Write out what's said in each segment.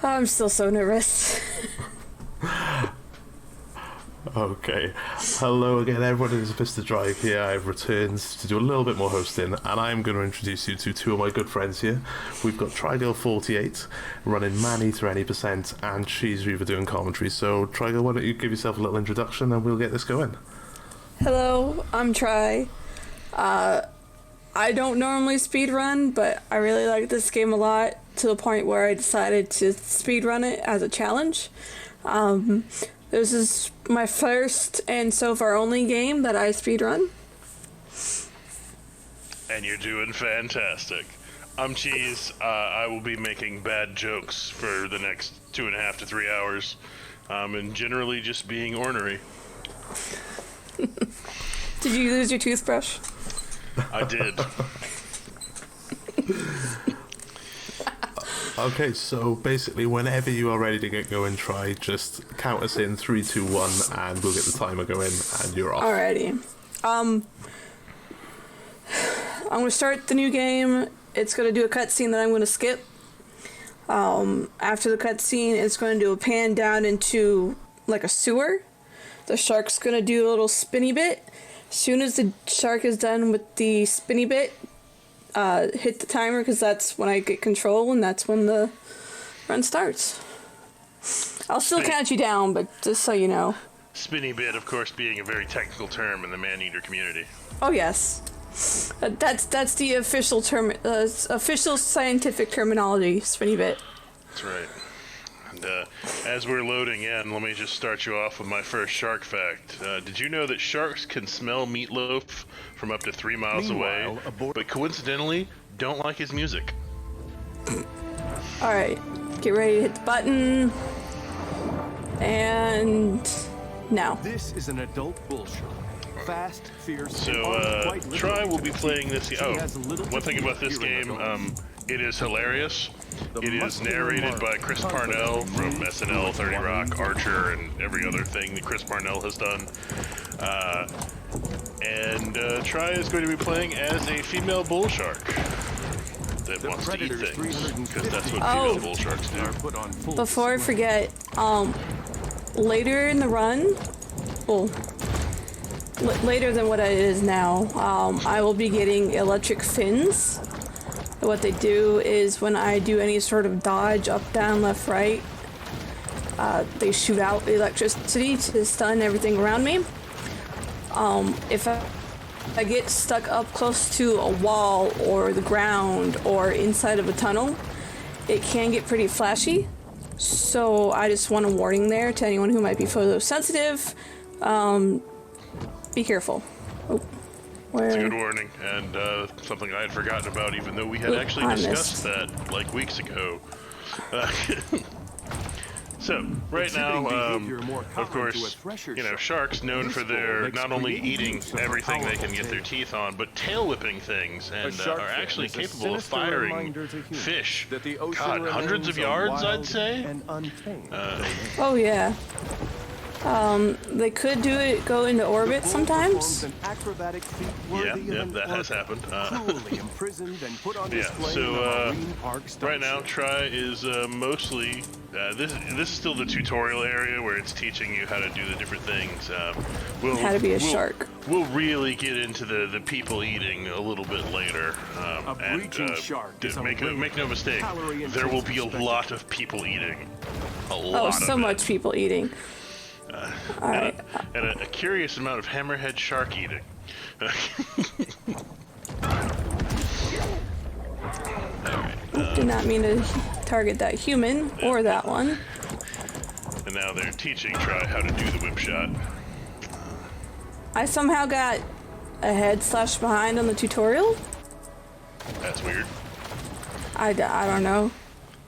I'm still so nervous. Okay. Hello again, everyone. It is Mr. Drive here. I've returned to do a little bit more hosting, and I'm going to introduce you to two of my good friends here. We've got Trigirl48 running Maneater Any %, and she's Reaver doing commentary. So, Trigirl, why don't you give yourself a little introduction and we'll get this going? Hello, I'm Tri. I don't normally speedrun, but I really like this game a lot, to the point where I decided to speedrun it as a challenge. This is my first and so far only game that I speedrun. And you're doing fantastic. I'm Cheese. I will be making bad jokes for the next 2.5 to 3 hours, and generally just being ornery. Did you lose your toothbrush? I did. Okay, so basically, whenever you are ready to get going, try just count us in 3, 2, 1, and we'll get the timer going, and you're off. Alrighty. I'm gonna start the new game. It's gonna do a cutscene that I'm gonna skip. After the cutscene, it's gonna do a pan down into like a sewer. The shark's gonna do a little spinny bit. As soon as the shark is done with the spinny bit, hit the timer, because that's when I get control and that's when the run starts. I'll still count you down, but just so you know. Spinny bit, of course, being a very technical term in the Maneater community. Oh yes, that's the official term, official scientific terminology. Spinny bit. That's right. And as we're loading in, let me just start you off with my first shark fact. Did you know that sharks can smell meatloaf from up to 3 miles away, but coincidentally don't like his music? Alright, get ready to hit the button. And now. This is an adult bullshit. Fast, fierce, so Try will be playing this. One thing about this game, it is hilarious. It is narrated by Chris Parnell from SNL, 30 Rock, Archer, and every other thing that Chris Parnell has done. And Try is going to be playing as a female bull shark that wants to eat things, because that's what female bull sharks do. Before I forget, later in the run, well, later than what it is now, I will be getting electric fins. What they do is when I do any sort of dodge, up, down, left, right, they shoot out electricity to stun everything around me. If I get stuck up close to a wall or the ground or inside of a tunnel, it can get pretty flashy. So I just want a warning there to anyone who might be photosensitive. Be careful. Oh. It's a good warning, and something I had forgotten about, even though we had actually discussed that like weeks ago. So, right now, of course, you know, sharks known for their not only eating everything they can get their teeth on, but tail whipping things, and are actually capable of firing fish. God, hundreds of yards, I'd say? Oh yeah. They could go into orbit sometimes. Yeah, that has happened. Yeah, so right now, Try is mostly this is still the tutorial area where it's teaching you how to do the different things. How to be a shark. We'll really get into the people eating a little bit later. Make no mistake, there will be a lot of people eating. Oh, so much people eating. And a curious amount of hammerhead shark eating. Did not mean to target that human or that one. And now they're teaching Try how to do the whip shot. I somehow got ahead / behind on the tutorial. That's weird. I don't know.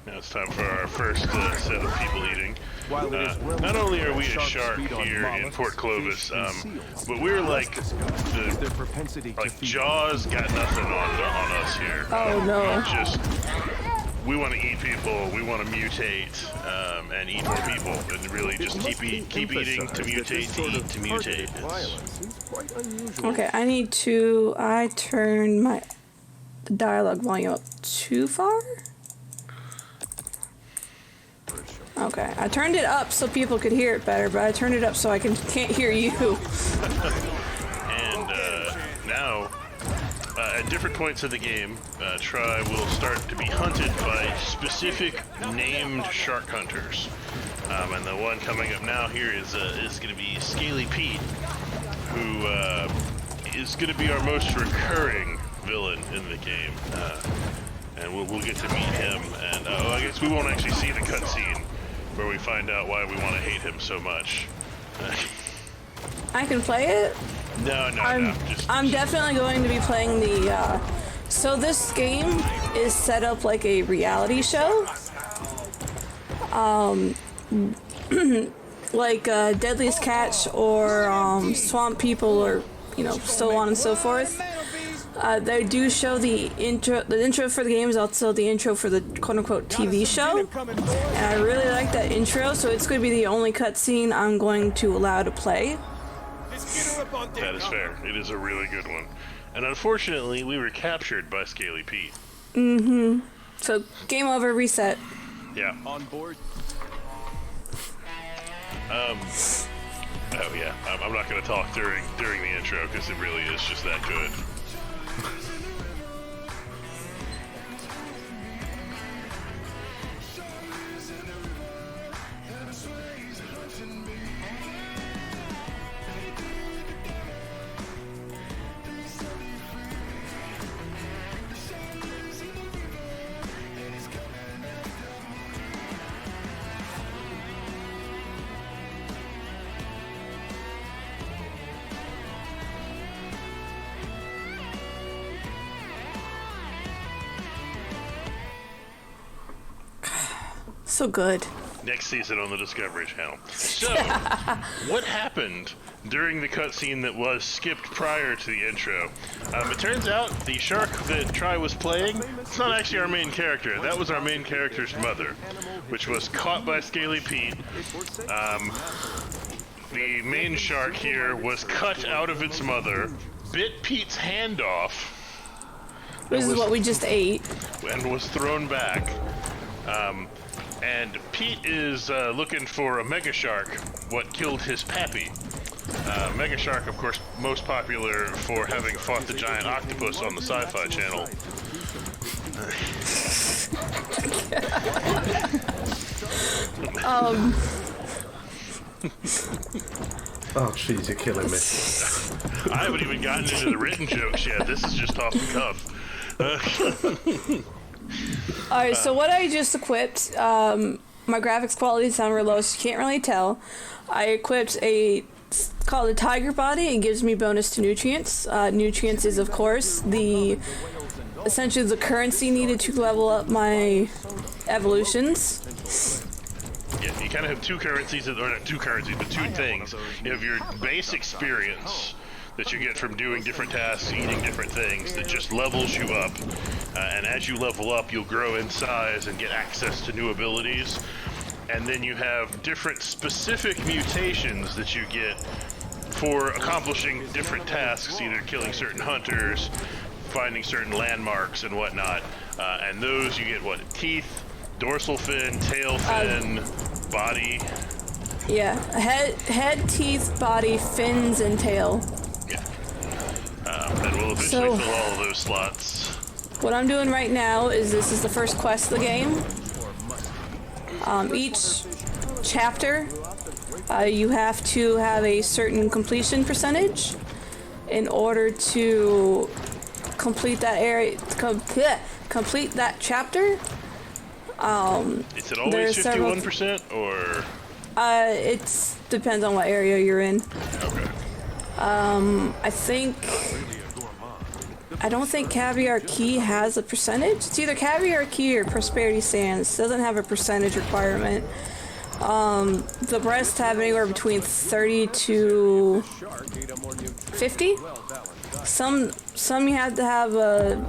Now it's time for our first set of people eating. Not only are we a shark here in Port Clovis, but we're like Jaws got nothing on us here. Oh no! We want to eat people. We want to mutate and eat more people, and really just keep eating to mutate to eat to mutate. Okay, I turned my dialogue volume up too far. Okay, I turned it up so people could hear it better, but I turned it up so I can't hear you. And now, at different points of the game, Tri will start to be hunted by specific named shark hunters. And the one coming up now here is going to be Scaly Pete, who is going to be our most recurring villain in the game. And we'll get to meet him. And I guess we won't actually see the cutscene where we find out why we want to hate him so much. I can play it? No. I'm definitely going to be playing the, so this game is set up like a reality show. Like Deadliest Catch or Swamp People or, you know, so on and so forth. They do show the intro. The intro for the game is also the intro for the quote-unquote TV show, and I really like that intro. So it's going to be the only cutscene I'm going to allow to play. That is fair. It is a really good one, and unfortunately, we were captured by Scaly Pete. Mm-hmm. So game over. Reset. Yeah. On board. Oh yeah. I'm not going to talk during the intro because it really is just that good. So good. Next season on the Discovery Channel. So, what happened during the cutscene that was skipped prior to the intro? It turns out the shark that Tri was playing, it's not actually our main character. That was our main character's mother, which was caught by Scaly Pete. The main shark here was cut out of its mother, bit Pete's hand off. This is what we just ate. And was thrown back. And Pete is looking for a mega shark, what killed his pappy. Mega shark, of course, most popular for having fought the giant octopus on the Sci-Fi Channel. Oh, jeez, you're killing me. I haven't even gotten into the written jokes yet. This is just off the cuff. Alright, so what I just equipped, my graphics quality sound real low, so you can't really tell. I equipped it's called a Tiger Body. It gives me bonus to nutrients. Nutrients is, of course, essentially the currency needed to level up my evolutions. Yeah, you kind of have two currencies, or not two currencies, but two things. You have your base experience that you get from doing different tasks, eating different things, that just levels you up. And as you level up, you'll grow in size and get access to new abilities. And then you have different specific mutations that you get for accomplishing different tasks, either killing certain hunters, finding certain landmarks and whatnot. And those you get, what, teeth, dorsal fin, tail fin, body. Yeah, head, teeth, body, fins, and tail. Yeah. And we'll eventually fill all of those slots. What I'm doing right now is this is the first quest of the game. Each chapter, you have to have a certain completion percentage in order to complete that area, complete that chapter. Is it always 51% or? It depends on what area you're in. Okay. I don't think Caviar Key has a percentage. It's either Caviar Key or Prosperity Sands. It doesn't have a percentage requirement. The breasts have anywhere between 30 to 50. Some you have to have a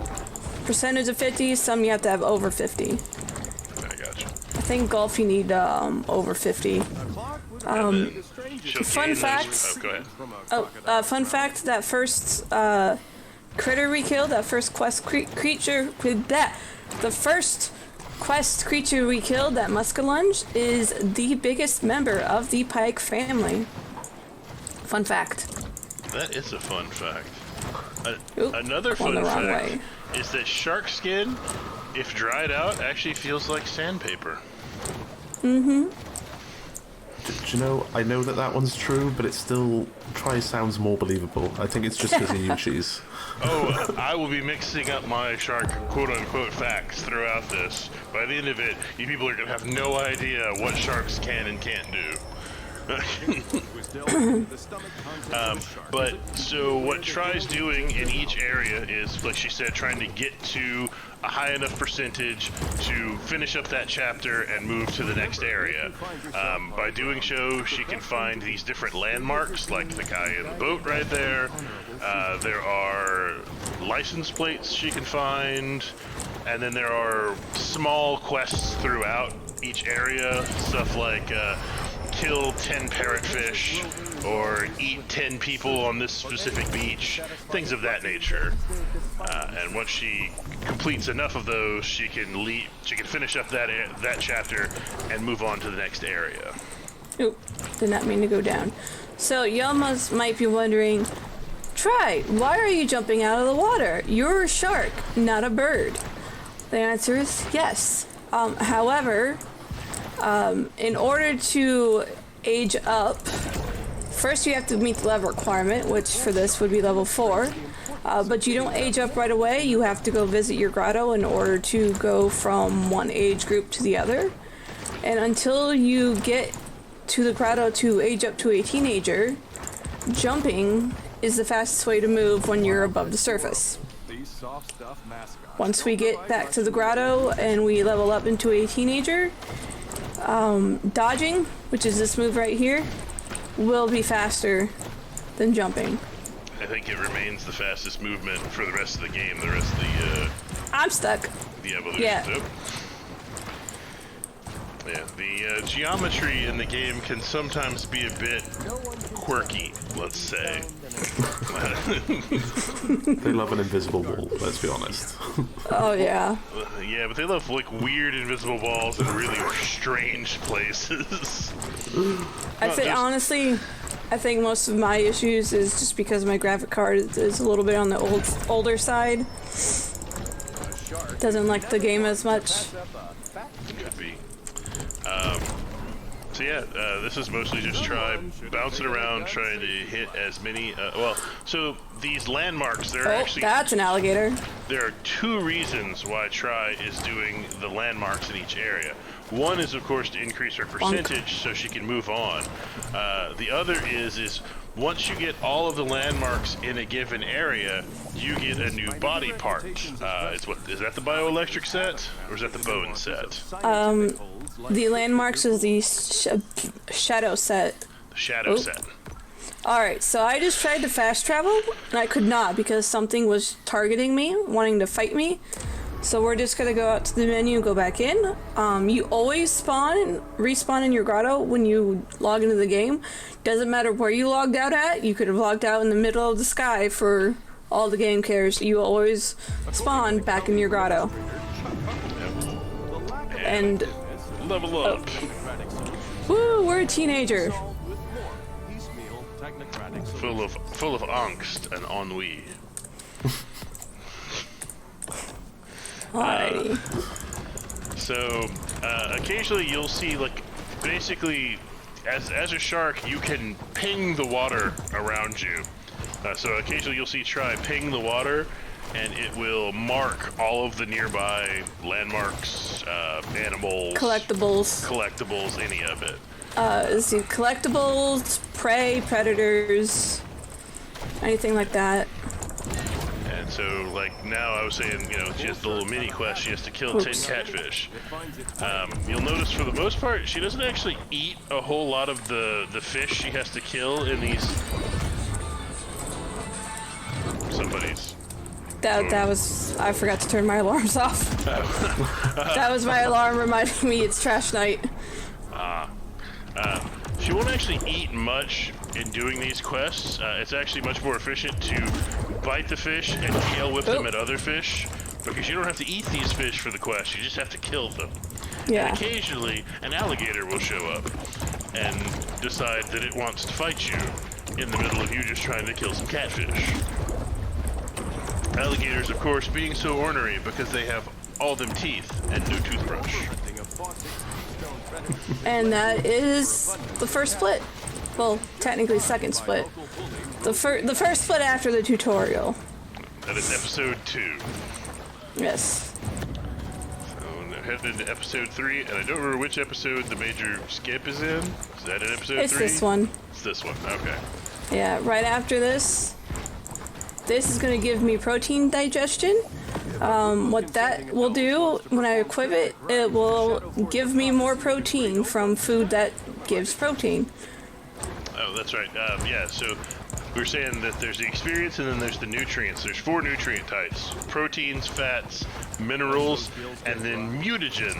percentage of 50. Some you have to have over 50. I gotcha. I think golf you need over 50. Fun fact. Go ahead. Fun fact. That first critter we killed, that first quest creature, the first quest creature we killed, that Muskellunge, is the biggest member of the pike family. Fun fact. That is a fun fact. Oop, Another going fun the wrong fact way. is that shark skin, if dried out, actually feels like sandpaper. Mm-hmm. Do you know, I know that one's true, but it still sounds more believable. I think it's just because of you, Cheese. Oh, I will be mixing up my shark quote-unquote facts throughout this. By the end of it, you people are going to have no idea what sharks can and can't do. But so what Try's doing in each area is, like she said, trying to get to a high enough percentage to finish up that chapter and move to the next area. By doing so, she can find these different landmarks, like the guy in the boat right there. There are license plates she can find, and then there are small quests throughout each area, stuff like kill 10 parrotfish, or eat 10 people on this specific beach, things of that nature. And once she completes enough of those, she can finish up that chapter and move on to the next area. Oop, did not mean to go down. So y'all might be wondering, Try, why are you jumping out of the water? You're a shark, not a bird. The answer is yes. However, in order to age up, first you have to meet the level requirement, which for this would be level 4. But you don't age up right away. You have to go visit your grotto in order to go from one age group to the other. And until you get to the grotto to age up to a teenager, jumping is the fastest way to move when you're above the surface. Once we get back to the grotto and we level up into a teenager, dodging, which is this move right here, will be faster than jumping. I think it remains the fastest movement for the rest of the game, the rest of the I'm stuck. the evolution. Yeah. Nope. Yeah, the geometry in the game can sometimes be a bit quirky, let's say. They love an invisible wall, let's be honest. Oh yeah. Yeah, but they love like weird invisible walls in really strange places. I think honestly, I think most of my issues is just because my graphic card is a little bit on the older side. Doesn't like the game as much. Could be. So yeah, this is mostly just Try bouncing around, trying to hit as many. So these landmarks, there are actually that's an alligator. there are 2 reasons why Try is doing the landmarks in each area. One is, of course, to increase her percentage so she can move on. The other is once you get all of the landmarks in a given area, you get a new body part. Is that the bioelectric set, or is that the bone set? The landmarks is the shadow set. The shadow set. Alright, so I just tried to fast travel, and I could not because something was targeting me, wanting to fight me. So we're just gonna go out to the menu and go back in. You always respawn in your grotto when you log into the game. Doesn't matter where you logged out at. You could have logged out in the middle of the sky for all the game cares. You always spawn back in your grotto. And level up. Woo, we're a teenager. Full of angst and ennui. Alrighty. So occasionally you'll see, like, basically as a shark you can ping the water around you. So occasionally you'll see Try ping the water, and it will mark all of the nearby landmarks, animals, collectibles, any of it. Let's see, collectibles, prey, predators, anything like that. And so, like, now I was saying, she has the little mini quest. She has to kill 10 catfish. You'll notice, for the most part, she doesn't actually eat a whole lot of the fish she has to kill in these. Somebody's. That was, I forgot to turn my alarms off. That was my alarm reminding me it's trash night. She won't actually eat much in doing these quests. It's actually much more efficient to bite the fish and tail whip them at other fish because you don't have to eat these fish for the quest, you just have to kill them. Yeah. And occasionally, an alligator will show up and decide that it wants to fight you in the middle of you just trying to kill some catfish. Alligators, of course, being so ornery because they have all them teeth and no toothbrush. And that is the first split. Well, technically second split. The first split after the tutorial. That is episode 2. Yes. So now headed into episode 3, and I don't remember which episode the major skip is in. Is that in episode 3? It's this one. It's this one, okay. Yeah, right after this. This is going to give me protein digestion. What that will do when I equip it, it will give me more protein from food that gives protein. Oh, that's right. Yeah, so we were saying that there's the experience and then there's the nutrients. There's 4 nutrient types: proteins, fats, minerals, and then mutagen.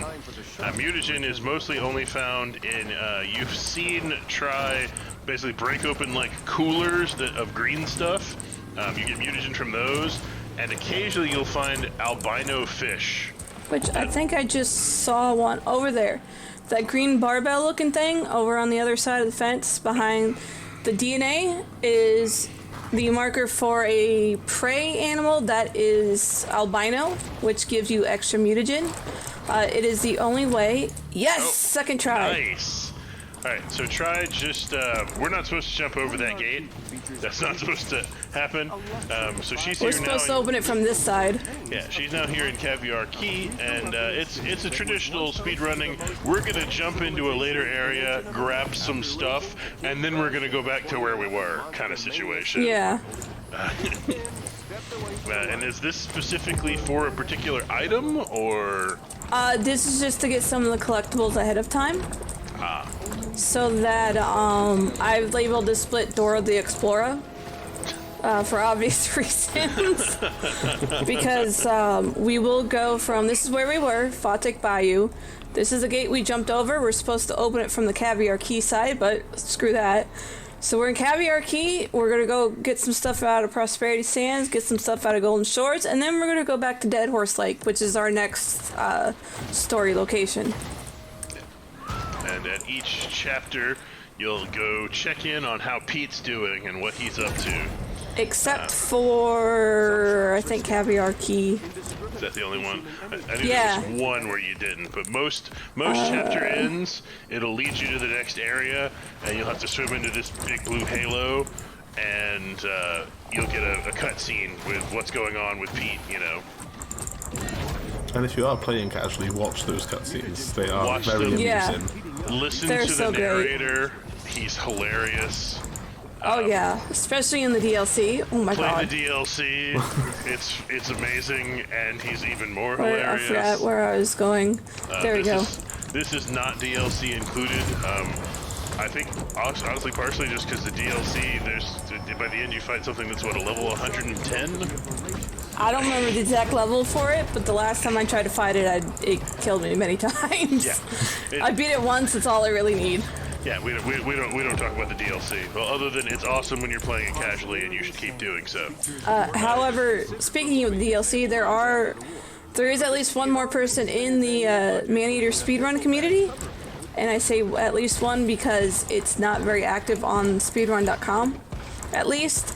Mutagen is mostly only found in, you've seen Try basically break open like coolers of green stuff. You get mutagen from those, and occasionally you'll find albino fish. Which I think I just saw one over there. That green barbell looking thing over on the other side of the fence behind the DNA is the marker for a prey animal that is albino, which gives you extra mutagen. It is the only way. Yes! Oh, second try. Nice! Alright, so Try just, we're not supposed to jump over that gate. That's not supposed to happen. So she's We're here now. supposed to open it from this side. Yeah, she's now here in Caviar Key, and it's a traditional speedrunning. We're gonna jump into a later area, grab some stuff, and then we're gonna go back to where we were, kind of situation. Yeah. And is this specifically for a particular item, or? This is just to get some of the collectibles ahead of time. Ah. So that, I've labeled this split Dora the Explorer. For obvious reasons. Because, we will go from, this is where we were, Fatik Bayou. This is the gate we jumped over. We're supposed to open it from the Caviar Key side, but screw that. So we're in Caviar Key. We're gonna go get some stuff out of Prosperity Sands, get some stuff out of Golden Shores, and then we're gonna go back to Dead Horse Lake, which is our next, story location. And at each chapter, you'll go check in on how Pete's doing and what he's up to. Except for, I think, Caviar Key. Is that the only one? I think Yeah. there was one where you didn't, but most chapter ends, it'll lead you to the next area, and you'll have to swim into this big blue halo, and you'll get a cutscene with what's going on with Pete, you know. And if you are playing casually, watch those cutscenes. They are Watch very them. amusing. Yeah. Listen They're to so the great. narrator. He's hilarious. Oh yeah, especially in the DLC. Oh my Play god. the DLC. it's amazing, and he's even more I hilarious. forgot where I was going. There we go. This is not DLC included. I think honestly, partially just because the DLC, by the end you find something that's what, a level 110. I don't remember the exact level for it, but the last time I tried to fight it, it killed me many times. Yeah. I beat it once. That's all I really need. Yeah, we don't talk about the DLC. Well, other than it's awesome when you're playing it casually, and you should keep doing so. However, speaking of DLC, there is at least one more person in the Maneater speedrun community, and I say at least one because it's not very active on speedrun.com, at least.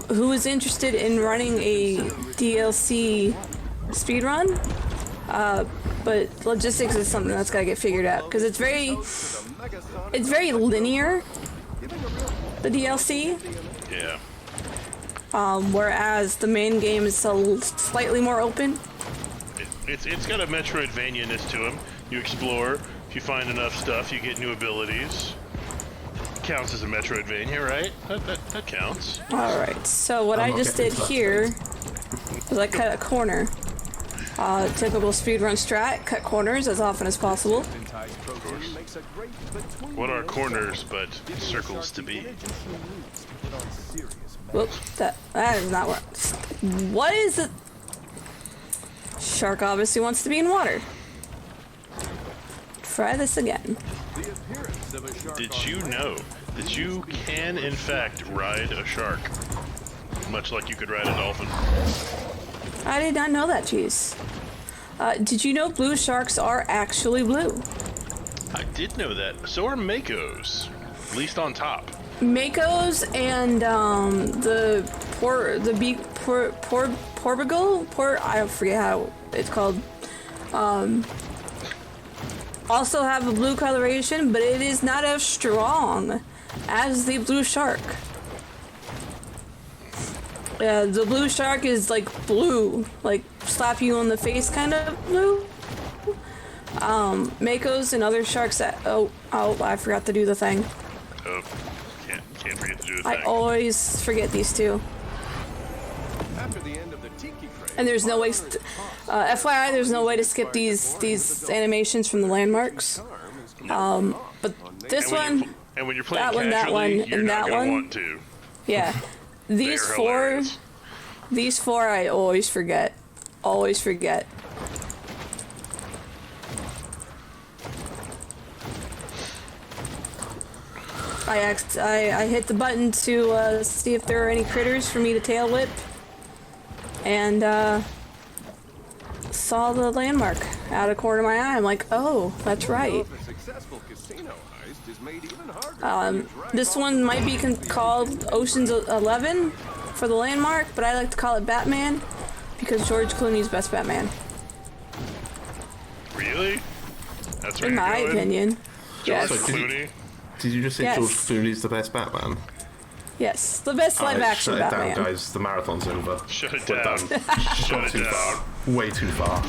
Who is interested in running a DLC speedrun, but logistics is something that's got to get figured out because it's very linear, the DLC. Yeah. Whereas the main game is slightly more open. It's got a Metroidvania-ness to him. You explore. If you find enough stuff, you get new abilities. Counts as a Metroidvania, right? That counts. Alright, so what I just did here was I cut a corner. Typical speedrun strat, cut corners as often as possible. Of course. What are corners but circles to be? Whoops, that is not what. What is it? Shark obviously wants to be in water. Try this again. Did you know that you can, in fact, ride a shark? Much like you could ride a dolphin. I did not know that, cheese. Did you know blue sharks are actually blue? I did know that. So are makos, at least on top. Makos and porbigal, I forget how it's called. Also have a blue coloration, but it is not as strong as the blue shark. Yeah, the blue shark is like blue, like slap you on the face kind of blue. Makos and other sharks that I forgot to do the thing. Oh, can't forget to do the thing. I always forget these two. After the end of the tiki craze, And there's no way, FYI, there's no way to skip these animations from the landmarks. But this one, and when you're playing that one, that casually, one, you're and not that gonna one. want to. Yeah, these They're four, hilarious. these four I always forget, always forget. I hit the button to see if there are any critters for me to tail whip, and saw the landmark out of the corner of my eye. I'm like, oh, that's right. a successful casino heist is made even harder. This one might be called Ocean's 11 for the landmark, but I like to call it Batman because George Clooney's best Batman. Really? That's where In you're my going? opinion. Yes. George Clooney? Did you just say Yes. George Clooney's the best Batman? Yes, the best live action Shut it Batman. down, guys. The marathon's over. Shut it We're down. done. Shut it Too down. far. Way too far.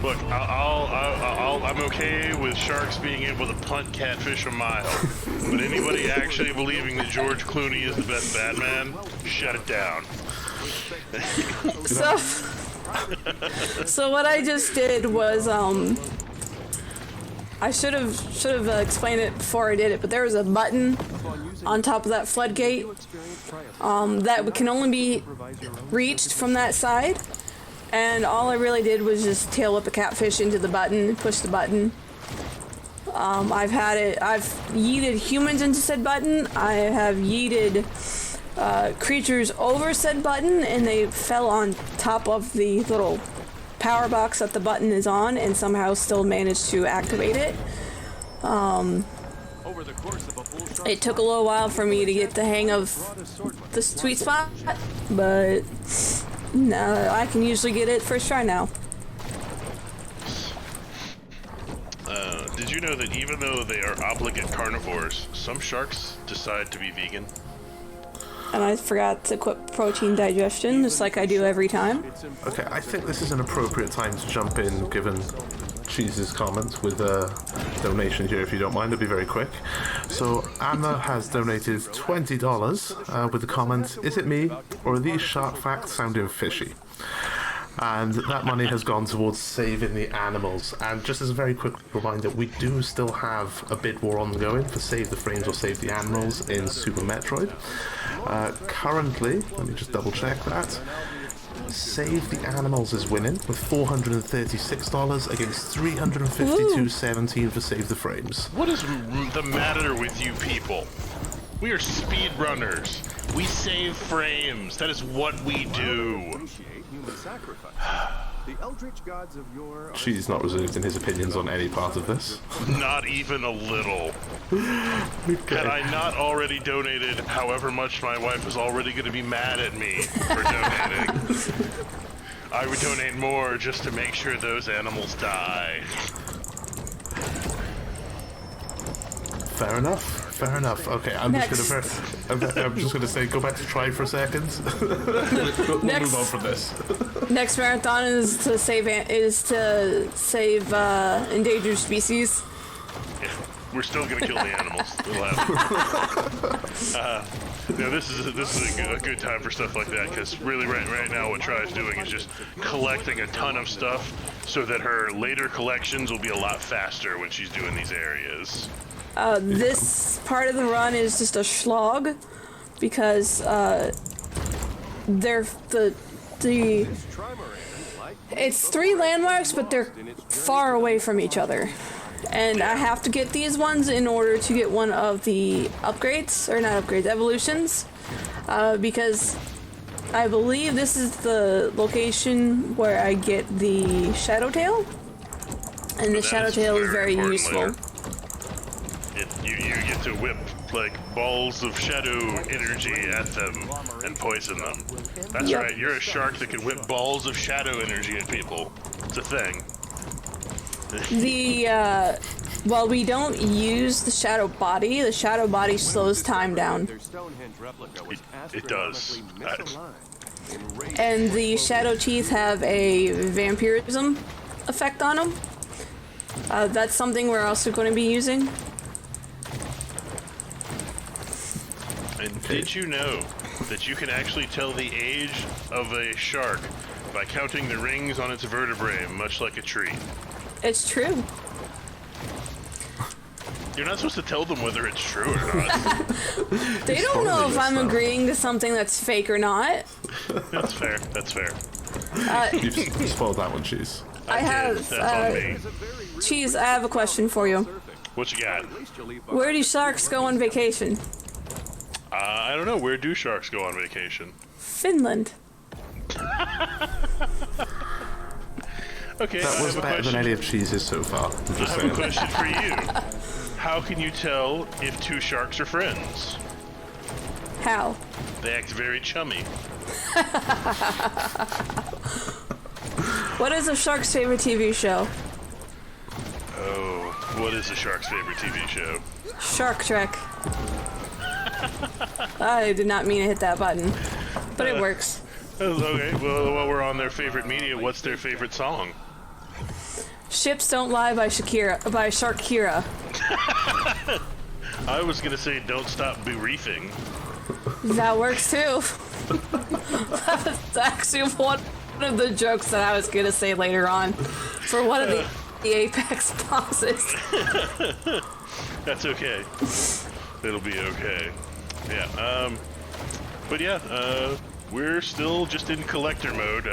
Look, I'm okay with sharks being able to punt catfish a mile, but anybody actually believing that George Clooney is the best Batman, shut it down. So what I just did was I should have explained it before I did it, but there was a button on top of that floodgate that can only be reached from that side, and all I really did was just tail whip a catfish into the button, push the button. I've yeeted humans into said button. I have yeeted creatures over said button, and they fell on top of the little power box that the button is on and somehow still managed to activate it. Over the course of a bull shark It took a little while for me to get the hang of the sweet spot, but no, I can usually get it first try now. Did you know that even though they are obligate carnivores, some sharks decide to be vegan? And I forgot to equip protein digestion, just like I do every time. Okay, I think this is an appropriate time to jump in, given Cheese's comment with a donation here, if you don't mind. It'll be very quick. So Anna has donated $20 with the comment, "Is it me, or are these shark facts sounding fishy?" And that money has gone towards saving the animals. And just as a very quick reminder, we do still have a bid war ongoing for Save the Frames or Save the Animals in Super Metroid. Currently, let me just double check that. Save the Animals is winning with $436 against $352.17 for Save the Frames. What is the matter with you people? We are speedrunners. We save frames. That is what we do. appreciate human sacrifice. The eldritch gods of yore. She's not reserved in his opinions on any part of this. Not even a little. Had I not already donated however much my wife is already going to be mad at me for donating, I would donate more just to make sure those animals die. Fair enough. Fair enough. Okay, I'm just gonna say, go back to try for a second. We'll move on from this. Next marathon is to save endangered species. Yeah, we're still gonna kill the animals. We'll have. No, this is a good time for stuff like that, because really right now what Try's doing is just collecting a ton of stuff so that her later collections will be a lot faster when she's doing these areas. This part of the run is just a slog because they're it's 3 landmarks, but they're far away from each other. And I have to get these ones in order to get one of the upgrades, or not upgrades, evolutions, because I believe this is the location where I get the Shadow Tail. And the Shadow Tail is very useful. You get to whip like balls of shadow energy at them and poison them. That's right, you're a shark that can whip balls of shadow energy at people. It's a thing. While we don't use the shadow body slows time down. It does. And the shadow teeth have a vampirism effect on them. That's something we're also going to be using. And did you know that you can actually tell the age of a shark by counting the rings on its vertebrae, much like a tree? It's true. You're not supposed to tell them whether it's true or not. They don't know if I'm agreeing to something that's fake or not. That's fair. That's fair. You spoiled that one, Cheese. That's on me. Cheese, I have a question for you. What you got? Where do sharks go on vacation? I don't know. Where do sharks go on vacation? Finland. Okay, That was better than any of Cheese's so far. I'm just I have saying. a question for you. How can you tell if two sharks are friends? How? They act very chummy. What is a shark's favorite TV show? Oh, what is a shark's favorite TV show? Shark Trek. I did not mean to hit that button, but it works. Okay, well, while we're on their favorite media, what's their favorite song? Ships Don't Lie by Sharkira. I was gonna say Don't Stop Bereefing. That works too. That's actually one of the jokes that I was gonna say later on for one of the Apex bosses. That's okay. It'll be okay. Yeah, but yeah, we're still just in collector mode.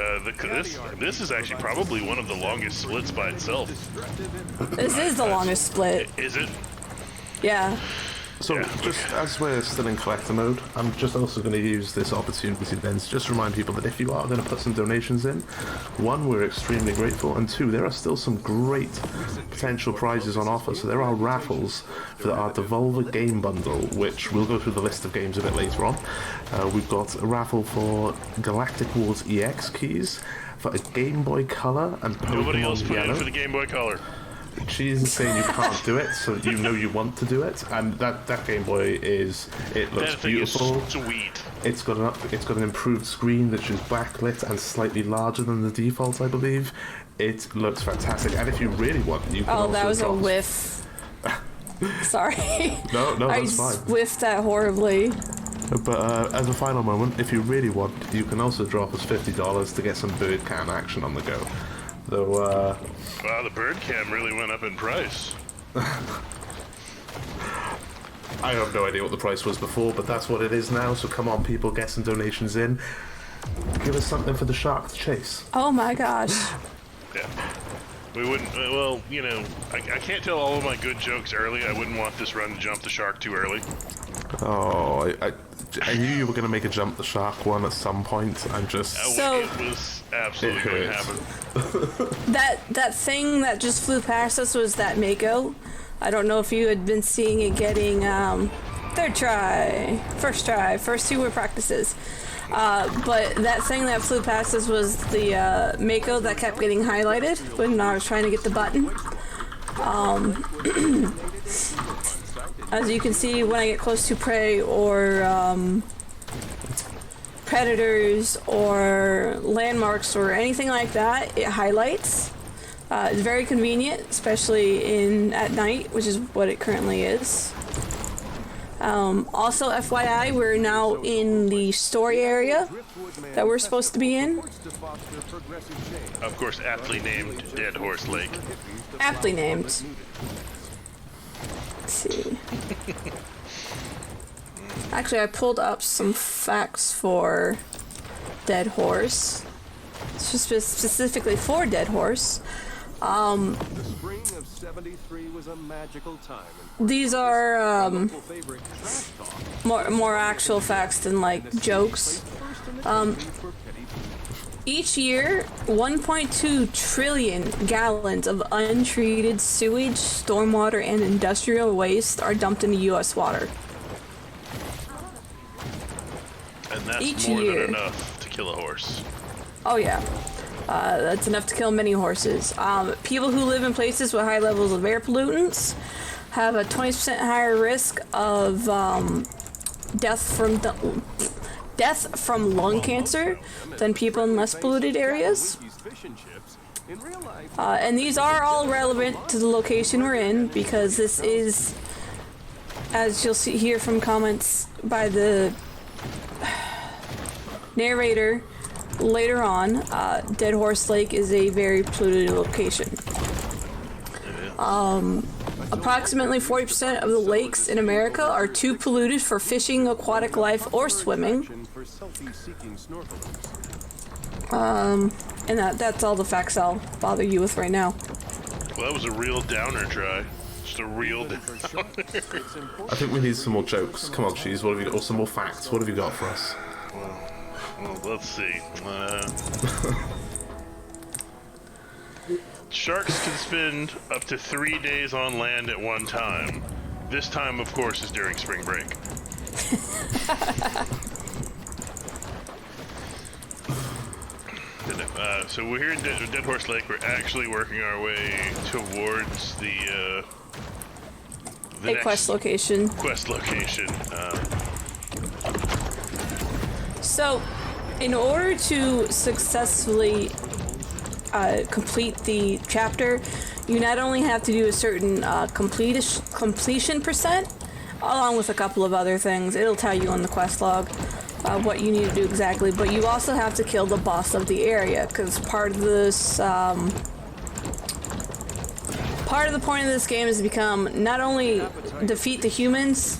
This is actually probably one of the longest splits by itself. This is the longest split. Is it? Yeah. So, just as we're still in collector mode, I'm just also going to use this opportunity then to just remind people that if you are going to put some donations in, one, we're extremely grateful, and two, there are still some great potential prizes on offer. So there are raffles for our Devolver Game Bundle, which we'll go through the list of games a bit later on. We've got a raffle for Galactic Wars EX keys, for a Game Boy Color and Pokemon Nobody else put Yellow. in for the Game Boy Color. She's saying you can't do it, so you know you want to do it, and that Game Boy looks That thing beautiful. is sweet. It's got an improved screen that's just backlit and slightly larger than the default, I believe. It looks fantastic, and if you really want, you can also Oh, that was a drop- whiff. Sorry. No, I that's fine. whiffed that horribly. But as a final moment, if you really want, you can also drop us $50 to get some bird cam action on the go. Though, Wow, the bird cam really went up in price. I have no idea what the price was before, but that's what it is now. So come on, people, get some donations in. Give us something for the shark to chase. Oh my gosh. Yeah. We wouldn't, well, you know, I can't tell all of my good jokes early. I wouldn't want this run to jump the shark too early. Oh, I knew you were going to make a jump the shark one at some point. I'm just... So- it was absolutely going to happen. That thing that just flew past us was that Mako. I don't know if you had been seeing it getting first try, first two were practices. But that thing that flew past us was the Mako that kept getting highlighted when I was trying to get the button. As you can see, when I get close to prey or predators or landmarks or anything like that, it highlights. It's very convenient, especially at night, which is what it currently is. Also, FYI, we're now in the story area that we're supposed to be in. Of course, aptly named Dead Horse Lake. Aptly named. Let's see. Actually, I pulled up some facts for Dead Horse. It's just specifically for Dead Horse. The spring of '73 was a magical time. These are more actual facts than like jokes. Each year, 1.2 trillion gallons of untreated sewage, stormwater, and industrial waste are dumped into U.S. water. And that's Each more year. than enough to kill a horse. Oh yeah, that's enough to kill many horses. People who live in places with high levels of air pollutants have a 20% higher risk of death from lung cancer than people in less polluted areas. And these are all relevant to the location we're in, because this is, as you'll see here from comments by the narrator later on, Dead Horse Lake is a very polluted location. Approximately 40% of the lakes in America are too polluted for fishing, aquatic life, or swimming. And that's all the facts I'll bother you with right now. Well, that was a real downer try. Just a real downer. I think we need some more jokes. Come on, Cheese, what have you got? Or some more facts. What have you got for us? Well, let's see. Sharks can spend up to 3 days on land at one time. This time, of course, is during spring break. So we're here in Dead Horse Lake. We're actually working our way towards the next quest location. Quest location. So, in order to successfully complete the chapter, you not only have to do a certain completion percent, along with a couple of other things. It'll tell you on the quest log what you need to do exactly, but you also have to kill the boss of the area, because part of this part of the point of this game is to become not only defeat the humans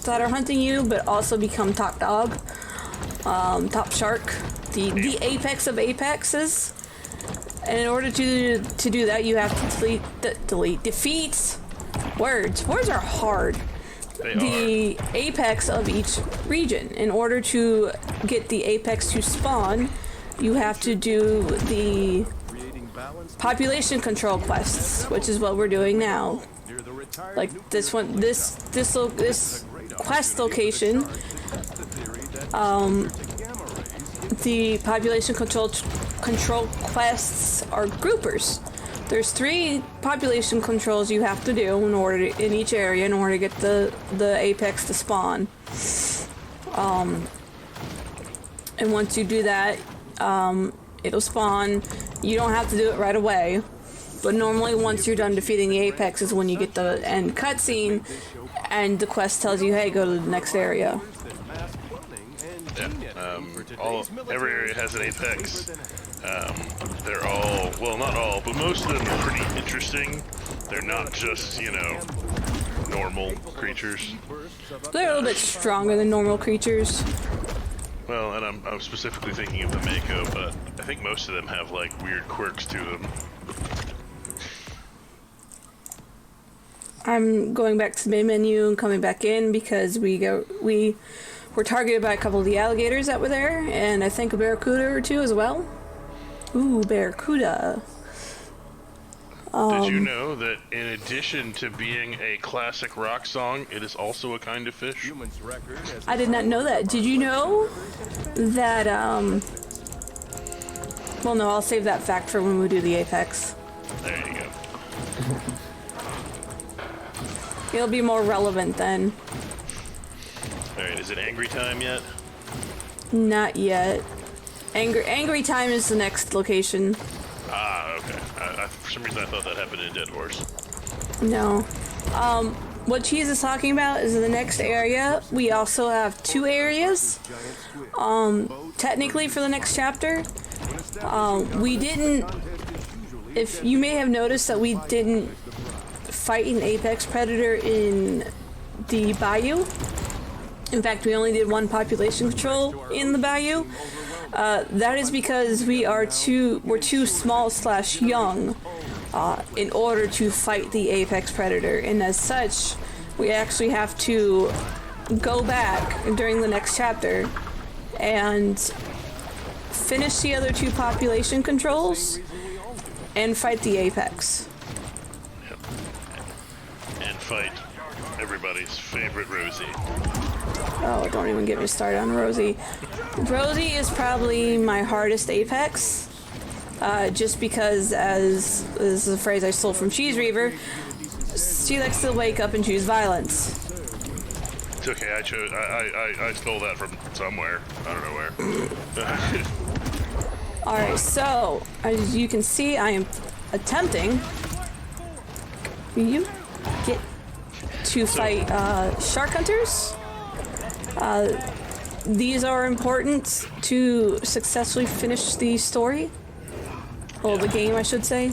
that are hunting you, but also become top dog, top shark, the apex of apexes. And in order to do that, you have to defeat words. Words are hard. The apex of each region. In order to get the apex to spawn, you have to do the population control quests, which is what we're doing now. Like this one, this quest location. The population control quests are groupers. There's 3 population controls you have to do in each area in order to get the apex to spawn. And once you do that, it'll spawn. You don't have to do it right away, but normally once you're done defeating the apex is when you get the end cutscene, and the quest tells you, hey, go to the next area. Every area has an apex. They're all, well, not all, but most of them are pretty interesting. They're not just, normal creatures. They're a little bit stronger than normal creatures. Well, and I'm specifically thinking of the Mako, but I think most of them have, like, weird quirks to them. I'm going back to the main menu and coming back in because we're targeted by a couple of the alligators that were there, and I think a barracuda or 2 as well. Ooh, barracuda. Did you know that in addition to being a classic rock song, it is also a kind of fish? I did not know that. Did you know that, well, no, I'll save that fact for when we do the apex. There you go. It'll be more relevant then. Alright, is it angry time yet? Not yet. Angry time is the next location. Ah, okay. For some reason I thought that happened in Dead Horse. No. What Cheese is talking about is the next area. We also have 2 areas. Technically for the next chapter. We didn't... If you may have noticed that we didn't fight an apex predator in the bayou. In fact, we only did 1 population control in the bayou. That is because we're too small/young in order to fight the apex predator, and as such, we actually have to go back during the next chapter and finish the other 2 population controls and fight the Apex. Yep. And fight everybody's favorite Rosie. Oh, don't even get me started on Rosie. Rosie is probably my hardest Apex. Just because, as this is a phrase I stole from Cheese Reaver, she likes to wake up and choose violence. It's okay, I stole that from somewhere. I don't know where. Alright, so, as you can see, I am attempting. You get to fight shark hunters. These are important to successfully finish the story. Well, the game, I should say.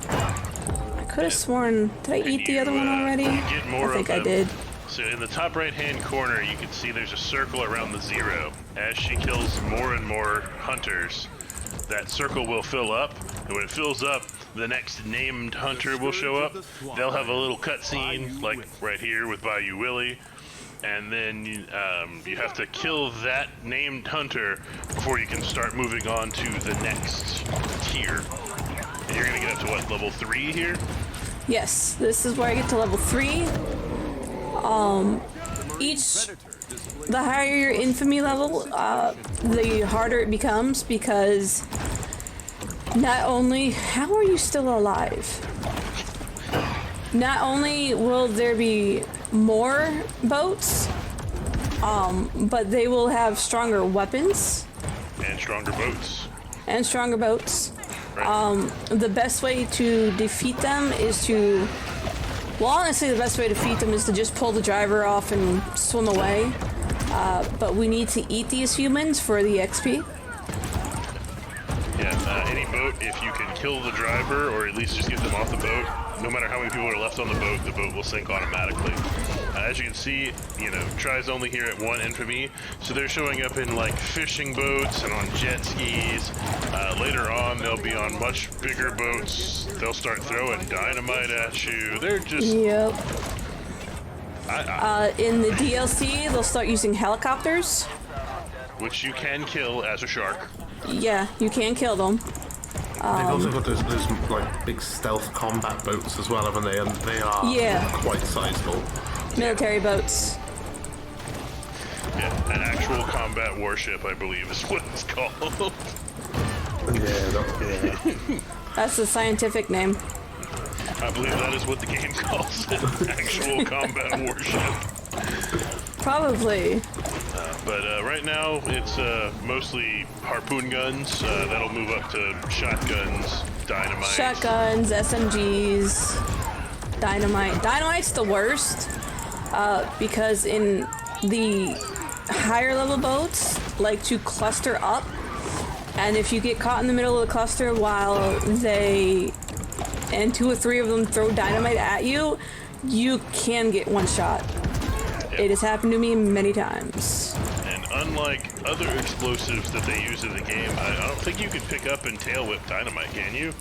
I could have sworn, did I eat the other one already? Get more I think of I them. did. So in the top right-hand corner, you can see there's a circle around the 0. As she kills more and more hunters, that circle will fill up, and when it fills up, the next named hunter will show up. They'll have a little cutscene, like right here with Bayou Willie, and then you have to kill that named hunter before you can start moving on to the next tier. And you're gonna get up to what, level 3 here? Yes, this is where I get to level 3. The higher your infamy level, the harder it becomes, because not only, how are you still alive? Not only will there be more boats, but they will have stronger weapons. And stronger boats. And stronger boats. Right. The best way to defeat them is to, well, honestly, the best way to defeat them is to just pull the driver off and swim away. But we need to eat these humans for the XP. Yeah, any boat, if you can kill the driver, or at least just get them off the boat, no matter how many people are left on the boat will sink automatically. As you can see, you know, tries only here at 1 infamy, so they're showing up in like fishing boats and on jet skis. Later on, they'll be on much bigger boats. They'll start throwing dynamite at you. They're just... Yep. In the DLC, they'll start using helicopters. Which you can kill as a shark. Yeah, you can kill them. They've also got those like big stealth combat boats as well, haven't they? And they are quite sizable. Military boats. Yeah, an actual combat warship, I believe, is what it's called. Yeah. That's the scientific name. I believe that is what the game calls it. Actual combat warship. Probably. But right now, it's mostly harpoon guns. That'll move up to shotguns, dynamite. Shotguns, SMGs, dynamite. Dynamite's the worst because in the higher level boats like to cluster up, and if you get caught in the middle of the cluster while and 2 or 3 of them throw dynamite at you, you can get one shot. Yep. It has happened to me many times. And unlike other explosives that they use in the game, I don't think you can pick up and tail whip dynamite, can you?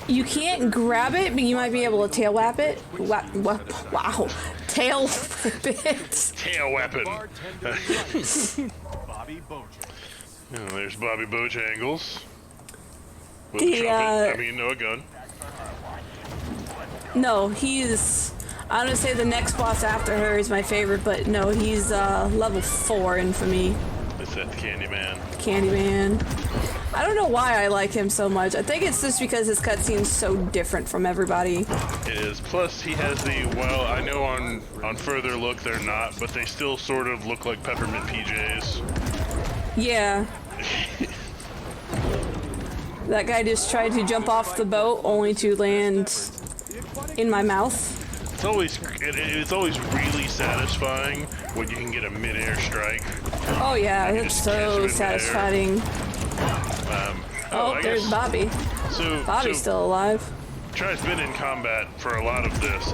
You can't grab it, but you might be able to tail whip it. Wow. Tail whip it. Tail weapon. There's Bobby Bojangles. With a trumpet. No, a gun. No, I'm gonna say the next boss after her is my favorite, but no, he's level 4 infamy. It's that Candyman. Candyman. I don't know why I like him so much. I think it's just because his cutscene's so different from everybody. It is. Plus, he has well, I know on further look they're not, but they still sort of look like peppermint PJs. Yeah. That guy just tried to jump off the boat only to land in my mouth. It's always really satisfying when you can get a mid-air strike. Oh yeah, it's so satisfying. There's Bobby. Bobby's still alive. Try's been in combat for a lot of this.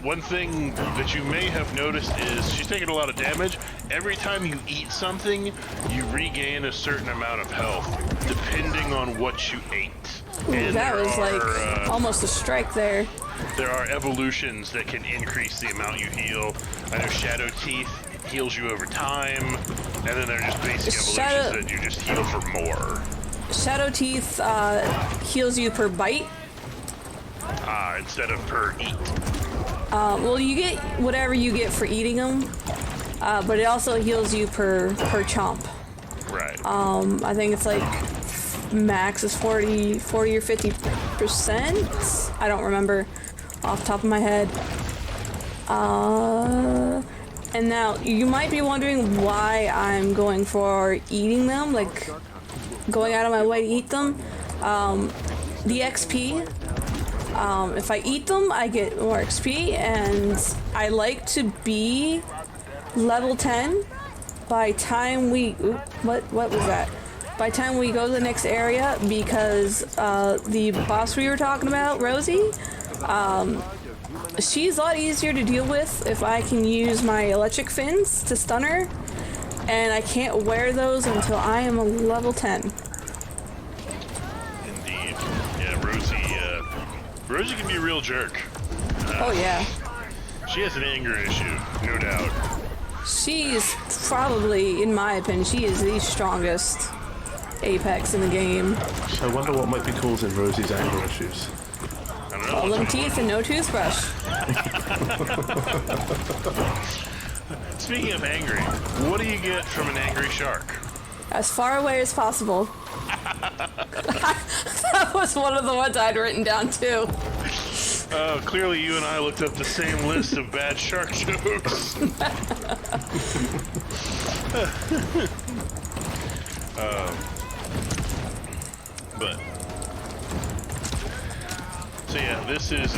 One thing that you may have noticed is she's taking a lot of damage. Every time you eat something, you regain a certain amount of health, depending on what you ate. Ooh, that was like almost a strike there. There are evolutions that can increase the amount you heal. I know Shadow Teeth heals you over time. And then they're just basic evolutions that you just heal for more. Shadow Teeth heals you per bite. Instead of per eat. Well, you get whatever you get for eating them, but it also heals you per chomp. Right. I think it's like max is 40 or 50%. I don't remember off the top of my head. And now you might be wondering why I'm going for eating them, like going out of my way to eat them. The XP. If I eat them, I get more XP, and I like to be level 10 by time we. What was that? By time we go to the next area, because the boss we were talking about, Rosie, she's a lot easier to deal with if I can use my electric fins to stun her, and I can't wear those until I am a level 10. Indeed. Yeah, Rosie can be a real jerk. Oh yeah. She has an anger issue, no doubt. She's probably, in my opinion, she is the strongest Apex in the game. I wonder what might be causing Rosie's anger issues. I don't know. All them teeth and no toothbrush. Speaking of angry, what do you get from an angry shark? As far away as possible. That was one of the ones I'd written down too. Oh, clearly you and I looked up the same list of bad shark jokes. So yeah, this is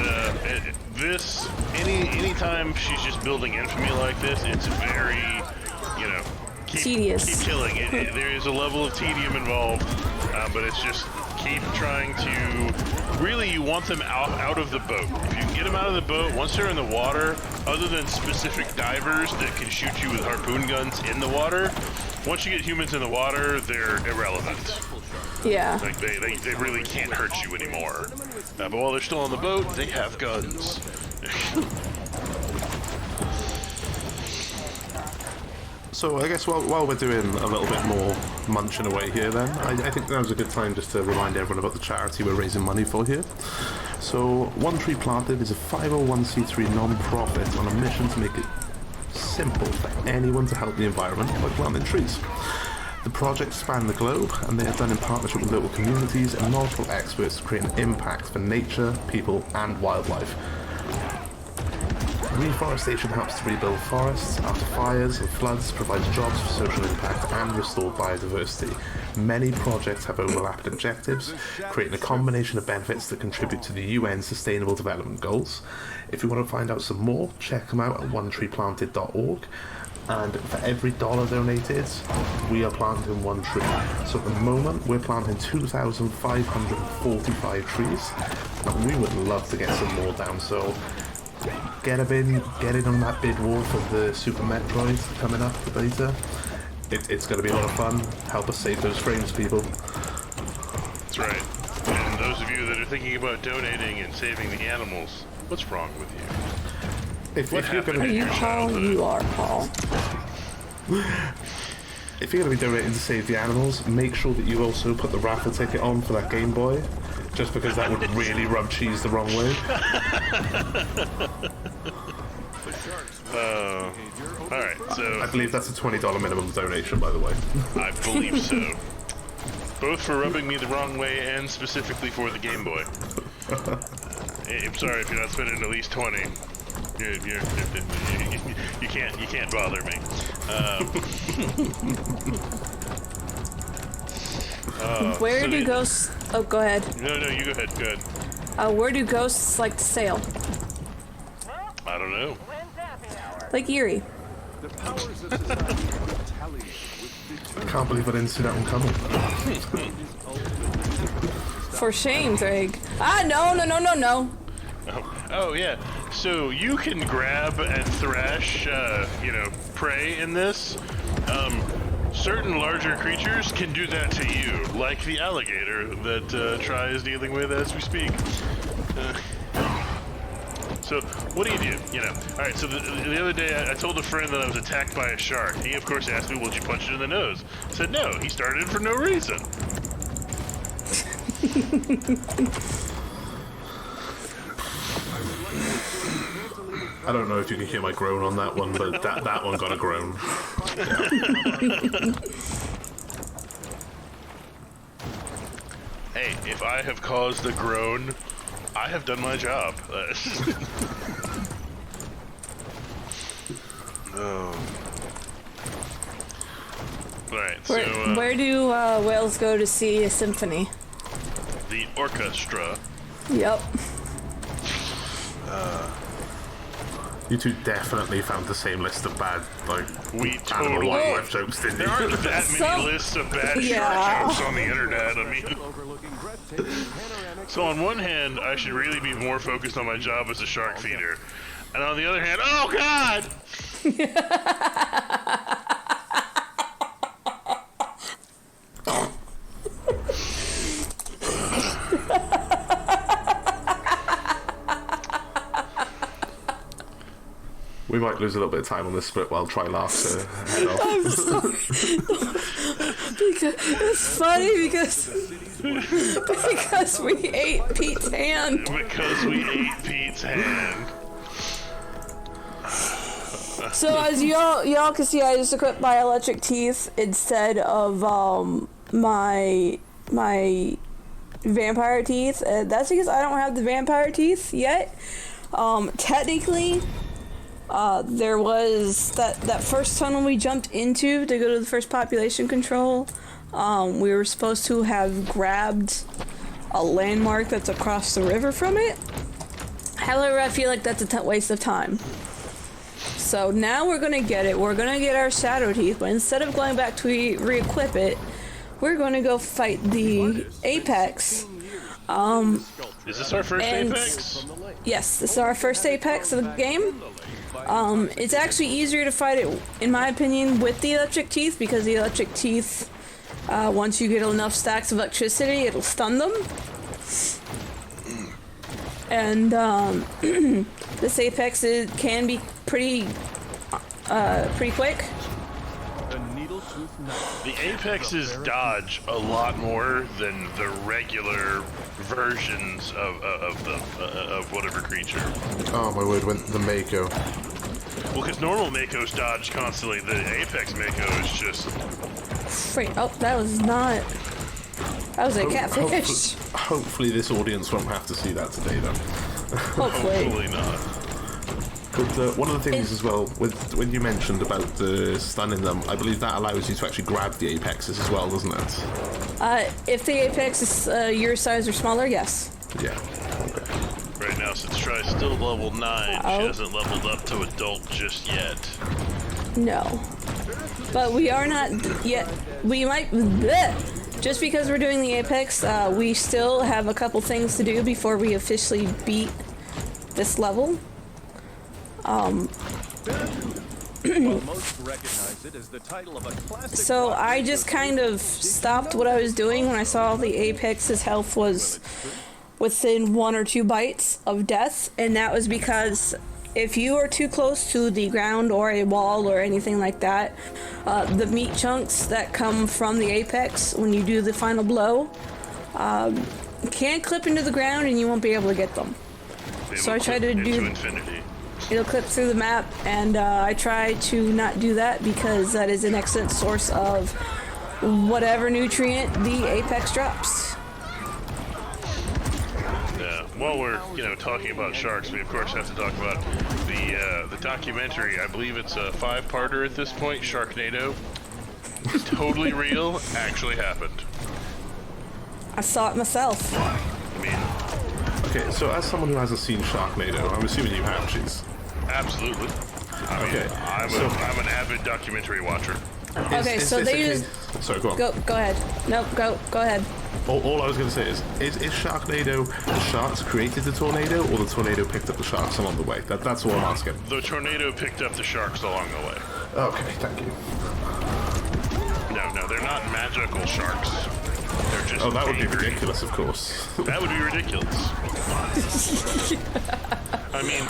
anytime she's just building infamy like this, it's very, Tedious. Keep killing it. There is a level of tedium involved, but it's just keep trying to. Really, you want them out of the boat. If you can get them out of the boat, once they're in the water, other than specific divers that can shoot you with harpoon guns in the water, once you get humans in the water, they're irrelevant. Yeah. Like they really can't hurt you anymore. But while they're still on the boat, they have guns. So I guess while we're doing a little bit more munching away here then, I think now's a good time just to remind everyone about the charity we're raising money for here. So One Tree Planted is a 501c3 non-profit on a mission to make it simple for anyone to help the environment by planting trees. The projects span the globe, and they are done in partnership with local communities and multiple experts to create an impact for nature, people and wildlife. Reforestation helps to rebuild forests after fires and floods, provides jobs for social impact and restore biodiversity. Many projects have overlapping objectives, creating a combination of benefits that contribute to the UN Sustainable Development Goals. If you want to find out some more, check them out at onetreeplanted.org. And for every $1 donated, we are planting one tree. So at the moment, we're planting 2,545 trees, and we would love to get some more down. So get in on that bid war for the Super Metroid coming up, the beta. It's going to be a lot of fun. Help us save those frames, people. That's right. And those of you that are thinking about donating and saving the animals, what's wrong with you? If you're going to Are you Paul? You are Paul. If you're going to be donating to save the animals, make sure that you also put the raffle ticket on for that Game Boy, just because that would really rub cheese the wrong way. Alright, so I believe that's a $20 minimum donation, by the way. I believe so. Both for rubbing me the wrong way and specifically for the Game Boy. I'm sorry if you're not spending at least 20. You can't bother me. Where do ghosts... Oh, go ahead. No, you go ahead. Go ahead. Where do ghosts like to sail? I don't know. Lake Erie. The powers of society retaliate with I can't believe I didn't see that one coming. For shame, Trig. No. Oh yeah. So you can grab and thrash, prey in this. Certain larger creatures can do that to you, like the alligator that Try is dealing with as we speak. So what do? You know. All right. So the other day, I told a friend that I was attacked by a shark. He, of course, asked me, "Well, did you punch it in the nose?" I said, "No. He started it for no reason." I don't know if you can hear my groan on that one, but that one got a groan. Hey, if I have caused a groan, I have done my job. Oh. Alright, so... Where do whales go to see a symphony? The orchestra. Yep. You two definitely found the same list of bad, like, We animal totally... wildlife jokes, didn't There you? aren't that many lists of bad shark jokes on the internet, I mean... So on one hand, I should really be more focused on my job as a shark feeder. And on the other hand, oh god! We might lose a little bit of time on this split while Try laughs head off. I'm sorry. Because it's funny because we ate Pete's hand. Because we ate Pete's hand. So as y'all can see, I just equipped my electric teeth instead of my vampire teeth. That's because I don't have the vampire teeth yet. Technically, there was that first tunnel we jumped into to go to the first population control. We were supposed to have grabbed a landmark that's across the river from it. However, I feel like that's a waste of time. So now we're gonna get it. We're gonna get our shadow teeth, but instead of going back to re-equip it, we're gonna go fight the apex. Is this our first apex? Yes, this is our first apex of the game. It's actually easier to fight it, in my opinion, with the electric teeth, because the electric teeth, once you get enough stacks of electricity, it'll stun them. And this apex can be pretty quick. The apexes dodge a lot more than the regular versions of whatever creature. Oh my word, when the Mako. Well, because normal Makos dodge constantly, the apex Mako is just... Wait, oh, that was not... That was a catfish. Hopefully this audience won't have to see that today, though. Hopefully. Hopefully not. But one of the things as well, when you mentioned about stunning them, I believe that allows you to actually grab the apexes as well, doesn't it? If the apex is your size or smaller, yes. Yeah. Okay. Right now, since Try's still level 9, she hasn't leveled up to adult just yet. No. But we are not yet. We might... Bleh. Just because we're doing the apex, we still have a couple things to do before we officially beat this level. So I just kind of stopped what I was doing when I saw the apex's health was within 1 or 2 bites of death, and that was because if you are too close to the ground or a wall or anything like that, the meat chunks that come from the apex when you do the final blow can clip into the ground and you won't be able to get them. So I try to do infinity. It'll clip through the map, and I try to not do that because that is an excellent source of whatever nutrient the apex drops. While we're, talking about sharks, we of course have to talk about the documentary. I believe it's a 5-parter at this point, Sharknado. It's totally real, actually happened. I saw it myself. I mean... Okay, so as someone who hasn't seen Sharknado, I'm assuming you have, Cheese. Absolutely. I mean, I'm an avid documentary watcher. So they use... Sorry, go on. Go ahead. Nope, go ahead. All I was going to say is Sharknado the sharks created the tornado, or the tornado picked up the sharks along the way? That's all I'm asking. The tornado picked up the sharks along the way. Okay, thank you. No, they're not magical sharks. They're just that would be angry. ridiculous, of course. That would be ridiculous. I I mean,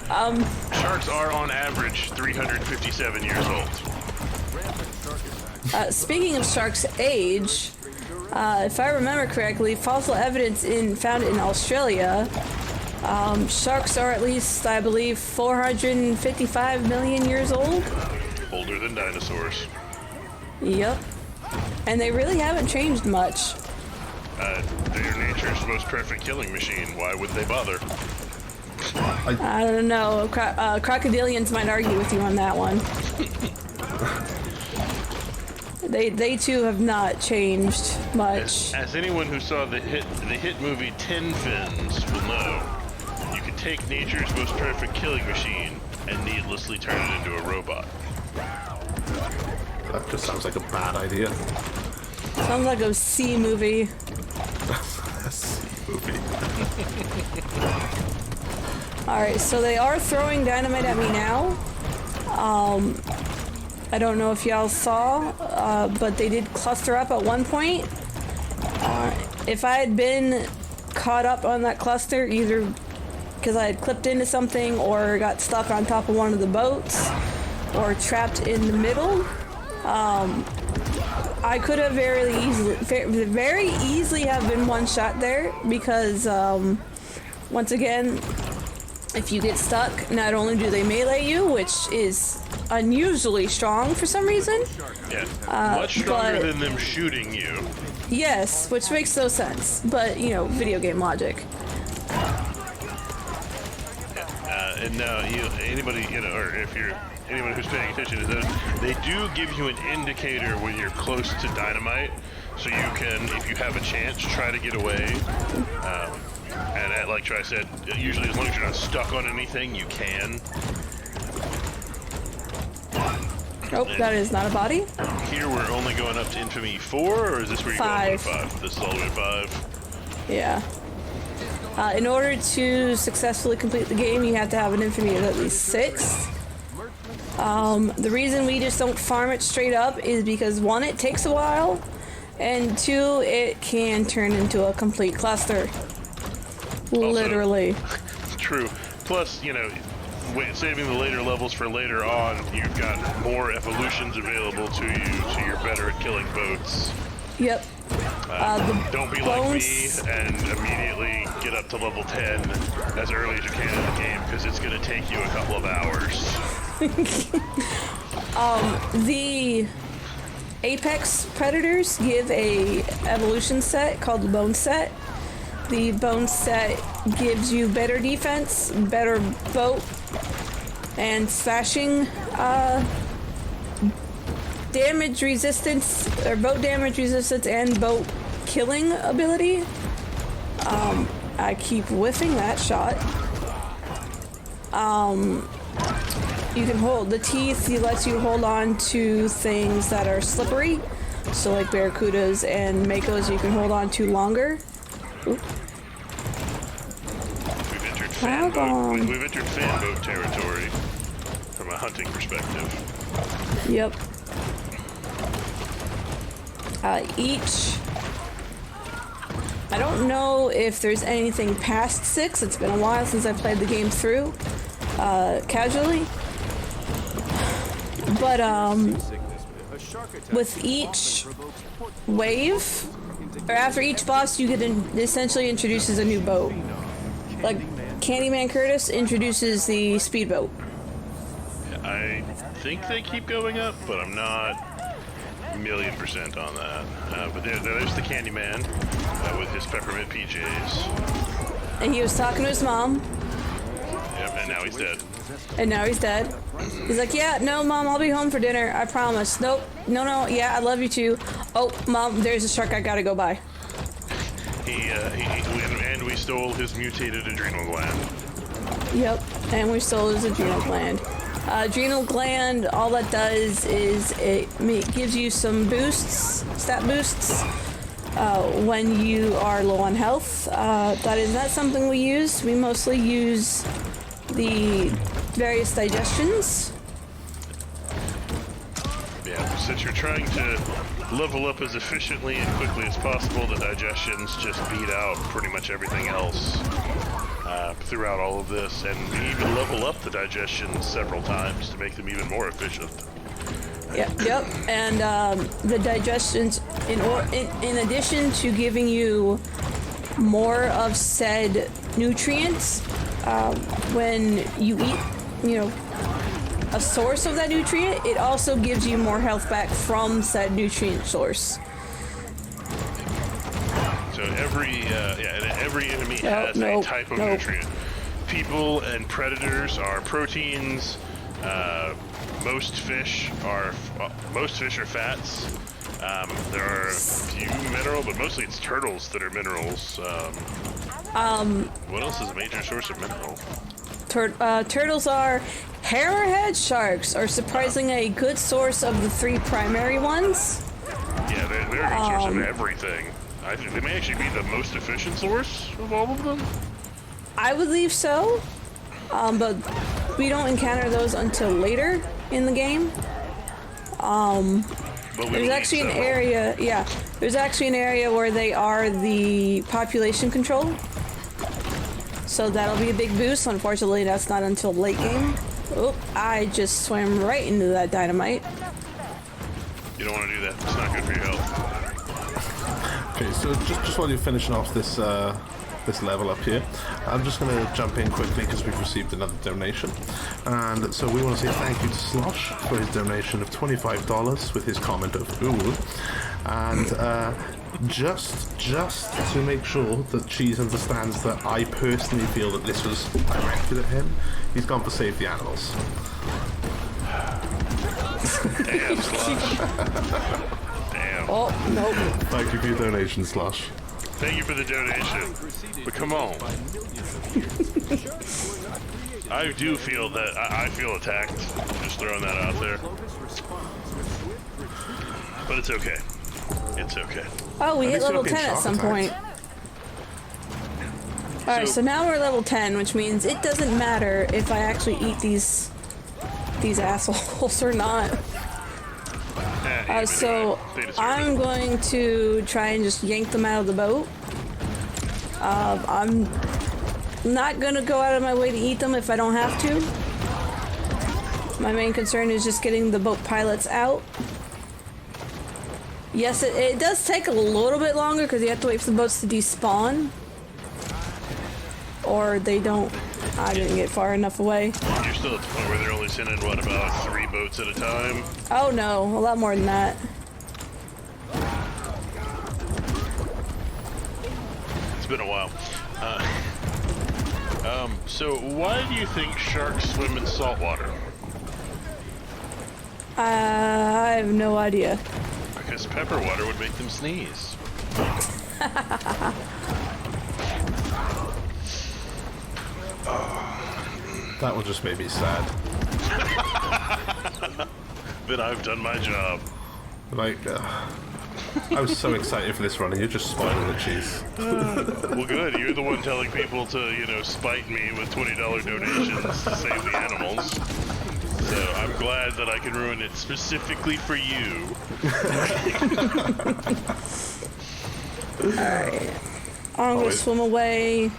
sharks are on average 357 years old. Speaking of sharks' age, if I remember correctly, fossil evidence found in Australia, sharks are at least, I believe, 455 million years old. Older than dinosaurs. Yep. And they really haven't changed much. They're nature's most perfect killing machine. Why would they bother? I don't know. Crocodilians might argue with you on that one. They too have not changed much. As anyone who saw the hit movie Ten Fins will know, you can take nature's most perfect killing machine and needlessly turn it into a robot. That just sounds like a bad idea. Sounds like a C movie. A C movie. Alright, so they are throwing dynamite at me now. I don't know if y'all saw, but they did cluster up at one point. If I had been caught up on that cluster, either because I had clipped into something or got stuck on top of one of the boats or trapped in the middle, I could have very easily have been one shot there because, once again, if you get stuck, not only do they melee you, which is unusually strong for some reason. Yeah, much stronger than them shooting you. Yes, which makes no sense, but, you know, video game logic. And now, anybody, or if you're anyone who's paying attention to those, they do give you an indicator when you're close to dynamite, so you can, if you have a chance, try to get away. And like Tri said, usually as long as you're not stuck on anything, you can. Oh, that is not a body. Here we're only going up to Infamy 4, or is this where you're going to 5? This is all the way to 5? Yeah. In order to successfully complete the game, you have to have an Infamy of at least 6. The reason we just don't farm it straight up is because 1, it takes a while, and 2, it can turn into a complete cluster. Literally. Also, true. Plus, saving the later levels for later on, you've got more evolutions available to you, so you're better at killing boats. Yep. Don't be like me and immediately get up to level 10 as early as you can in the game, because it's going to take you a couple of hours. The Apex Predators give a evolution set called the Bone Set. The Bone Set gives you better defense, better boat and slashing damage resistance, or boat damage resistance and boat killing ability. I keep whiffing that shot. You can hold the teeth. He lets you hold on to things that are slippery, so like barracudas and makos. You can hold on to longer. Oop. We've entered fan boat territory from a hunting perspective. Yep. I don't know if there's anything past 6. It's been a while since I played the game through casually. But with each wave, or after each boss, you get essentially introduces a new boat. Like Candyman Curtis introduces the speedboat. I think they keep going up, but I'm not 1,000,000% on that. But there's the Candyman with his peppermint PJs. And he was talking to his mom. Yep, and now he's dead. And now he's dead. He's like, yeah, no, Mom, I'll be home for dinner. I promise. Nope. No, yeah, I love you too. Oh, Mom, there's a shark. I gotta go by. And we stole his mutated adrenal gland. Yep, and we stole his adrenal gland. Adrenal gland, all that does is it gives you some boosts, stat boosts, when you are low on health. That is not something we use. We mostly use the various digestions. Yeah, since you're trying to level up as efficiently and quickly as possible, the digestions just beat out pretty much everything else. throughout all of this, and even level up the digestion several times to make them even more efficient. Yep. And the digestions, in addition to giving you more of said nutrients, when you eat, a source of that nutrient, it also gives you more health back from said nutrient source. So every enemy has a type of nutrient. People and predators are proteins. Most fish are fats. There are a few mineral, but mostly it's turtles that are minerals. What else is a major source of mineral? Turtles are hammerhead sharks are surprisingly a good source of the 3 primary ones. Yeah, they're a good source of everything. I think they may actually be the most efficient source of all of them. I believe so, but we don't encounter those until later in the game. There's actually an area, there's actually an area where they are the population control. So that'll be a big boost. Unfortunately, that's not until late game. Oh, I just swam right into that dynamite. You don't want to do that. It's not good for your health. Okay, so just while you're finishing off this this level up here, I'm just going to jump in quickly because we've received another donation, and so we want to say thank you to Slosh for his donation of $25 with his comment of ooh, and just to make sure that Cheese understands that I personally feel that this was directed at him, he's gone for Save the Animals. Damn, Slosh. Damn. Oh, nope. Thank you for your donation, Slosh. Thank you for the donation. But come on. I do feel that I feel attacked. Just throwing that out there. But it's okay. It's okay. Oh, we hit level 10 at some point. Alright, so now we're level 10, which means it doesn't matter if I actually eat these assholes or not. So I'm going to try and just yank them out of the boat. I'm not going to go out of my way to eat them if I don't have to. My main concern is just getting the boat pilots out. Yes, it does take a little bit longer because you have to wait for the boats to despawn. Or they don't. I didn't get far enough away. You're still at the point where they're only sending, what, about 3 boats at a time? Oh no, a lot more than that. It's been a while. So why do you think sharks swim in salt water? I have no idea. Because pepper water would make them sneeze. That one just made me sad. Then I've done my job. Like, I was so excited for this run, and you're just spoiling the Cheese. Well, good. You're the one telling people to, spite me with $20 donations to save the animals. So I'm glad that I can ruin it specifically for you. Alright. I'm gonna swim away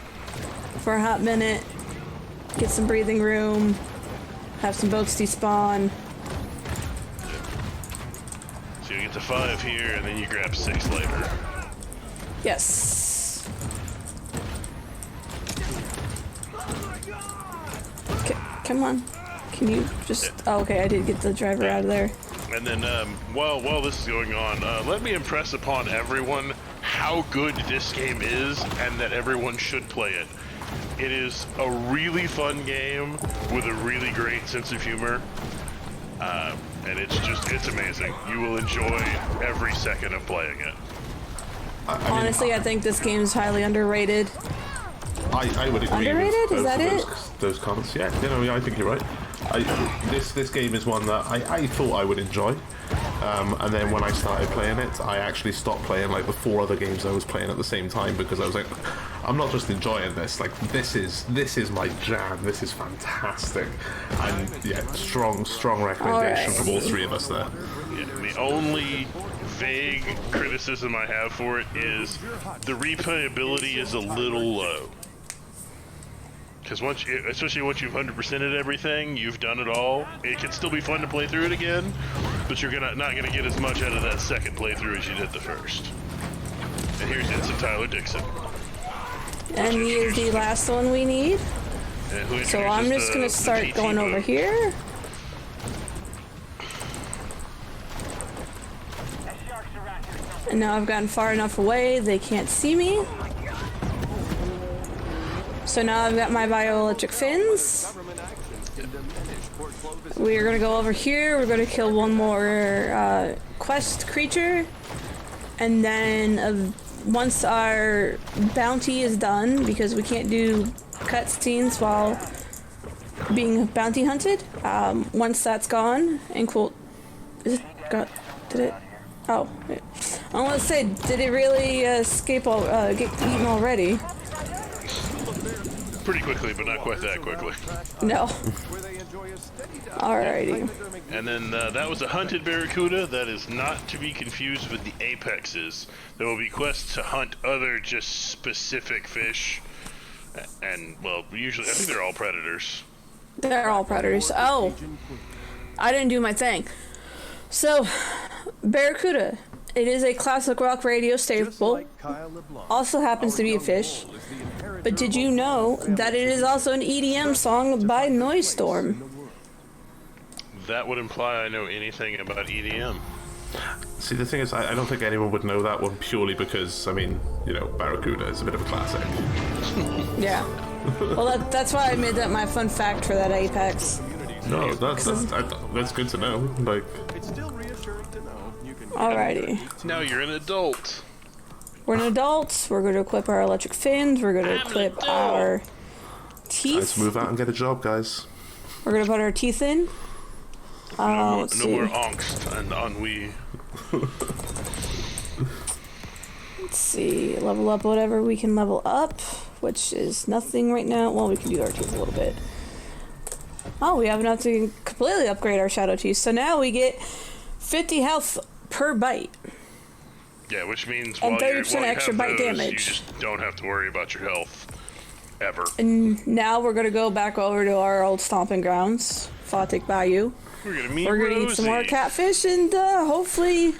for a hot minute, get some breathing room, have some boats despawn. So you get to 5 here, and then you grab 6 later. Yes. Come on. Can you just... Oh, okay, I did get the driver out of there. And then, while this is going on, let me impress upon everyone how good this game is, and that everyone should play it. It is a really fun game with a really great sense of humor. And it's amazing. You will enjoy every second of playing it. Honestly, I think this game is highly underrated. I would agree. Underrated? With is that it? Those comments, yeah. I think you're right. This game is one that I thought I would enjoy, and then when I started playing it, I actually stopped playing like the 4 other games I was playing at the same time because I was like, I'm not just enjoying this. Like this is my jam. This is fantastic, and yeah, strong recommendation from all 3 of us there. Yeah, the only vague criticism I have for it is the replayability is a little low. Because especially once you've 100%ed everything, you've done it all. It can still be fun to play through it again, but you're not gonna get as much out of that second playthrough as you did the first. And here's Ensign Tyler Dixon. And he is the last one we need. So I'm just gonna start going over here. And now I've gotten far enough away, they can't see me. So now I've got my bioelectric fins. We're gonna go over here, we're gonna kill one more quest creature. And then once our bounty is done, because we can't do cutscenes while being bounty hunted, once that's gone, and cool, did it? Oh, I want to say, did it really get eaten already? Pretty quickly, but not quite that quickly. No. Alrighty. And then that was a hunted barracuda. That is not to be confused with the apexes. There will be quests to hunt other just specific fish. And, well, usually, I think they're all predators. They're all predators. Oh, I didn't do my thing. So, barracuda. It is a classic rock radio staple. Also happens to be a fish. But did you know that it is also an EDM song by Noise Storm? That would imply I know anything about EDM. See, the thing is, I don't think anyone would know that one purely because, I mean, you know, Barracuda is a bit of a classic. Yeah. Well, that's why I made that my fun fact for that Apex. No, that's good to know. Like, It's still reassuring to know you can. Alrighty. Now you're an adult. We're an adult. We're going to equip our electric fins. We're going to equip our teeth. let's move out and get a job, guys. We're going to put our teeth in. No more Let's angst and ennui. see. Level up whatever we can level up, which is nothing right now. Well, we can use our teeth a little bit. Oh, we have enough to completely upgrade our shadow teeth. So now we get 50 health per bite. Yeah, which means And while 30% you extra have bite those, damage. you just don't have to worry about your health. Ever. And now we're going to go back over to our old stomping grounds, Photic Bayou. We're gonna meet We're going to eat some more catfish, and hopefully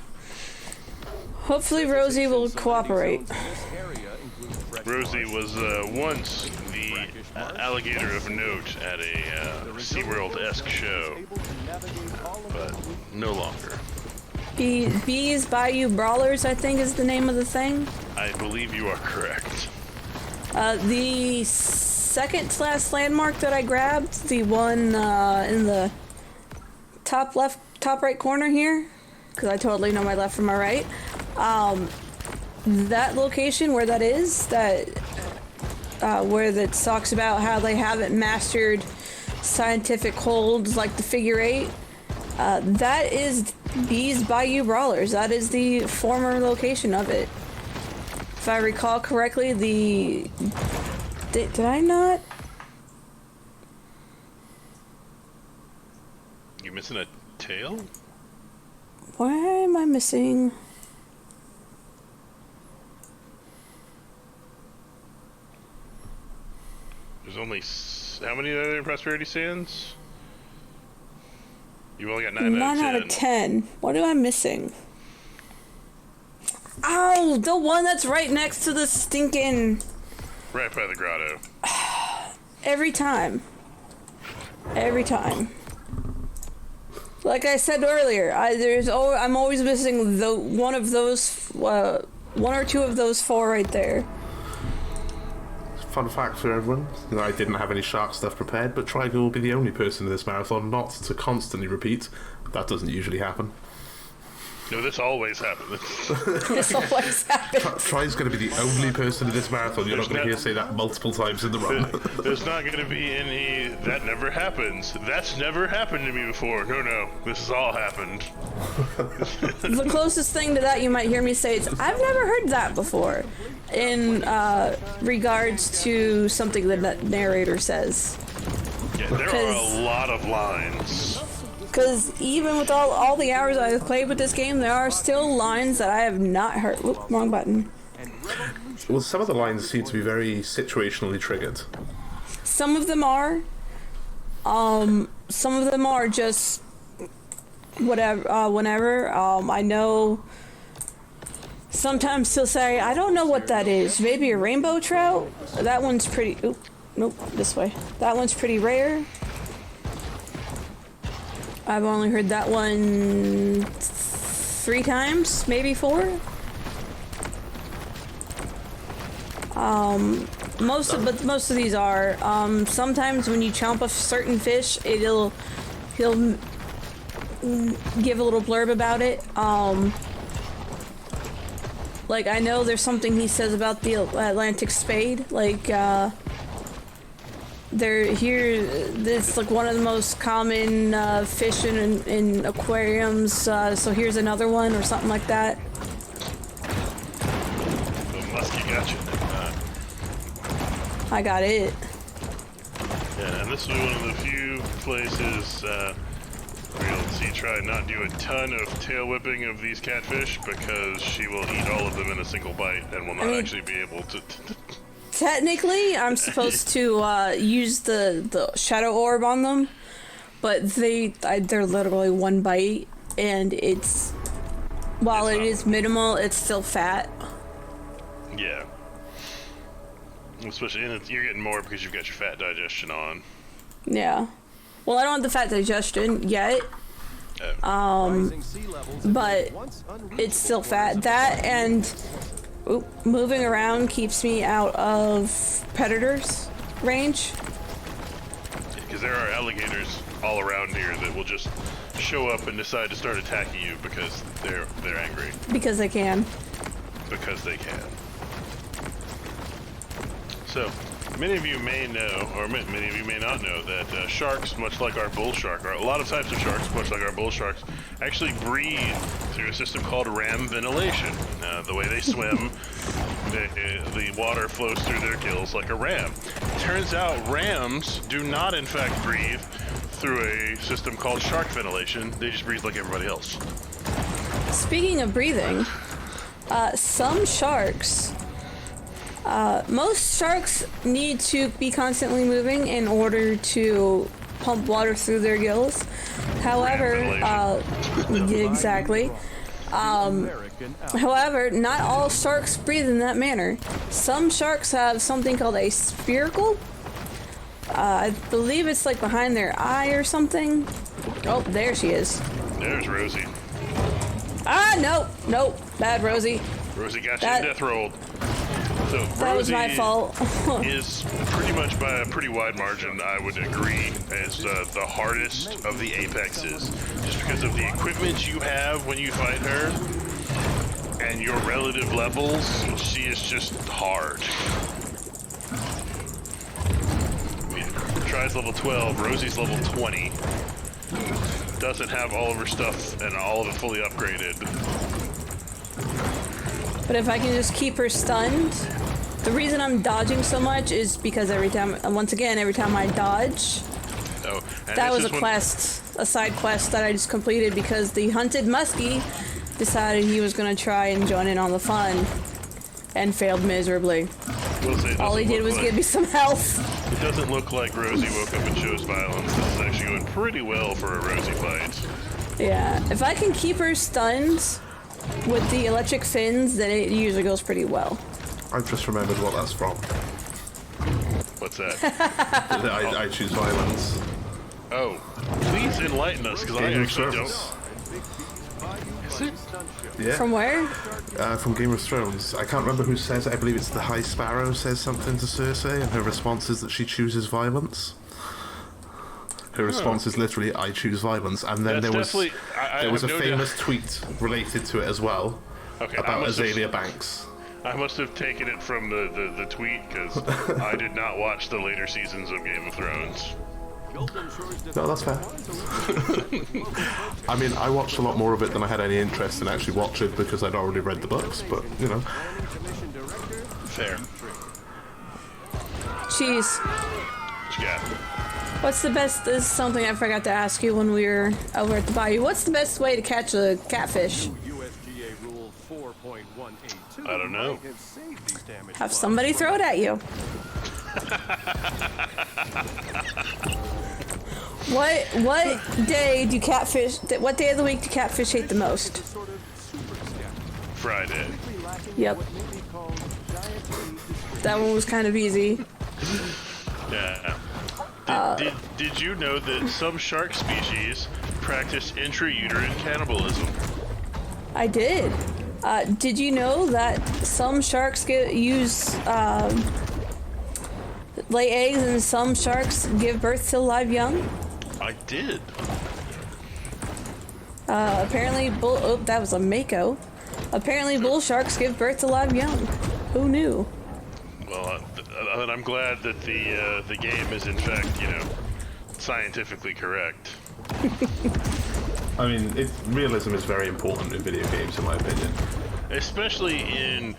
Rosie will cooperate. Rosie was once the alligator of note at a SeaWorld-esque show, but no longer. Bees Bayou Brawlers, I think, is the name of the thing. I believe you are correct. The second to last landmark that I grabbed, the one in the top right corner here, because I totally know my left from my right. That location where that is, where it talks about how they haven't mastered scientific holds like the figure 8, that is Bees Bayou Brawlers. That is the former location of it. If I recall correctly, did I not? You missing a tail? Why am I missing? There's only how many are there in Prosperity Sands? You only got 9 out of 10. What am I missing? Oh, the one that's right next to the stinking. Right by the grotto. Every time. Like I said earlier, I'm always missing one or two of those 4 right there. Fun fact for everyone, I didn't have any shark stuff prepared, but Trigirl will be the only person in this marathon not to constantly repeat. That doesn't usually happen. No, this always happens. This always happens. Try's going to be the only person in this marathon you're not going to hear say that multiple times in the run. There's not going to be any, that never happens. That's never happened to me before. No, this has all happened. The closest thing to that you might hear me say is, I've never heard that before, in regards to something that that narrator says. Yeah, there are a lot of lines. Because even with all the hours I've played with this game, there are still lines that I have not heard. Oop, wrong button. Well, some of the lines seem to be very situationally triggered. Some of them are. Some of them are just whatever. Whenever. I know. Sometimes he'll say, "I don't know what that is. Maybe a rainbow trout." That one's pretty. Oop, nope, this way. That one's pretty rare. I've only heard that one 3 times, maybe 4. Most of these are. Sometimes when you chomp a certain fish, he'll give a little blurb about it. Like, I know there's something he says about the Atlantic spade. Like, it's like one of the most common fish in aquariums. So here's another one, or something like that. Muskie got you. I got it. Yeah, and this is one of the few places where you'll see try not do a ton of tail whipping of these catfish, because she will eat all of them in a single bite and will not actually be able to. Technically, I'm supposed to use the shadow orb on them, but they're literally 1 bite, and while it is minimal, it's still fat. Yeah. Especially, and you're getting more because you've got your fat digestion on. Yeah. Well, I don't have the fat digestion yet. But it's still fat. That and moving around keeps me out of predators' range. Because there are alligators all around here that will just show up and decide to start attacking you because they're angry. Because they can. Because they can. So, many of you may know, or many of you may not know, that sharks, much like our bull shark, or a lot of types of sharks, much like our bull sharks, actually breathe through a system called ram ventilation. The way they swim, the water flows through their gills like a ram. Turns out rams do not, in fact, breathe through a system called shark ventilation. They just breathe like everybody else. Speaking of breathing, some sharks... most sharks need to be constantly moving in order to pump water through their gills. However, exactly. However, not all sharks breathe in that manner. Some sharks have something called a spiracle. I believe it's like behind their eye or something. Oh, there she is. There's Rosie. Ah, nope, bad Rosie. Rosie got you in death rolled. So that was my fault. Is pretty much by a pretty wide margin, I would agree, as the hardest of the apexes. Just because of the equipment you have when you fight her and your relative levels, she is just hard. Tries level 12, Rosie's level 20. Doesn't have all of her stuff and all of it fully upgraded. But if I can just keep her stunned, the reason I'm dodging so much is because every time I dodge, that was a side quest that I just completed because the hunted muskie decided he was going to try and join in on the fun and failed miserably. All he did was give me some health. It doesn't look like Rosie woke up and chose violence. This is actually going pretty well for a Rosie fight. Yeah, if I can keep her stunned with the electric fins, then it usually goes pretty well. I've just remembered what that's from. What's that? I choose violence. Oh, please enlighten us, because I actually don't. Is it? Yeah. From where? From Game of Thrones. I can't remember who says it. I believe it's the High Sparrow says something to Cersei, and her response is that she chooses violence. Her response is literally, "I choose violence," and then there was a famous tweet related to it as well about Azalea Banks. I must have taken it from the tweet because I did not watch the later seasons of Game of Thrones. No, that's fair. I mean, I watched a lot more of it than I had any interest in actually watching because I'd already read the books, but, you know. Fair. Cheese. What you got? What's the best, this is something I forgot to ask you when we were over at the bayou. What's the best way to catch a catfish? I don't know. Have somebody throw it at you. What day do catfish? What day of the week do catfish hate the most? Friday. Yep. That one was kind of easy. Yeah. Did you know that some shark species practice intrauterine cannibalism? I did. Did you know that some sharks lay eggs and some sharks give birth to live young? I did. Apparently, that was a mako. Apparently, bull sharks give birth to live young. Who knew? Well, I'm glad that the game is in fact, scientifically correct. I mean, realism is very important in video games, in my opinion. Especially in,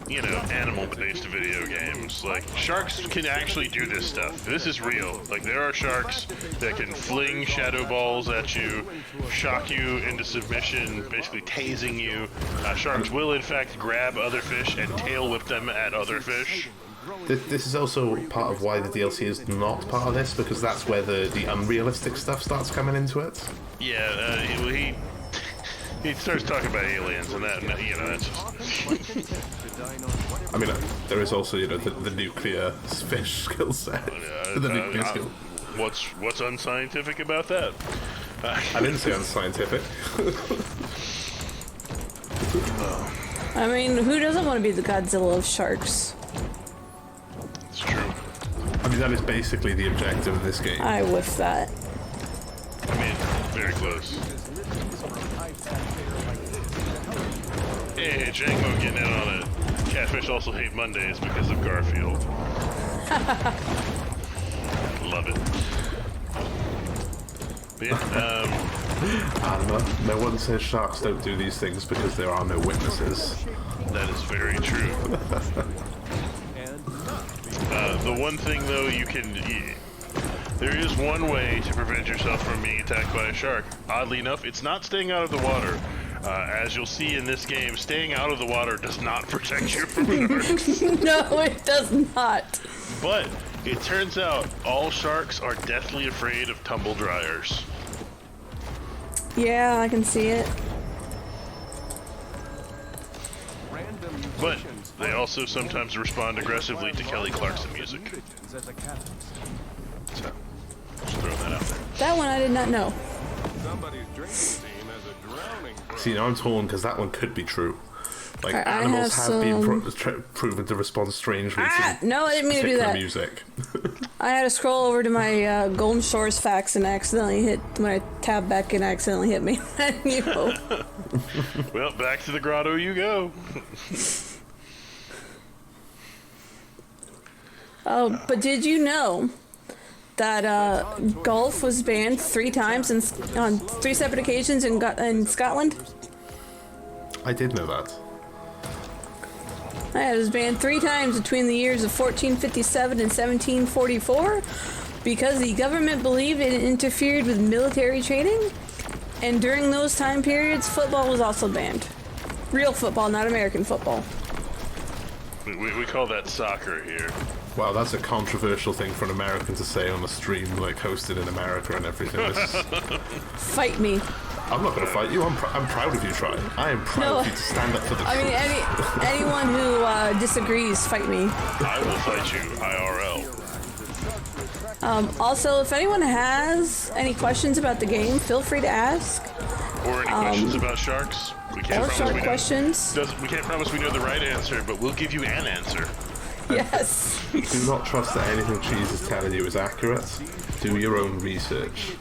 animal-based video games. Like, sharks can actually do this stuff. This is real. Like, there are sharks that can fling shadow balls at you, shock you into submission, basically tasing you. Sharks will, in fact, grab other fish and tail whip them at other fish. This is also part of why the DLC is not part of this, because that's where the unrealistic stuff starts coming into it. Yeah, he starts talking about aliens, and that's just... I mean, there is also, the nuclear fish skill set. The nuclear skill. What's unscientific about that? I didn't say unscientific. I mean, who doesn't want to be the Godzilla of sharks? It's true. I mean, that is basically the objective of this game. I whiffed that. I mean, very close. Hey, Django getting in on it. Catfish also hate Mondays because of Garfield. Love it. But yeah, no one says sharks don't do these things because there are no witnesses. that is very true. The one thing, though, there is one way to prevent yourself from being attacked by a shark. Oddly enough, it's not staying out of the water. As you'll see in this game, staying out of the water does not protect you from sharks. No, it does not. But it turns out all sharks are deathly afraid of tumble dryers. Yeah, I can see it. But they also sometimes respond aggressively to Kelly Clarkson music. So, just throwing that out there. That one I did not know. Somebody's drinking team has a drowning problem. See, now I'm torn because that one could be true. Like, I animals have have been proven to respond strangely to no, I didn't mean to do particular that. music. I had to scroll over to my Golden Shores facts and accidentally when I tabbed back in, I accidentally hit me. Well, back to the grotto you go. Oh, but did you know that golf was banned 3 times on 3 separate occasions in Scotland? I did know that. Yeah, it was banned 3 times between the years of 1457 and 1744 because the government believed it interfered with military training. And during those time periods, football was also banned. Real football, not American football. We call that soccer here. Wow, that's a controversial thing for an American to say on a stream, like, hosted in America and everything. Fight me. I'm not going to fight you. I'm proud of you, Try. I am proud of you to stand up for the truth. I mean, anyone who disagrees, fight me. I will fight you, IRL. Also, if anyone has any questions about the game, feel free to ask. Or any questions about sharks. We can't Or shark questions. We can't promise we know the right answer, but we'll give you an answer. Yes. Do not trust that anything Cheese is telling you is accurate. Do your own research.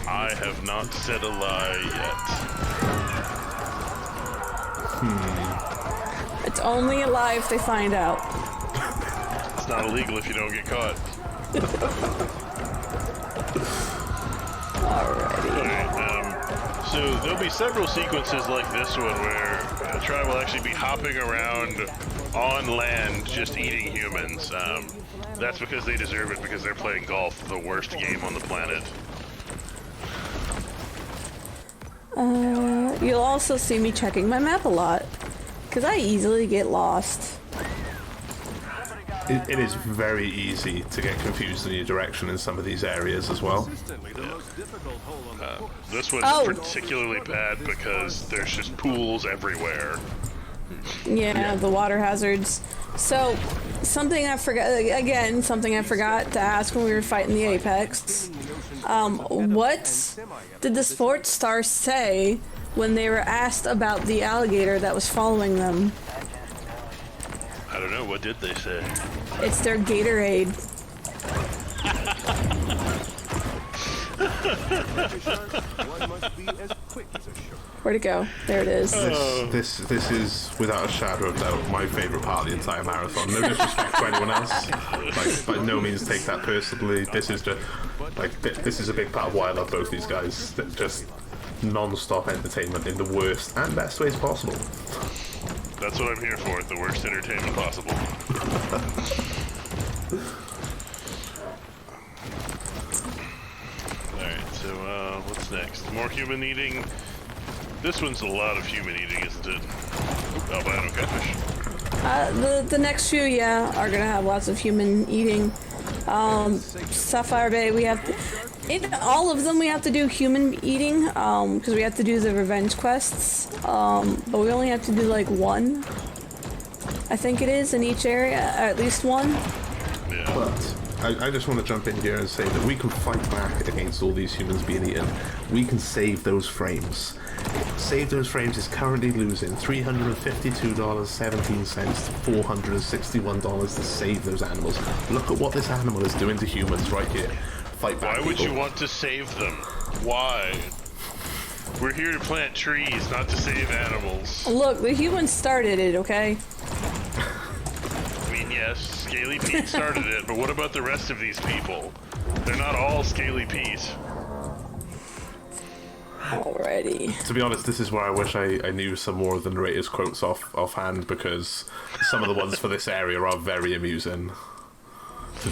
I have not said a lie yet. It's only a lie if they find out. It's not illegal if you don't get caught. Alrighty. So there'll be several sequences like this one where Try will actually be hopping around on land just eating humans. That's because they deserve it, because they're playing golf, the worst game on the planet. You'll also see me checking my map a lot, because I easily get lost. it is very easy to get confused in your direction in some of these areas as well. This one's particularly bad because there's just pools everywhere. Yeah, the water hazards. So, something I forgot to ask when we were fighting the Apex. What did the sports stars say when they were asked about the alligator that was following them? I don't know, what did they say? It's their Gatorade. Where'd it go? There it is. This is without a shadow of doubt my favourite part of the entire marathon. No disrespect to anyone else. Like, by no means take that personally. This is just this is a big part of why I love both these guys. Just non-stop entertainment in the worst and best ways possible. That's what I'm here for, the worst entertainment possible. Alright, so what's next? More human eating. This one's a lot of human eating, isn't it? Albino catfish. The next few, are gonna have lots of human eating. Sapphire Bay, we have in all of them we have to do human eating, because we have to do the revenge quests. But we only have to do like one, I think it is, in each area, at least one. Yeah. But I just want to jump in here and say that we can fight back against all these humans being eaten. We can save those frames. Save Those Frames is currently losing $352.17 to $461 to save those animals. Look at what this animal is doing to humans right here. Fight back. Why would you want to save them? Why? We're here to plant trees, not to save animals. Look, the humans started it, okay? I mean, yes, Scaly Pete started it, but what about the rest of these people? They're not all Scaly Pete. Alrighty. To be honest, this is where I wish I knew some more of the narrator's quotes offhand, because some of the ones for this area are very amusing. To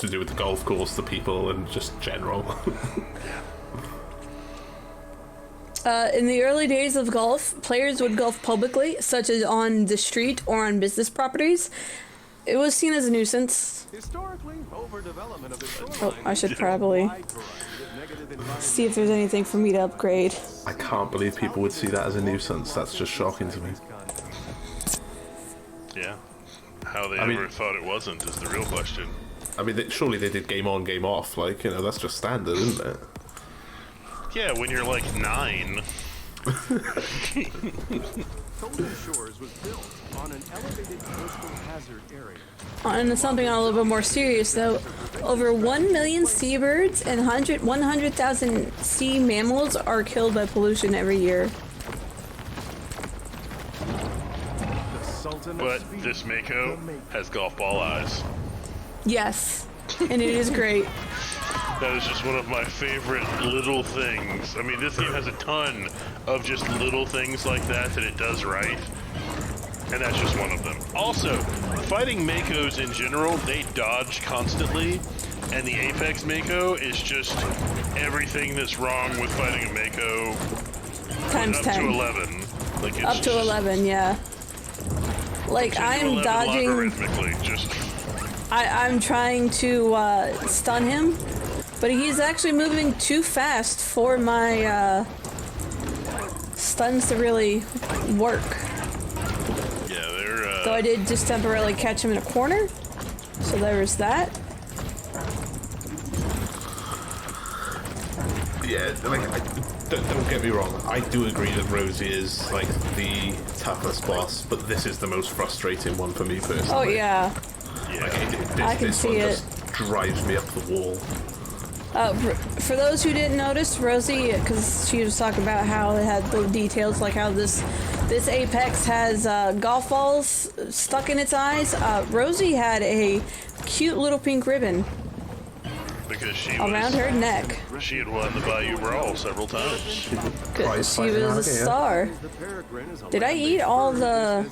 do with the golf course, the people, and just general. In the early days of golf, players would golf publicly, such as on the street or on business properties. It was seen as a nuisance. Oh, I should probably see if there's anything for me to upgrade. I can't believe people would see that as a nuisance. That's just shocking to me. Yeah. How they ever thought it wasn't is the real question. I mean, surely they did game on, game off. Like, you know, that's just standard, isn't it? Yeah, when you're like 9. Golden Shores was built on an elevated coastal hazard area. On something a little bit more serious, though, over 1 million seabirds and 100,000 sea mammals are killed by pollution every year. But this Mako has golf ball eyes. Yes, and it is great. That is just one of my favorite little things. I mean, this game has a ton of just little things like that it does right. And that's just one of them. Also, fighting Makos in general, they dodge constantly. And the Apex Mako is just everything that's wrong with fighting a Mako. Times up 10. to 11. Like it's Up to 11, yeah. Like, I'm dodging... Logarithmically, just... I'm trying to stun him, but he's actually moving too fast for my stuns to really work. Yeah, they're... So I did just temporarily catch him in a corner, so there was that. Yeah, like, don't get me wrong, I do agree that Rosie is, like, the toughest boss, but this is the most frustrating one for me personally. Oh, yeah. Yeah. I can see it. Just drives me up the wall. For those who didn't notice, Rosie, because she was talking about how it had the details, like how this Apex has golf balls stuck in its eyes. Rosie had a cute little pink ribbon Because she around her neck. She had won the Bayou Brawl several times. Because she was a star. Did I eat all the...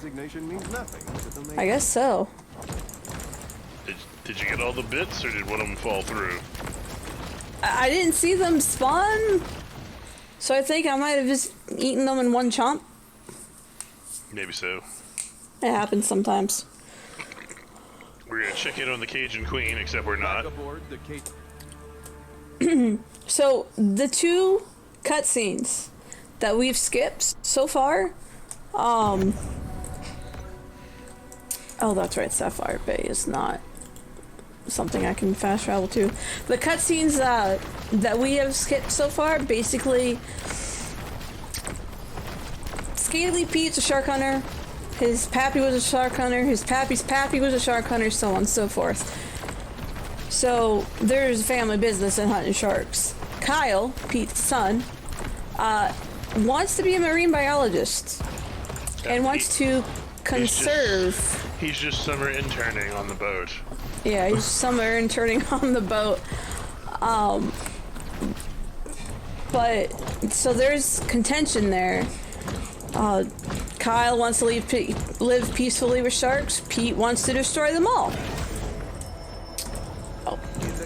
I guess so. Did you get all the bits, or did one of them fall through? I didn't see them spawn, so I think I might have just eaten them in one chomp. Maybe so. It happens sometimes. We're gonna check in on the Cajun Queen, except we're not. So the 2 cutscenes that we've skipped so far, oh, that's right, Sapphire Bay is not something I can fast travel to. The cutscenes that we have skipped so far, basically, Scaly Pete's a shark hunter, his pappy was a shark hunter, his pappy's pappy was a shark hunter, so on and so forth. So there's family business in hunting sharks. Kyle, Pete's son, wants to be a marine biologist and wants to conserve. He's just summer interning on the boat. Yeah, he's summer interning on the boat. But so there's contention there. Kyle wants to live peacefully with sharks. Pete wants to destroy them all.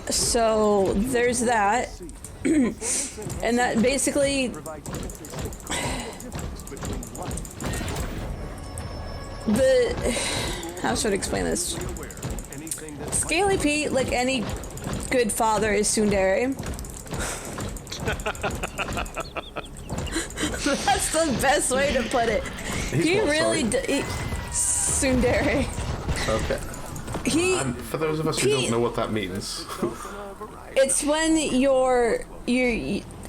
So there's that. And that basically how should I explain this? Scaly Pete, like any good father, is tsundere. That's the best way to put it. He really tsundere. Okay. For those of us who don't know what that means. It's when you're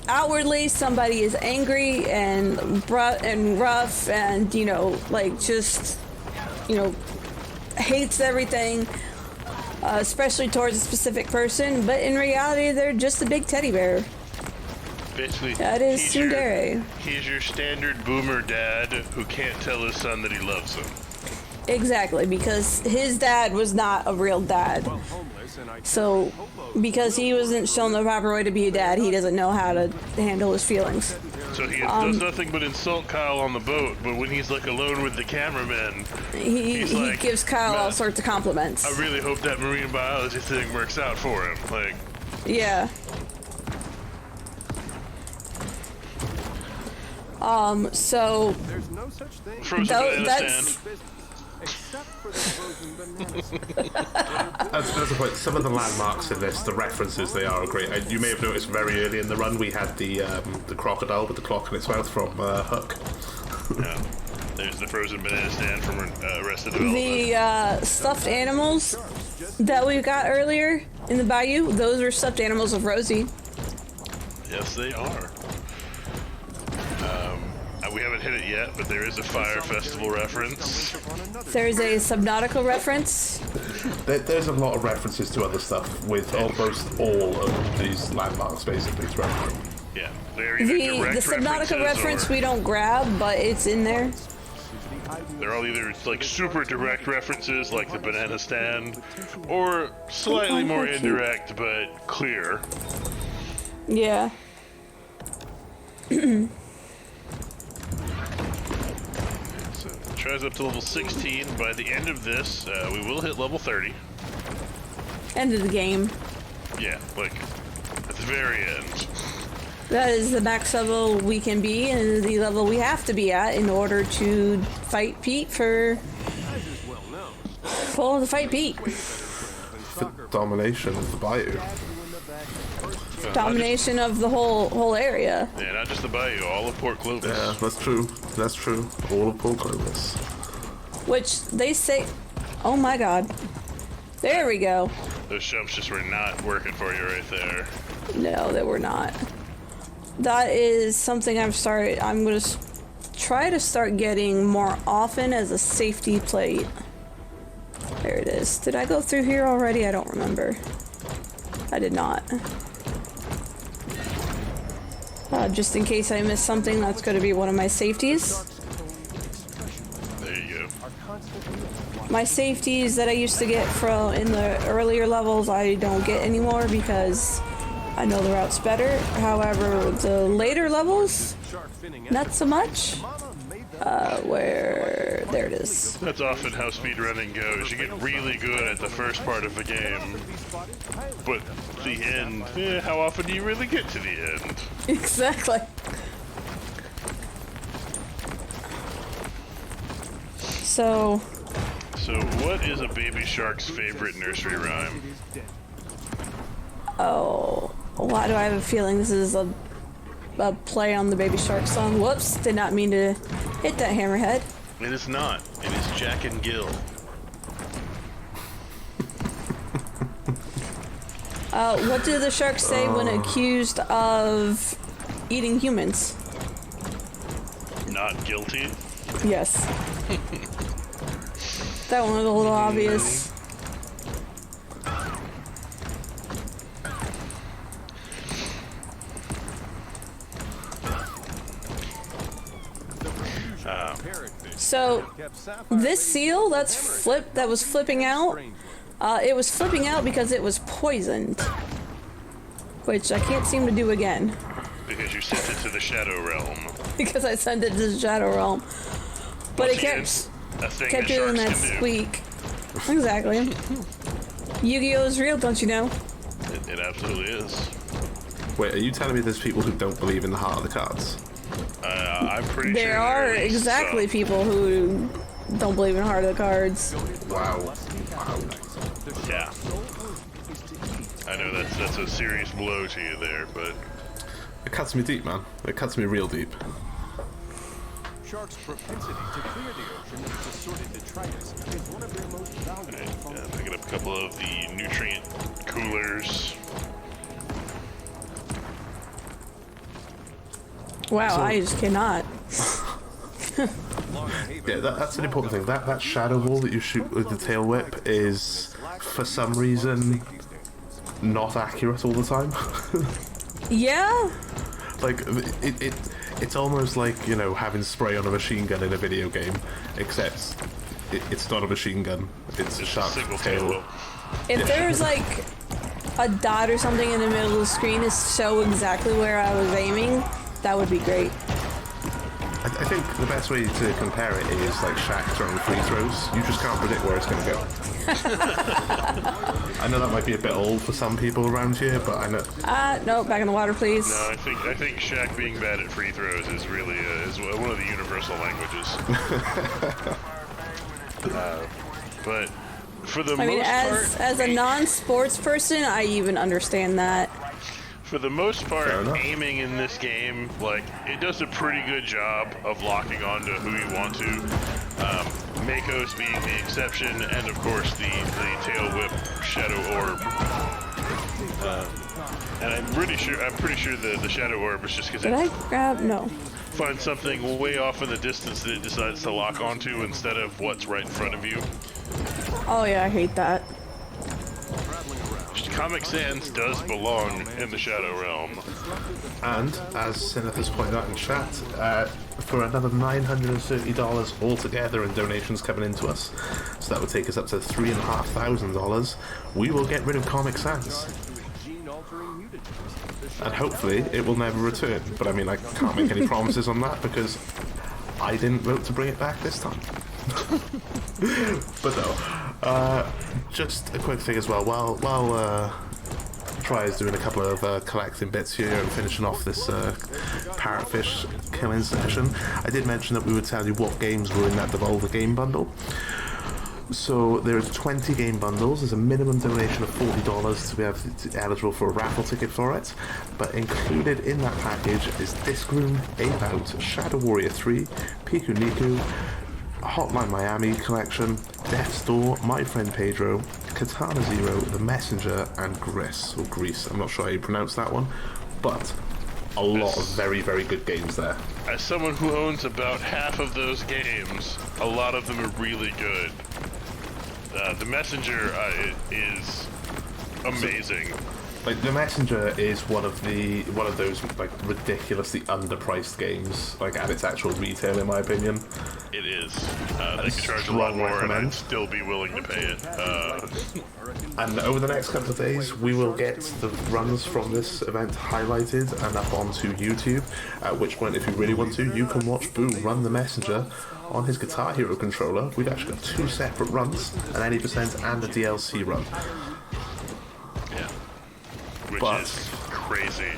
outwardly somebody is angry and rough and, you know, like just, you know, hates everything, especially towards a specific person, but in reality they're just a big teddy bear. Basically, that is tsundere. He's your standard boomer dad who can't tell his son that he loves him. Exactly, because his dad was not a real dad. So, because he wasn't shown the proper way to be a dad, he doesn't know how to handle his feelings. So he does nothing but insult Kyle on the boat, but when he's like alone with the cameraman, he like, gives Kyle all sorts of compliments. I really hope that marine biology thing works out for him. Like, yeah. So there's no such thing. Frozen banana stand. Except for the frozen bananas. That's the point. Some of the landmarks in this, the references they are great. You may have noticed very early in the run we had the crocodile with the clock in its mouth from Hook. Yeah. There's the frozen banana stand from Arrested Development. The stuffed animals that we got earlier in the bayou, those are stuffed animals of Rosie. Yes, they are. We haven't hit it yet, but there is a Fire Festival reference. There's a Subnautica reference. There's a lot of references to other stuff with almost all of these landmarks basically throughout. Yeah, the Subnautica reference we don't grab, but it's in there. They're all either like super direct references, like the banana stand, or slightly more indirect but clear. Yeah. Tries up to level 16. By the end of this, we will hit level 30. End of the game. Yeah, like, at the very end. That is the max level we can be, and the level we have to be at in order to fight Pete for... Well, to fight Pete. For domination of the bayou. Domination of the whole area. Yeah, not just the bayou, all of Port Clovis. Yeah, that's true. That's true. All of Port Clovis. Which they say... Oh my god. There we go. Those jumps just were not working for you right there. No, they were not. That is something I'm going to try to start getting more often as a safety plate. There it is. Did I go through here already? I don't remember. I did not. Just in case I missed something, that's going to be one of my safeties. There you go. My safeties that I used to get from in the earlier levels, I don't get anymore because I know the route's better. However, the later levels, not so much. There it is. That's often how speedrunning goes. You get really good at the first part of a game, but the end, how often do you really get to the end? Exactly. So So what is a baby shark's favorite nursery rhyme? Oh, why do I have a feeling this is a play on the Baby Shark song? Whoops, did not mean to hit that hammerhead. It is not. It is Jack and Gill. What do the sharks say when accused of eating humans? Not guilty? Yes. That one was a little obvious. So this seal that was flipping out, it was flipping out because it was poisoned, which I can't seem to do again. Because you sent it to the Shadow Realm. Because I sent it to the Shadow Realm, but it kept doing that squeak. Exactly. Yu-Gi-Oh is real, don't you know? It absolutely is. Wait, are you telling me there's people who don't believe in the heart of the cards? I'm pretty sure there are exactly people who don't believe in Heart of the Cards. Wow. Yeah. I know that's a serious blow to you there, but It cuts me deep, man. It cuts me real deep. Sharks' propensity to clear the ocean of assorted detritus is one of their most valuable functions. picking up a couple of the nutrient coolers. Wow, I just cannot. Yeah, that's an important thing. That shadow ball that you shoot with the tail whip is, for some reason, not accurate all the time. Yeah? Like, it's almost like, you know, having spray on a machine gun in a video game, except it's not a machine gun. It's a shark tail. If there was like a dot or something in the middle of the screen to show exactly where I was aiming, that would be great. I think the best way to compare it is like Shaq throwing free throws. You just can't predict where it's going to go. I know that might be a bit old for some people around here, but I know. No, back in the water, please. No, I think Shaq being bad at free throws is really is one of the universal languages. But for the most part, as a non-sports person, I even understand that. For the most part, aiming in this game, like, it does a pretty good job of locking onto who you want to. Mako's being the exception, and of course the tail whip shadow orb. And I'm pretty sure the shadow orb is just because Did I grab? No. Find something way off in the distance that it decides to lock onto instead of what's right in front of you. Oh yeah, I hate that. Comic Sans does belong in the Shadow Realm. And, as Sineth has pointed out in chat, for another $930 altogether in donations coming into us, so that would take us up to $3,500, we will get rid of Comic Sans. And hopefully it will never return. But I mean, I can't make any promises on that because I didn't vote to bring it back this time. But no, just a quick thing as well. While Try is doing a couple of collecting bits here and finishing off this parrotfish killing session, I did mention that we would tell you what games were in that Devolver game bundle. So there's 20 game bundles. There's a minimum donation of $40 to be eligible for a raffle ticket for it. But included in that package is Disc Room, Ape Out, Shadow Warrior 3, Piku Niku, Hotline Miami collection, Death's Door, My Friend Pedro, Katana Zero, The Messenger, and Grease. I'm not sure how you pronounce that one, but a lot of very, very good games there. As someone who owns about half of those games, a lot of them are really good. The Messenger is amazing. Like, The Messenger is one of those like ridiculously underpriced games, like at its actual retail, in my opinion. It is. They could charge a lot more, and I'd still be willing to pay it. And over the next couple of days, we will get the runs from this event highlighted and up onto YouTube. At which point, if you really want to, you can watch Boo run The Messenger on his Guitar Hero controller. We've actually got 2 separate runs, an 80% and a DLC run. Which is crazy.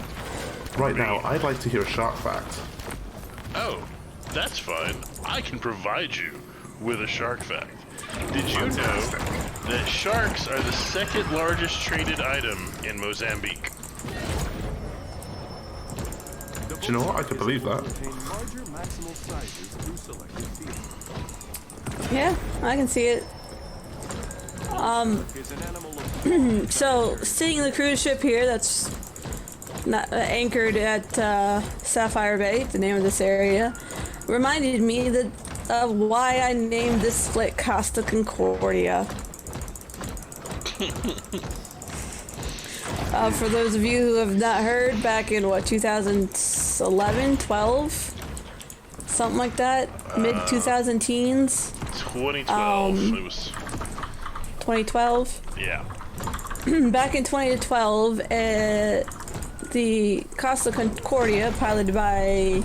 Right now, I'd like to hear a shark fact. Oh, that's fine. I can provide you with a shark fact. Did you know that sharks are the second largest traded item in Mozambique? Do you know what? I could believe that. Yeah, I can see it. So, seeing the cruise ship here that's not, anchored at Sapphire Bay, the name of this area, reminded me that of why I named this flick Costa Concordia. For those of you who have not heard, back in what, 2011, 12? Something like that? Mid-2010s? 2012. It was... 2012? Yeah. Back in 2012, the Costa Concordia, piloted by,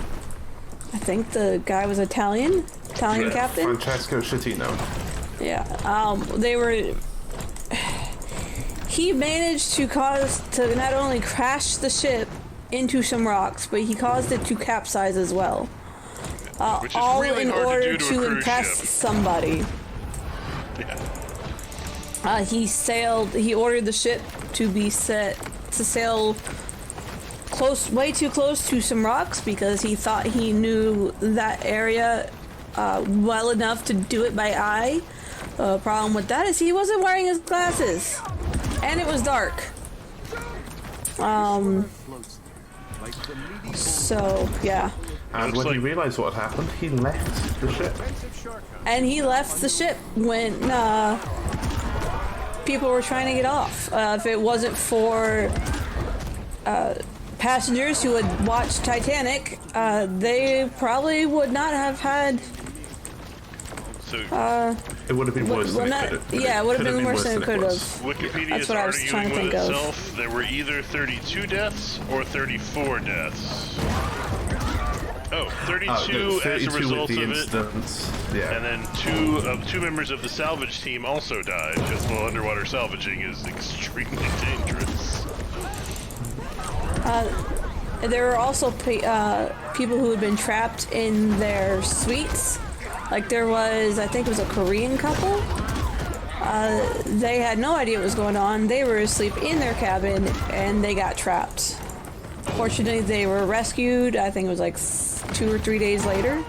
I think the guy was Italian captain? Francesco Schettino. Yeah, they were... He managed to not only crash the ship into some rocks, but he caused it to capsize as well. Which is all really in hard order to do to a impress cruise ship. somebody. Yeah. He ordered the ship to be set to sail way too close to some rocks because he thought he knew that area well enough to do it by eye. Problem with that is he wasn't wearing his glasses. And it was dark. So, yeah. And when he realized what had happened, he left the ship. And he left the ship when people were trying to get off. If it wasn't for passengers who had watched Titanic, they probably would not have had... It would have been worse than it could have. Yeah, it would have been worse than it could have. Wikipedia That's is what I was trying to arguing think with of. itself. There were either 32 deaths or 34 deaths. Oh, 32 as a result of it. Yeah. And then two members of the salvage team also died, because underwater salvaging is extremely dangerous. There were also people who had been trapped in their suites. Like there was, I think it was a Korean couple. They had no idea what was going on. They were asleep in their cabin and they got trapped. Fortunately, they were rescued. I think it was like 2 or 3 days later.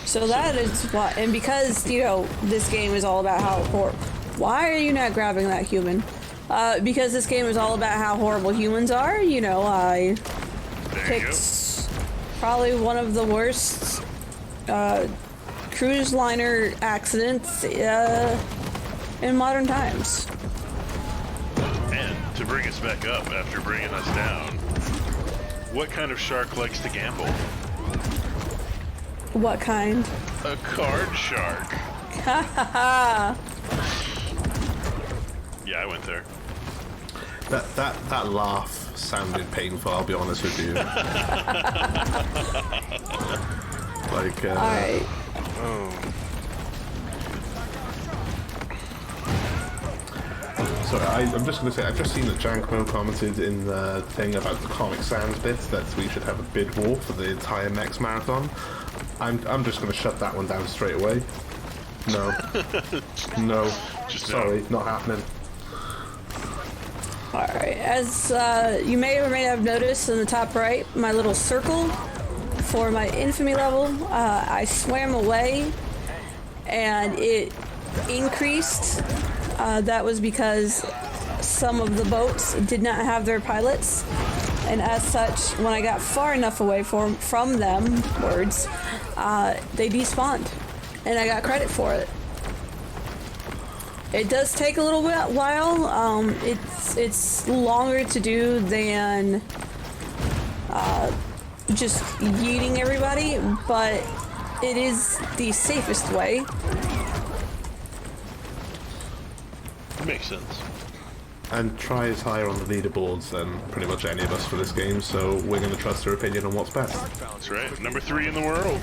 So that is what, and because, you know, this game is all about how why are you not grabbing that human? Because this game is all about how horrible humans are. You know, I picked probably one of the worst cruise liner accidents in modern times. And to bring us back up after bringing us down, what kind of shark likes to gamble? What kind? A card shark. Ha ha ha! Yeah, I went there. That laugh sounded painful, I'll be honest with you. Like, Alright. Sorry, I'm just going to say, I've just seen that Jankmo commented in the thing about the Comic Sans bit that we should have a bid war for the entire next marathon. I'm just going to shut that one down straight away. No. No. Sorry, not happening. Alright, as you may or may not have noticed in the top right, my little circle for my infamy level, I swam away and it increased. That was because some of the boats did not have their pilots, and as such, when I got far enough away from them, they despawned, and I got credit for it. It does take a little while. It's longer to do than just yeeting everybody, but it is the safest way. Makes sense. And Try is higher on the leaderboards than pretty much any of us for this game, so we're going to trust her opinion on what's best. That's right. Number 3 in the world.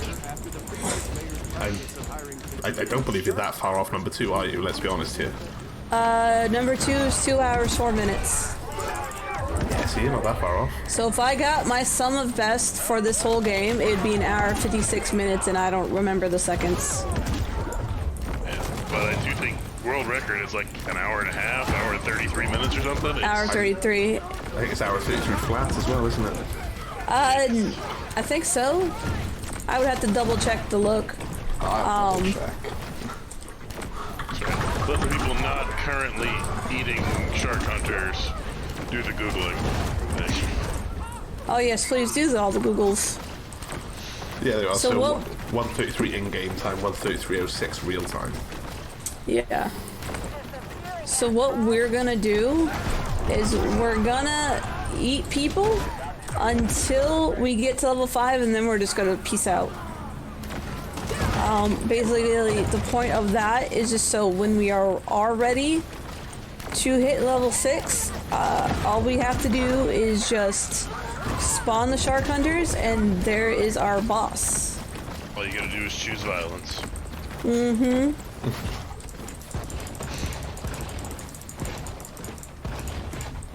I don't believe you're that far off number 2, are you? Let's be honest here. Number 2 is 2 hours, 4 minutes. Yes, see, not that far off. So if I got my sum of best for this whole game, it'd be an hour 56 minutes, and I don't remember the seconds. But I do think world record is like an hour and a half, hour and 33 minutes or something. Hour 33. I think it's hour 33 flat as well, isn't it? I think so. I would have to double check the look. I'll check. Let the people not currently eating shark hunters do the Googling. Oh yes, please do all the Googles. Yeah, there are. So So, what- 1:33 in-game time, 1:33:06 real time. Yeah. So what we're gonna do is we're gonna eat people until we get to level 5, and then we're just gonna peace out. Basically, the point of that is just so when we are ready to hit level 6, all we have to do is just spawn the shark hunters, and there is our boss. All you gotta do is choose violence. Mm-hmm.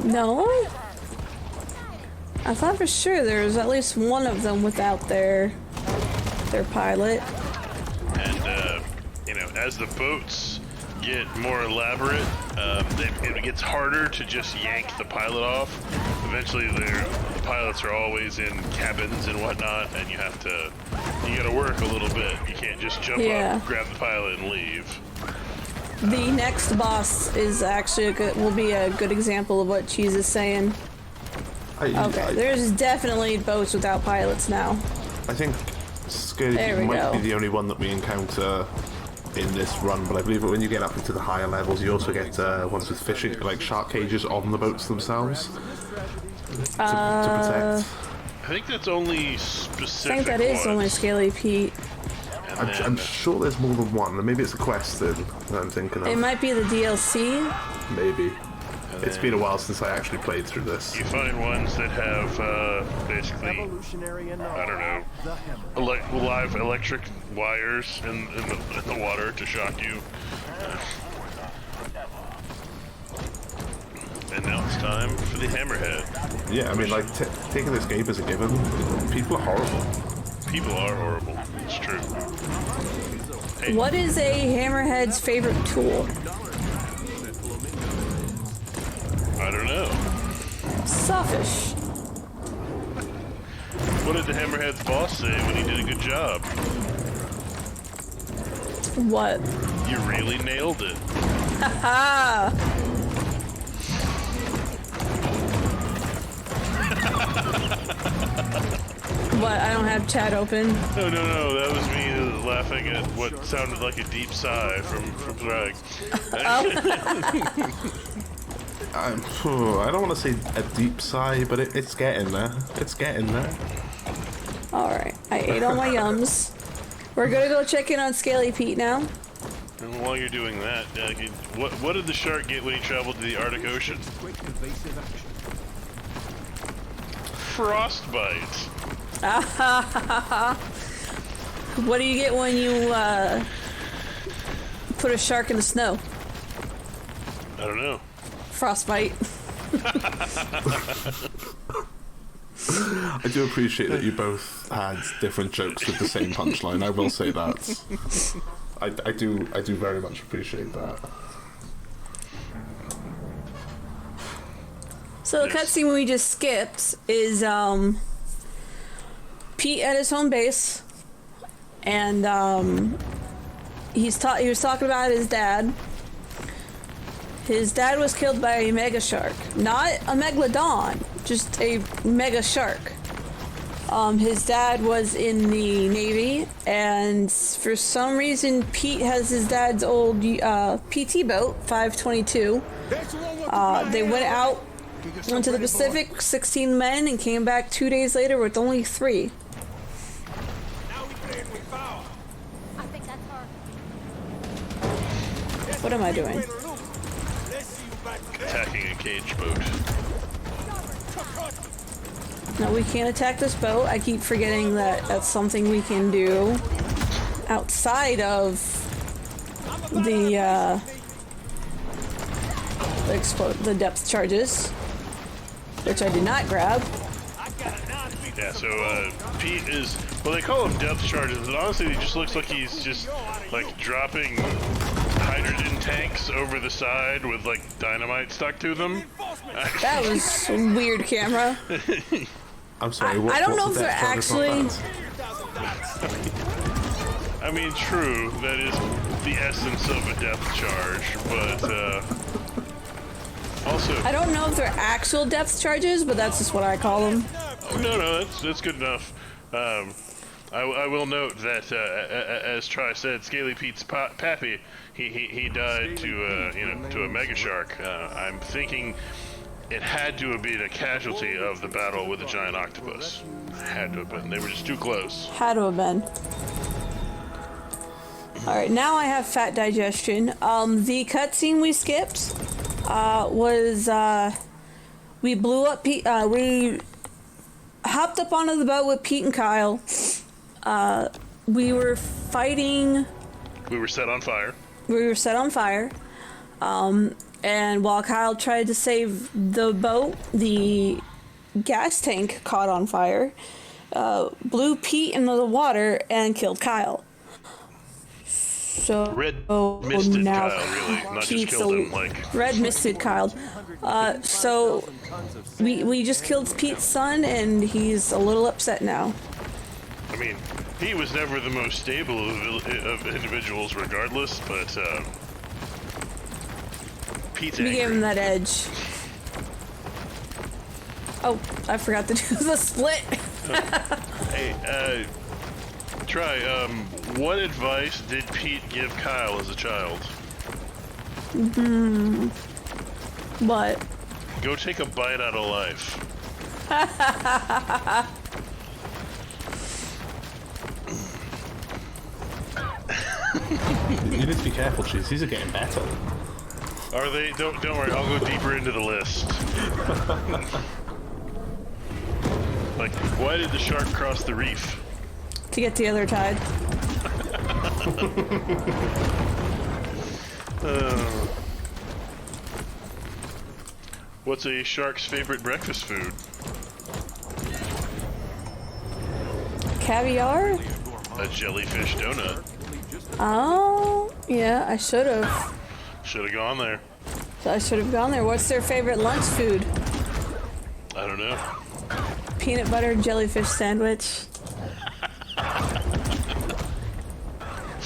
No? I thought for sure there was at least one of them without their pilot. And, you know, as the boats get more elaborate, it gets harder to just yank the pilot off. Eventually, the pilots are always in cabins and whatnot, and you gotta work a little bit. You can't just jump up, grab the pilot, and leave. The next boss is actually will be a good example of what Cheese is saying. There's definitely boats without pilots now. I think Scaly might be the only one that we encounter in this run, but I believe that when you get up into the higher levels, you also get ones with fishing, like shark cages on the boats themselves to protect. I think that's only specific. I think that is only Scaly Pete. I'm sure there's more than one, and maybe it's a quest that I'm thinking of. It might be the DLC. Maybe. It's been a while since I actually played through this. You find ones that have basically, I don't know, live electric wires in the water to shock you. And now it's time for the hammerhead. Yeah, I mean, like, taking this game as a given, people are horrible. People are horrible. It's true. Hey. What is a hammerhead's favorite tool? I don't know. Sawfish. What did the hammerhead's boss say when he did a good job? What? You really nailed it. Haha! What? I don't have chat open. No, that was me laughing at what sounded like a deep sigh from Thrag. I don't want to say a deep sigh, but it's getting there. It's getting there. Alright, I ate all my yums. We're gonna go check in on Scaly Pete now. And while you're doing that, what did the shark get when he traveled to the Arctic Ocean? Frostbite. What do you get when you put a shark in the snow? I don't know. Frostbite. I do appreciate that you both had different jokes with the same punchline. I will say that. I do very much appreciate that. So the cutscene we just skipped is Pete at his home base, and he was talking about his dad. His dad was killed by a mega shark, not a megalodon, just a mega shark. His dad was in the Navy, and for some reason Pete has his dad's old PT boat, 522. They went to the Pacific, 16 men, and came back 2 days later with only 3. What am I doing? Attacking a cage boat. No, we can't attack this boat. I keep forgetting that that's something we can do outside of the depth charges. which I did not grab. Yeah, so Pete is, well, they call him depth charges, and honestly he just looks like he's just like dropping hydrogen tanks over the side with like dynamite stuck to them. That was a weird camera. I'm sorry. I don't know if they're actually. I mean, true, that is the essence of a depth charge, but also. I don't know if they're actual depth charges, but that's just what I call them. Oh, no, that's good enough. I will note that as Tri said, Scaly Pete's pappy, he died to to a mega shark. I'm thinking it had to have been a casualty of the battle with the giant octopus. Had to have been. They were just too close. Had to have been. Alright, now I have fat digestion. The cutscene we skipped was we blew up Pete. We hopped up onto the boat with Pete and Kyle. We were fighting. We were set on fire. We were set on fire. And while Kyle tried to save the boat, the gas tank caught on fire, blew Pete into the water, and killed Kyle. So Red misted now Kyle, really, not just Pete's killed him. Like Red misted Kyle. So we just killed Pete's son, and he's a little upset now. I mean, he was never the most stable of individuals, regardless. But Pete's We angry. gave him that edge. Oh, I forgot to do the split. Hey, Try, what advice did Pete give Kyle as a child? What? Go take a bite out of life. You need to be careful, Cheese. These are getting better. Are they? Don't worry, I'll go deeper into the list. Like, why did the shark cross the reef? To get the other tide. What's a shark's favorite breakfast food? Caviar? A jellyfish donut. Oh, yeah, I should have. Should have gone there. I should have gone there. What's their favorite lunch food? I don't know. Peanut butter jellyfish sandwich.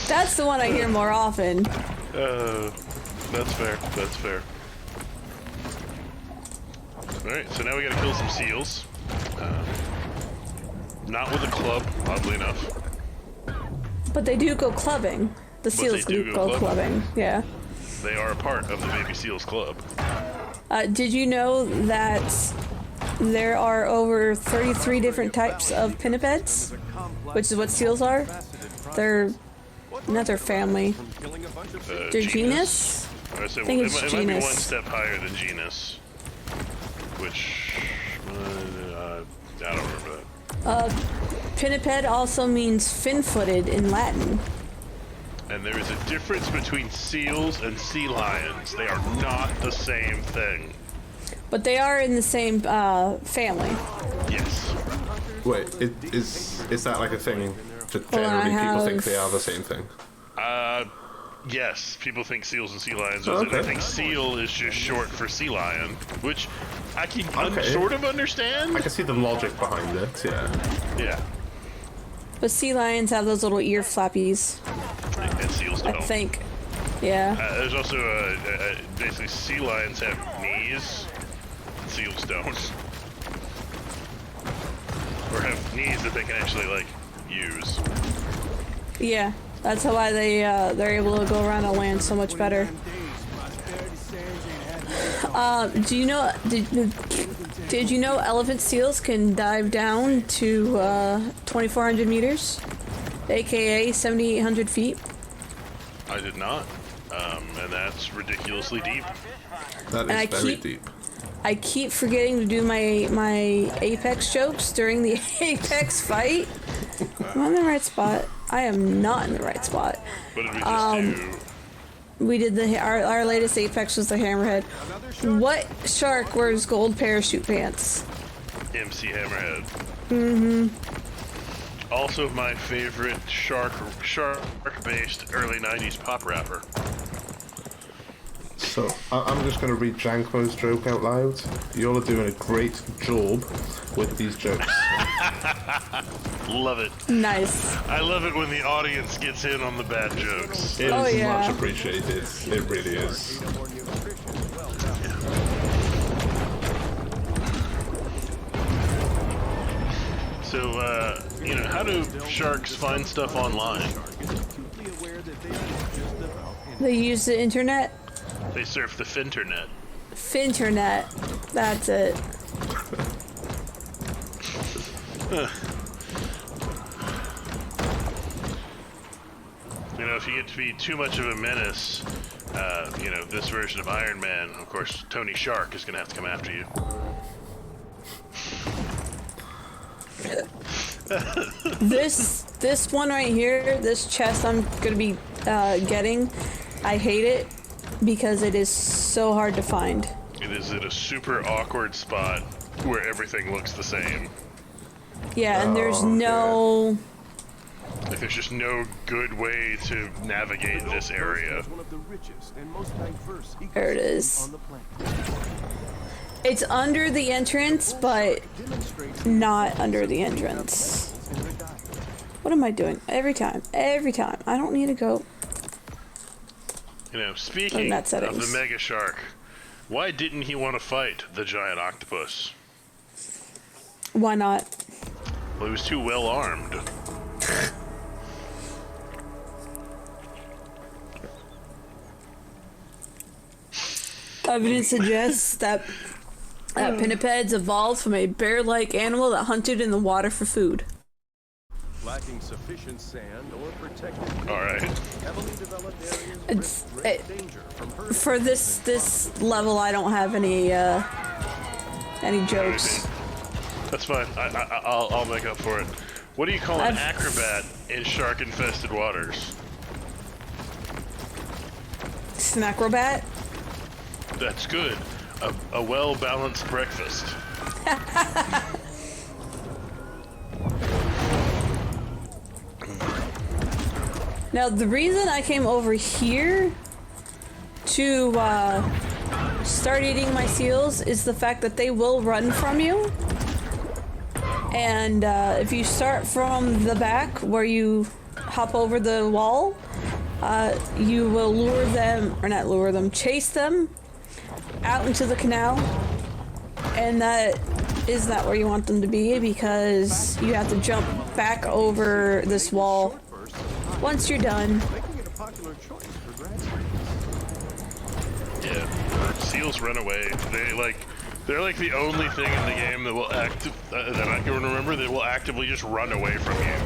That's the one I hear more often. That's fair. That's fair. Alright, so now we gotta kill some seals. Not with a club, oddly enough. But they do go clubbing. The seals they do do go go clubbing. Yeah. They are a part of the Baby Seals Club. Did you know that there are over 33 different types of pinnipeds? Which is what seals are? They're not their family. Their genus? I say, think well, it's it might be genus. one step higher than genus. Which, I don't remember that. Pinniped also means fin-footed in Latin. And there is a difference between seals and sea lions. They are not the same thing. But they are in the same family. Yes. Wait, is that like a thing that Hold on, generally people think have- they are the same thing? Yes, people think seals and sea lions. Oh, okay. I think seal is just short for sea lion, which I can Okay. sort of understand. I can see the logic behind it, yeah. Yeah, But sea lions have those little ear flappies, and seals I don't. think. Yeah. There's also basically sea lions have knees, seals don't, or have knees that they can actually like use. Yeah. That's why they're able to go around on land so much better. Do you know? Did you know elephant seals can dive down to 2,400 meters, aka 7,800 feet? I did not, and that's ridiculously deep. That And is I very keep- deep. I keep forgetting to do my Apex jokes during the Apex fight. Am I in the right spot? I am not in the right spot. What did we just do? we did our latest Apex was the Hammerhead. What shark wears gold parachute pants? MC Hammerhead. Mm-hmm. Also my favorite shark-based early 90s pop rapper. So, I'm just going to read Janko's joke out loud. You all are doing a great job with these jokes. Love it. Nice. I love it when the audience gets in on the bad jokes. It is much appreciated. It really is. So, you know, how do sharks find stuff online? They use the internet. They surf the finternet. Finternet. That's it. You know, if you get to be too much of a menace, you know, this version of Iron Man, of course, Tony Shark is going to have to come after you. This one right here, this chest I'm gonna be getting, I hate it because it is so hard to find. It is at a super awkward spot where everything looks the same. Yeah, and there's no... Like, there's just no good way to navigate this area. There it is. It's under the entrance, but not under the entrance. What am I doing? Every time. I don't need to go. You know, speaking of settings. the mega shark, why didn't he want to fight the giant octopus? Why not? Well, he was too well armed. Evidence suggests that pinnipeds evolved from a bear-like animal that hunted in the water for food. Lacking sufficient sand or protected. All right. Heavily developed areas For this level, I don't have any jokes. That's fine. I'll make up for it. What do you call an acrobat in shark-infested waters? Snacrobat? That's good. A well-balanced breakfast. Now, the reason I came over here to start eating my seals is the fact that they will run from you. And if you start from the back where you hop over the wall, you will lure them, or not lure them, chase them out into the canal. And that is not where you want them to be because you have to jump back over this wall once you're done. Yeah, seals run away. They're like the only thing in the game that will that I can remember that will actively just run away from you.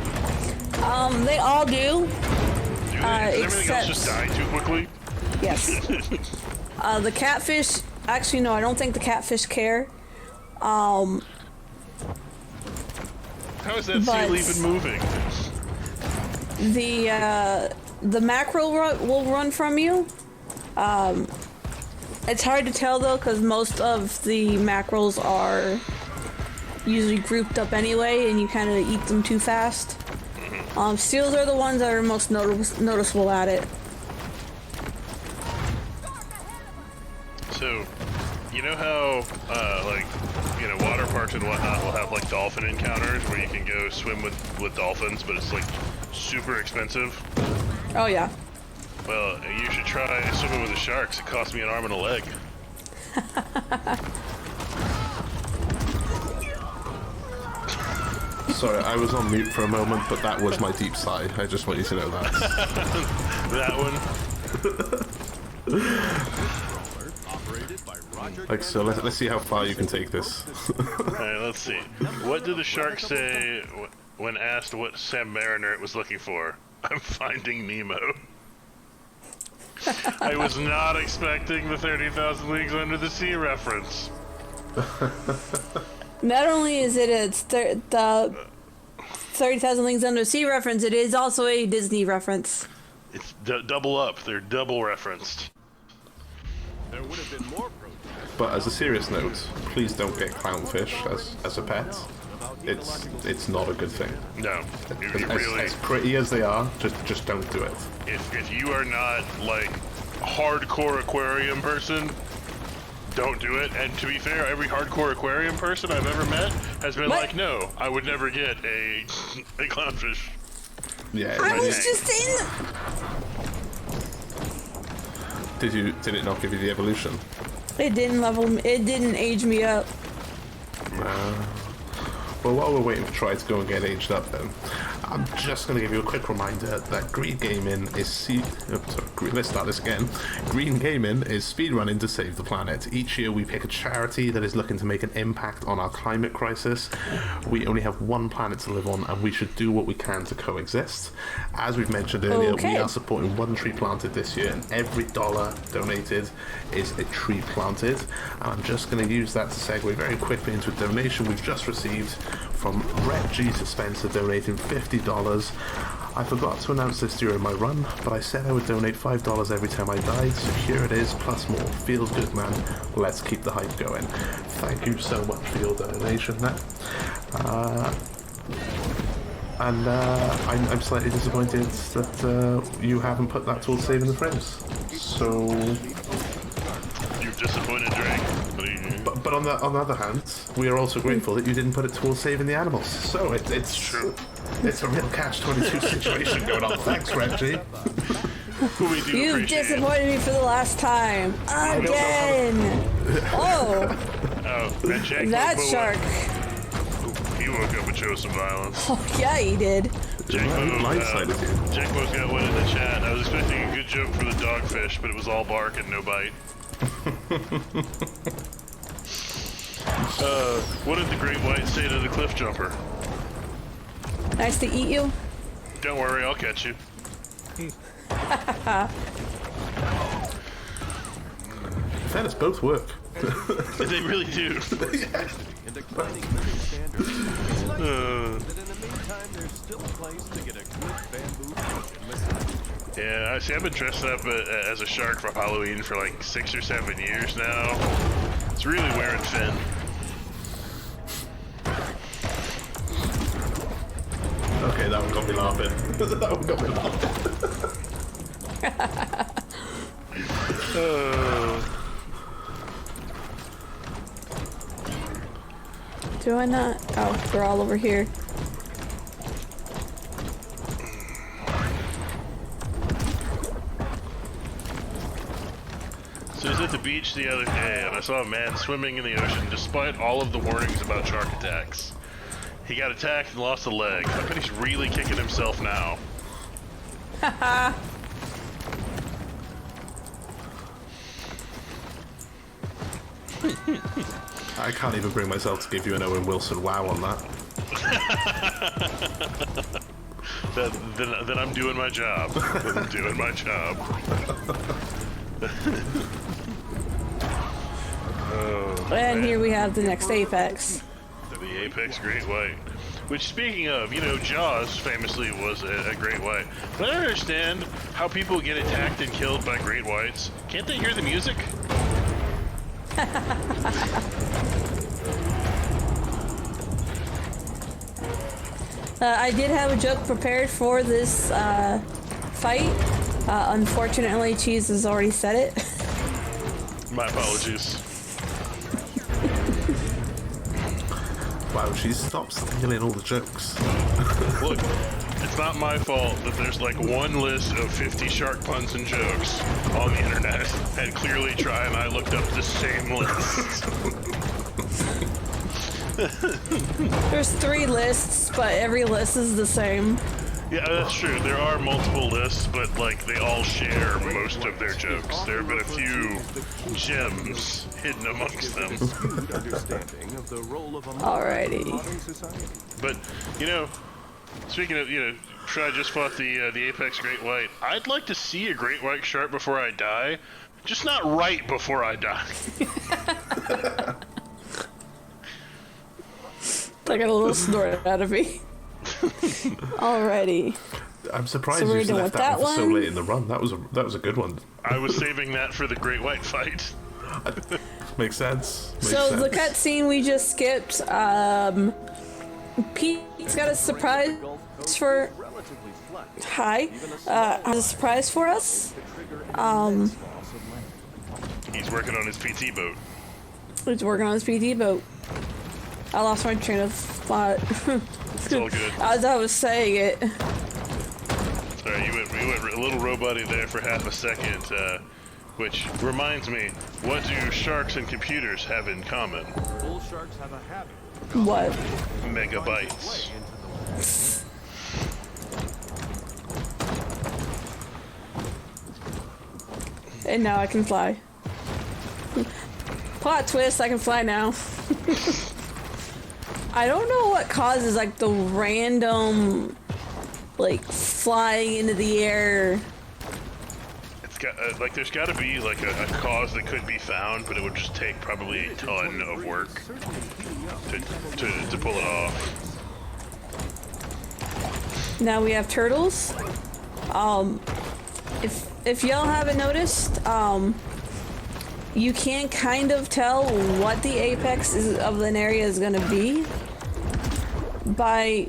They all do. Do they? Does everything else just die too quickly? Yes. The catfish, actually no, I don't think the catfish care. How is that seal even moving? The mackerel will run from you. It's hard to tell though, because most of the mackerels are usually grouped up anyway, and you kind of eat them too fast. Seals are the ones that are most noticeable at it. So, you know how, like, you know, water parks and whatnot will have, like, dolphin encounters where you can go swim with dolphins, but it's, like, super expensive? Oh, yeah. Well, you should try swimming with the sharks. It cost me an arm and a leg. Sorry, I was on mute for a moment, but that was my deep sigh. I just want you to know that. That one. Like, so let's see how far you can take this. Alright, let's see. What did the shark say when asked what submariner it was looking for? I'm finding Nemo. I was not expecting the 30,000 Leagues Under the Sea reference. Not only is it the 30,000 Leagues Under the Sea reference, it is also a Disney reference. It's double up. They're double referenced. There would have been more protests. But as a serious note, please don't get clownfish as a pet. It's not a good thing. No, As pretty as they are, just don't do it. If you are not like hardcore aquarium person, don't do it. And to be fair, every hardcore aquarium person I've ever met has been like, no, I would never get a clownfish. Yeah. I was just in. Did it not give you the evolution? It didn't level me. It didn't age me up. Well, while we're waiting for Troy to go and get aged up, then I'm just going to give you a quick reminder that Green Gaming is let's start this again. Green Gaming is speedrunning to save the planet. Each year we pick a charity that is looking to make an impact on our climate crisis. We only have one planet to live on, and we should do what we can to coexist. As we've mentioned earlier, we are supporting one tree planted this year, and every dollar donated is a tree planted. And I'm just going to use that to segue very quickly into a donation we've just received from Brett G. Spencer, donating $50. I forgot to announce this during my run, but I said I would donate $5 every time I died, so here it is, plus more. Feels good, man. Let's keep the hype going. Thank you so much for your donation there. I'm slightly disappointed that you haven't put that towards saving the frames. So... You've disappointed Drake. But on the other hand, we are also grateful that you didn't put it towards saving the animals. So it's true. It's a real catch-22 situation going on. Thanks, Reggie. You've disappointed me for the last time. Again. Oh, and Jack that shark. He woke up and chose some violence. Oh, yeah, he did. Jackbo's got one in the chat. I was expecting a good joke for the dogfish, but it was all bark and no bite. What did the great white say to the cliff jumper? Nice to eat you. Don't worry, I'll catch you. Fairness, both work. They really do. And declining living standards. It's nice that in the meantime there's still a place to get a good bamboo fish. Yeah, see, I've been dressing up as a shark for Halloween for like 6 or 7 years now. It's really wearing thin. Okay, that one got me laughing. That one got me laughing. Do I not? Oh, they're all over here. So I was at the beach the other day and I saw a man swimming in the ocean despite all of the warnings about shark attacks. He got attacked and lost a leg. I bet he's really kicking himself now. Haha. I can't even bring myself to give you an Owen Wilson wow on that. Then I'm doing my job. I'm doing my job. And here we have the next apex. The apex great white. Which, speaking of, you know, Jaws famously was a great white. But I don't understand how people get attacked and killed by great whites. Can't they hear the music? I did have a joke prepared for this fight. Unfortunately, Cheese has already said it. My apologies. Wow, she stopped stealing all the jokes. Look, it's not my fault that there's like one list of 50 shark puns and jokes on the internet, and clearly Try and I looked up the same list. There's 3 lists, but every list is the same. Yeah, that's true. There are multiple lists, but like they all share most of their jokes. There have been a few gems hidden amongst them. Alrighty. But you know, speaking of, you know, Try just fought the apex great white. I'd like to see a great white shark before I die, just not right before I die. I got a little snort out of me. Alrighty. I'm surprised So we're you done left with that that one for so one. late in the run. That was a good one. I was saving that for the Great White fight. Makes sense. Makes So sense. the cutscene we just skipped, Pete's got a surprise for... Hi. Has a surprise for us. He's working on his PT boat. He's working on his PT boat. I lost my train of thought. It's all good. As I was saying it. Sorry, you went a little robot-y there for half a second, which reminds me, what do sharks and computers have in common? Bull sharks have a habit. What? Megabytes. And now I can fly. Plot twist, I can fly now. I don't know what causes like the random like flying into the air. It's got like there's got to be like a cause that could be found, but it would just take probably a ton of work to pull it off. Now we have turtles. If y'all haven't noticed, you can kind of tell what the apex of an area is going to be by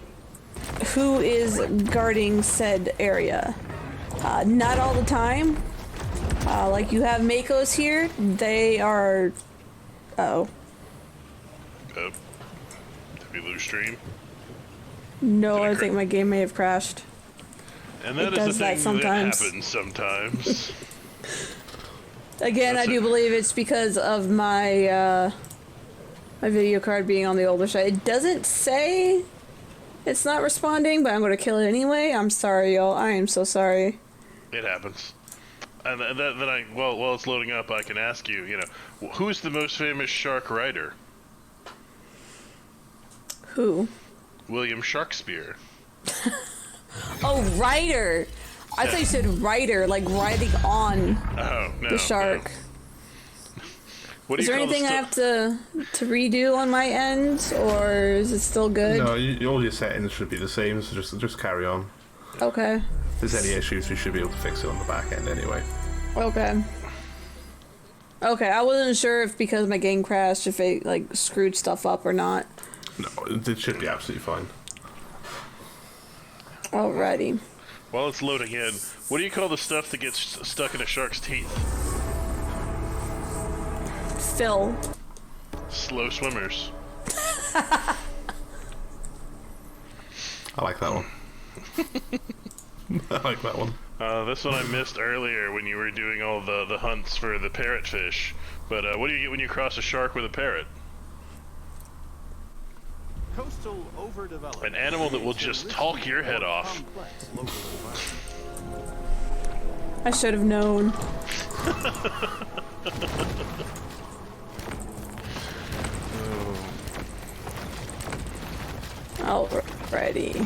who is guarding said area. Not all the time. Like you have Makos here, they are... Uh-oh. Did we lose stream? No, I think my game may have crashed. And that It is does the that thing sometimes. that happens sometimes. Again, I do believe it's because of my my video card being on the older side. It doesn't say it's not responding, but I'm going to kill it anyway. I'm sorry, y'all. I am so sorry. It happens. And then while it's loading up, I can ask you, you know, who's the most famous shark writer? Who? William Sharkspeare. Oh, writer. I thought you said writer, like riding on Oh, no. the shark. No. What do Is you there call the anything I have to redo on my end, or is it still good? No, all your settings should be the same, so just carry on. Okay. If there's any issues, we should be able to fix it on the back end anyway. Okay. Okay, I wasn't sure if because my game crashed, if it like screwed stuff up or not. No, it should be absolutely fine. Alrighty. While it's loading in, what do you call the stuff that gets stuck in a shark's teeth? Phil. Slow swimmers. I like that one. I like that one. This one I missed earlier when you were doing all the hunts for the parrotfish. But what do you get when you cross a shark with a parrot? Coastal overdevelopment. An animal that will just talk your head off. I should have known. Alrighty.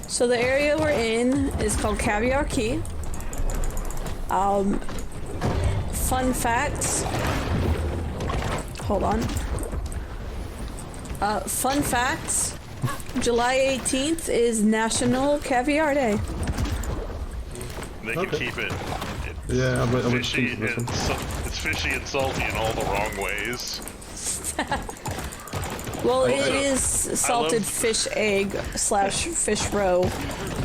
So the area we're in is called Caviar Key. Fun facts. Hold on. Fun facts. July 18th is National Caviar Day. They can keep it. Yeah, I'm Fishy and it's fishy and salty in all the wrong ways. Well, it is salted fish egg / fish roe.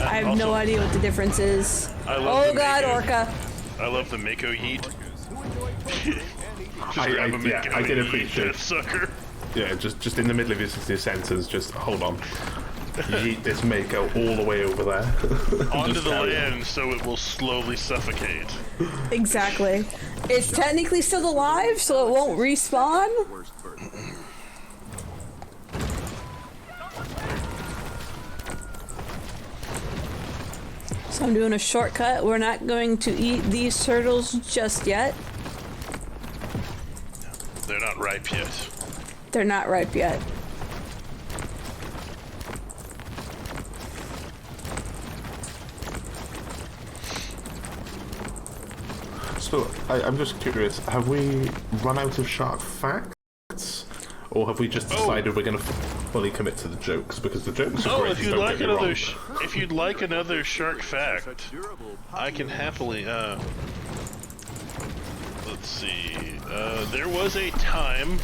I have no idea what the difference is. Oh god, orca. I love the Mako yeet. I did appreciate it. Sucker. Yeah, just in the middle of your sentence, just hold on. Yeet this Mako all the way over there. Onto the land so it will slowly suffocate. Exactly. It's technically still alive, so it won't respawn. So I'm doing a shortcut. We're not going to eat these turtles just yet. They're not ripe yet. They're not ripe yet. So, I'm just curious, have we run out of shark facts? or have we just decided we're going to fully commit to the jokes? Because the jokes are great. If you'd like another, if you'd like another shark fact, I can happily. Let's see. There was a time,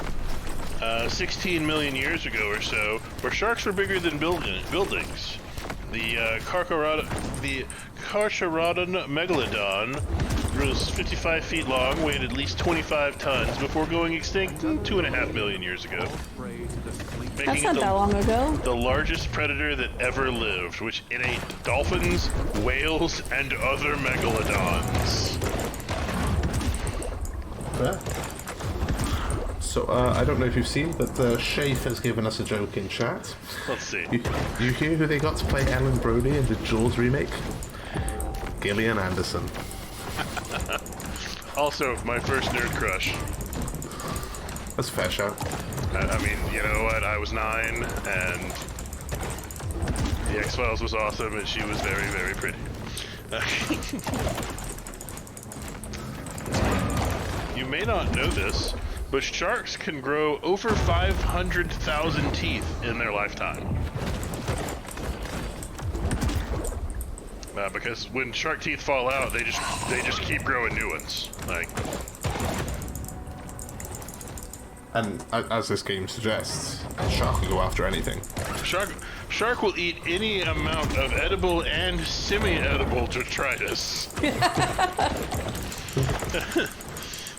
16 million years ago or so, where sharks were bigger than buildings. The Carcharodon megalodon was 55 feet long, weighed at least 25 tons before going extinct 2.5 million years ago. That's not that long ago. The largest predator that ever lived, which it ate dolphins, whales, and other megalodons. Fair. So, I don't know if you've seen, but Shafe has given us a joke in chat. Let's see. You hear who they got to play Ellen Brody in the Jaws remake? Gillian Anderson. Also, my first nerd crush. That's a fair shout. I mean, you know what? I was 9, and the X-Files was awesome, and she was very, very pretty. You may not know this, but sharks can grow over 500,000 teeth in their lifetime. Because when shark teeth fall out, they just keep growing new ones. Like, and as this game suggests, a shark will go after anything. Shark will eat any amount of edible and semi-edible detritus.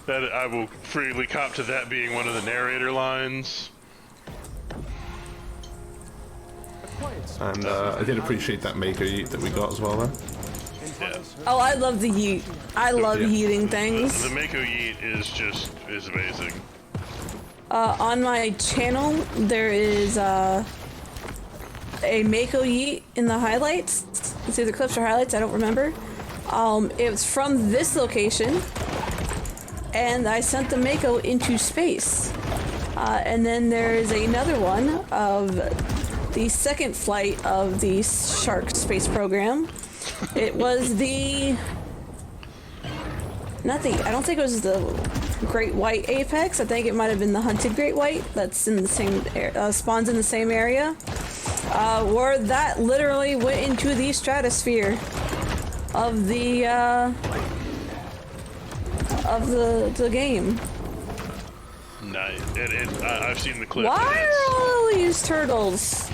That I will freely cop to that being one of the narrator lines. And I did appreciate that Mako Yeet that we got as well, then. Yeah. Oh, I love the yeet. I love yeeting things. The Mako Yeet is amazing. On my channel, there is a Mako Yeet in the highlights. It's either clips or highlights, I don't remember. It was from this location, and I sent the Mako into space. And then there is another one of the second flight of the Shark space program. It was I don't think it was the great white apex. I think it might have been the hunted great white that's in the same spawns in the same area, where that literally went into the stratosphere of the game. Nice. I've seen the clip. Why are all these turtles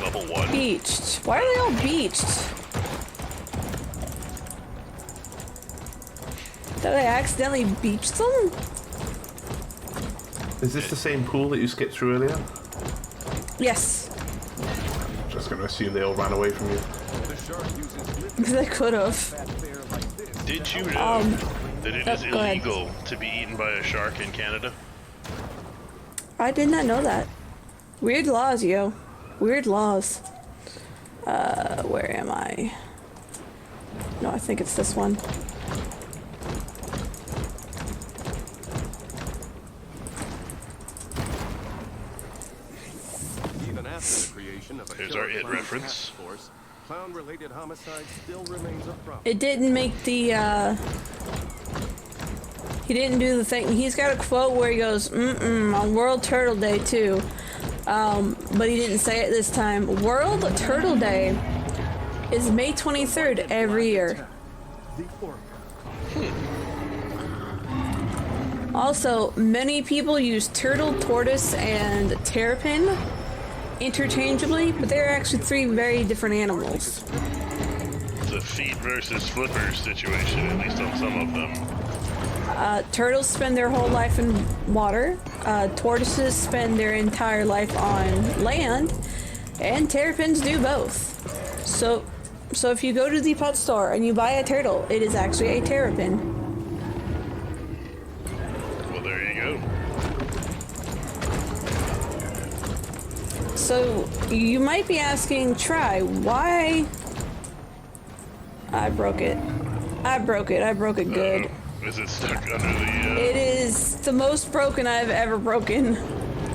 level 1 beached? Why are they all beached? Did I accidentally beach them? Is this the same pool that you skipped through earlier? Yes. Just gonna assume they all ran away from you. They could have. Did you know that it is go ahead. illegal to be eaten by a shark in Canada? I did not know that. Weird laws, yo. Weird laws. Where am I? No, I think it's this one. Even after the creation of a Here's our IT reference. Clown-related homicide still remains a problem. It didn't make the, he didn't do the thing. He's got a quote where he goes, on World Turtle Day too. But he didn't say it this time. World Turtle Day is May 23rd every year. Also, many people use turtle, tortoise, and terrapin interchangeably, but they're actually 3 very different animals. It's a feet versus flippers situation, at least on some of them. Turtles spend their whole life in water, tortoises spend their entire life on land, and terrapins do both. So if you go to the pet store and you buy a turtle, it is actually a terrapin. Well, there you go. So you might be asking, Try, why? I broke it. I broke it good. Is it stuck under the, It is the most broken I've ever broken.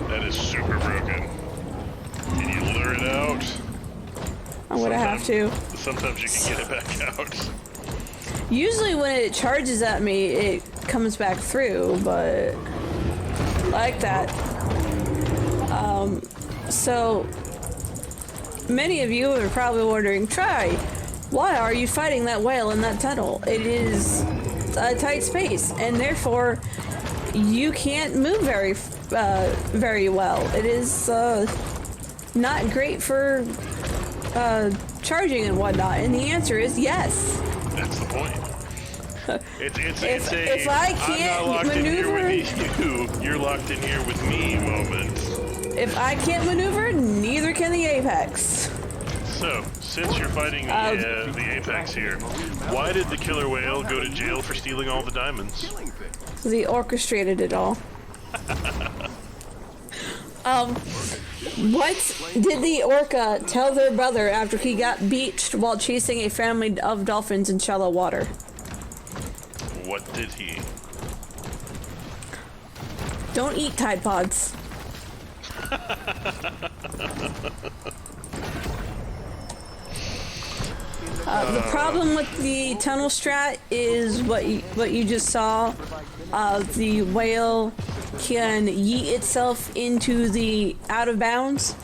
That is super broken. Can you lure it out? I'm gonna have to. Sometimes you can get it back out. Usually when it charges at me, it comes back through, but like that. So many of you are probably wondering, Try, why are you fighting that whale in that tunnel? It is a tight space, and therefore you can't move very well. It is not great for charging and whatnot. And the answer is yes. That's the point. If I can't maneuver, You're locked in here with me moment. If I can't maneuver, neither can the Apex. So, since you're fighting the Apex here, why did the killer whale go to jail for stealing all the diamonds? Because he orchestrated it all. What did the orca tell their brother after he got beached while chasing a family of dolphins in shallow water? What did he? Don't eat Tide Pods. The problem with the tunnel strat is what you just saw. The whale can yeet itself into the out of bounds.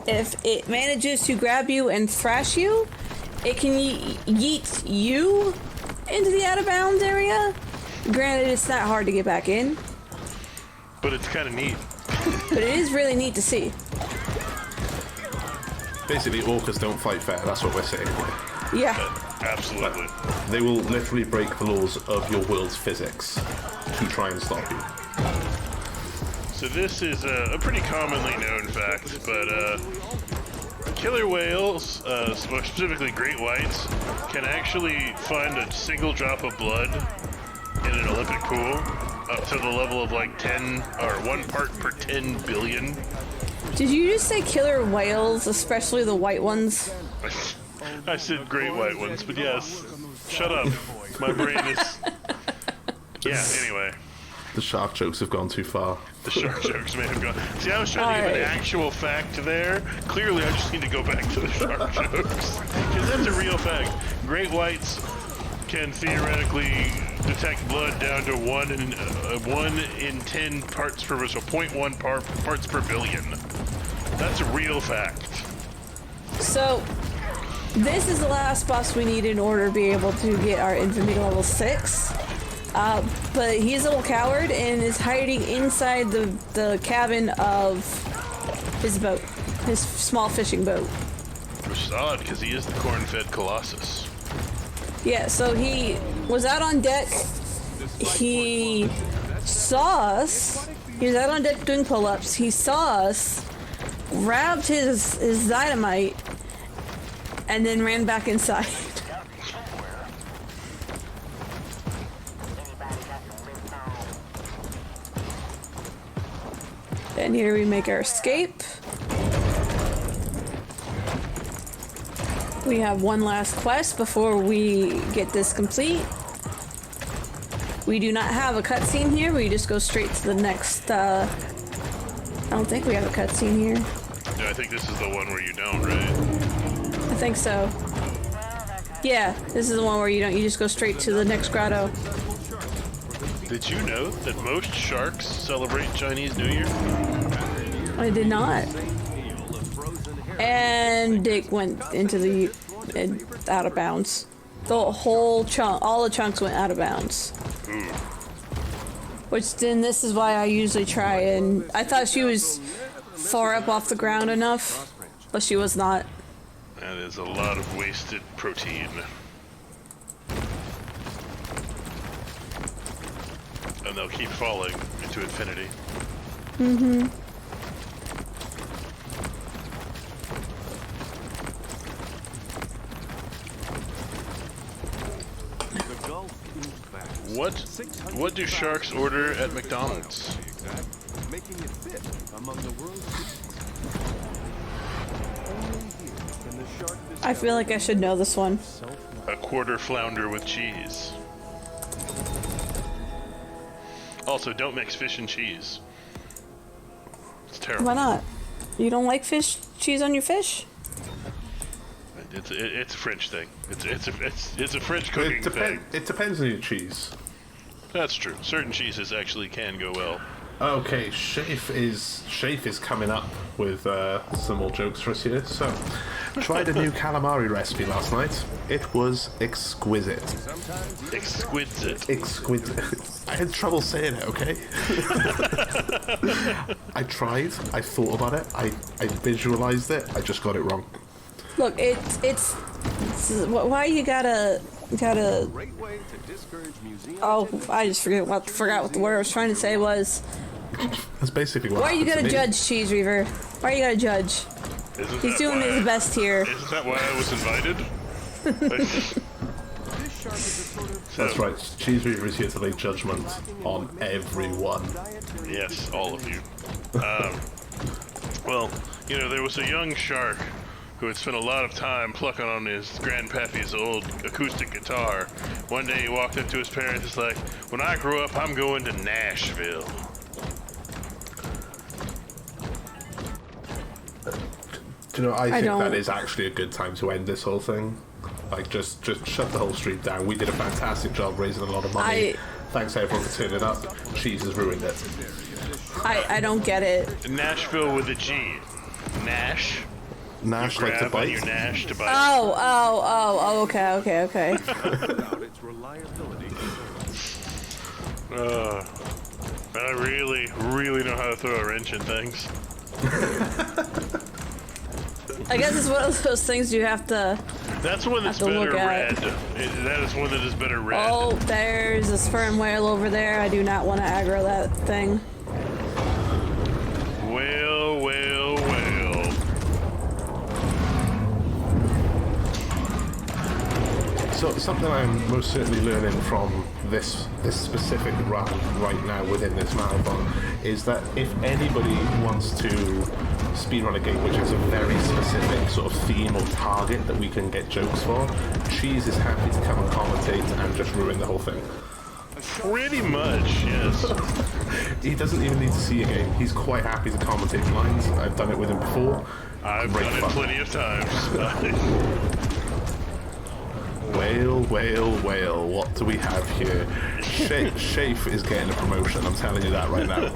If it manages to grab you and thrash you, it can yeet you into the out of bounds area. Granted, it's not hard to get back in. But it's kind of neat. But it is really neat to see. Basically, orcas don't fight fair. That's what we're saying here. Yeah. Absolutely. They will literally break the laws of your world's physics to try and stop you. So this is a pretty commonly known fact, but killer whales, more specifically great whites, can actually find a single drop of blood in an Olympic pool up to the level of like 10 or 1 part per 10 billion. Did you just say killer whales, especially the white ones? I said great white ones, but yes. Shut up. My brain is... Yeah, anyway. The shark jokes have gone too far. The shark jokes may have gone... See, I was trying to give an actual fact there. Clearly, I just need to go back to the shark jokes. Because that's a real fact. Great whites can theoretically detect blood down to 1 in 10 parts per... So 0.1 parts per billion. That's a real fact. So... this is the last boss we need in order to be able to get our infamy to level 6. But he's a little coward and is hiding inside the cabin of his boat. His small fishing boat. Which is odd, because he is the corn-fed Colossus. Yeah, so he was out on deck. He saw us. He was out on deck doing pull-ups. He saw us, grabbed his dynamite, and then ran back inside. And here we make our escape. We have one last quest before we get this complete. We do not have a cutscene here. We just go straight to the next. I don't think we have a cutscene here. No, I think this is the one where you don't, right? I think so. Yeah, this is the one where you don't. You just go straight to the next grotto. Did you know that most sharks celebrate Chinese New Year? I did not. And it went into the out of bounds. The whole chunk, all the chunks went out of bounds. Which then this is why I usually try and I thought she was far up off the ground enough, but she was not. That is a lot of wasted protein. And they'll keep falling into infinity. Mm-hmm. What do sharks order at McDonald's? Making it fit among the world's I feel like I should know this one. A quarter flounder with cheese. Also, don't mix fish and cheese. It's terrible. Why not? You don't like fish cheese on your fish? It's a French thing. It's a French cooking thing. It depends on your cheese. That's true. Certain cheeses actually can go well Okay, Shafe is coming up with some more jokes for us here. So, tried a new calamari recipe last night. It was exquisite. Exquisite. Exquisite. I had trouble saying it, okay? I tried, I thought about it, I visualized it, I just got it wrong. Look, it's why you gotta. Great way to discourage museum. Oh, I just forgot what the word I was trying to say was. That's basically what Why are you happened gonna to me. judge Cheese Reaver? Why are you gonna judge? He's doing his best here. Isn't that why I was invited? This shark is a sort of That's right, Cheese Reaver is here to lay judgment on everyone. Yes, all of you. Well, you know, there was a young shark who had spent a lot of time plucking on his grandpappy's old acoustic guitar. One day he walked up to his parents and was like, when I grow up, I'm going to Nashville. Do you know, I think don't. that is actually a good time to end this whole thing. Like, just shut the whole street down. We did a fantastic job raising a lot of money. Thanks everyone for turning up. Cheese has ruined it. I don't get it. Nashville with a G. Nash. Nash like to Grab on your bite. Nash to bite. Oh, okay. about its reliability. I really know how to throw a wrench in things. I guess it's one of those things you have to. That's one that's Have to better look red. at. That is one that is better red. Oh, there's a sperm whale over there. I do not want to aggro that thing. Well. So something I'm most certainly learning from this specific run right now within this marathon is that if anybody wants to speedrun a game which has a very specific sort of theme or target that we can get jokes for, Cheese is happy to come and commentate and just ruin the whole thing. Pretty much, yes. He doesn't even need to see a game. He's quite happy to commentate lines. I've done it with him before. I've Great done it fun. plenty of times. Whale, what do we have here? Shafe is getting a promotion, I'm telling you that right now.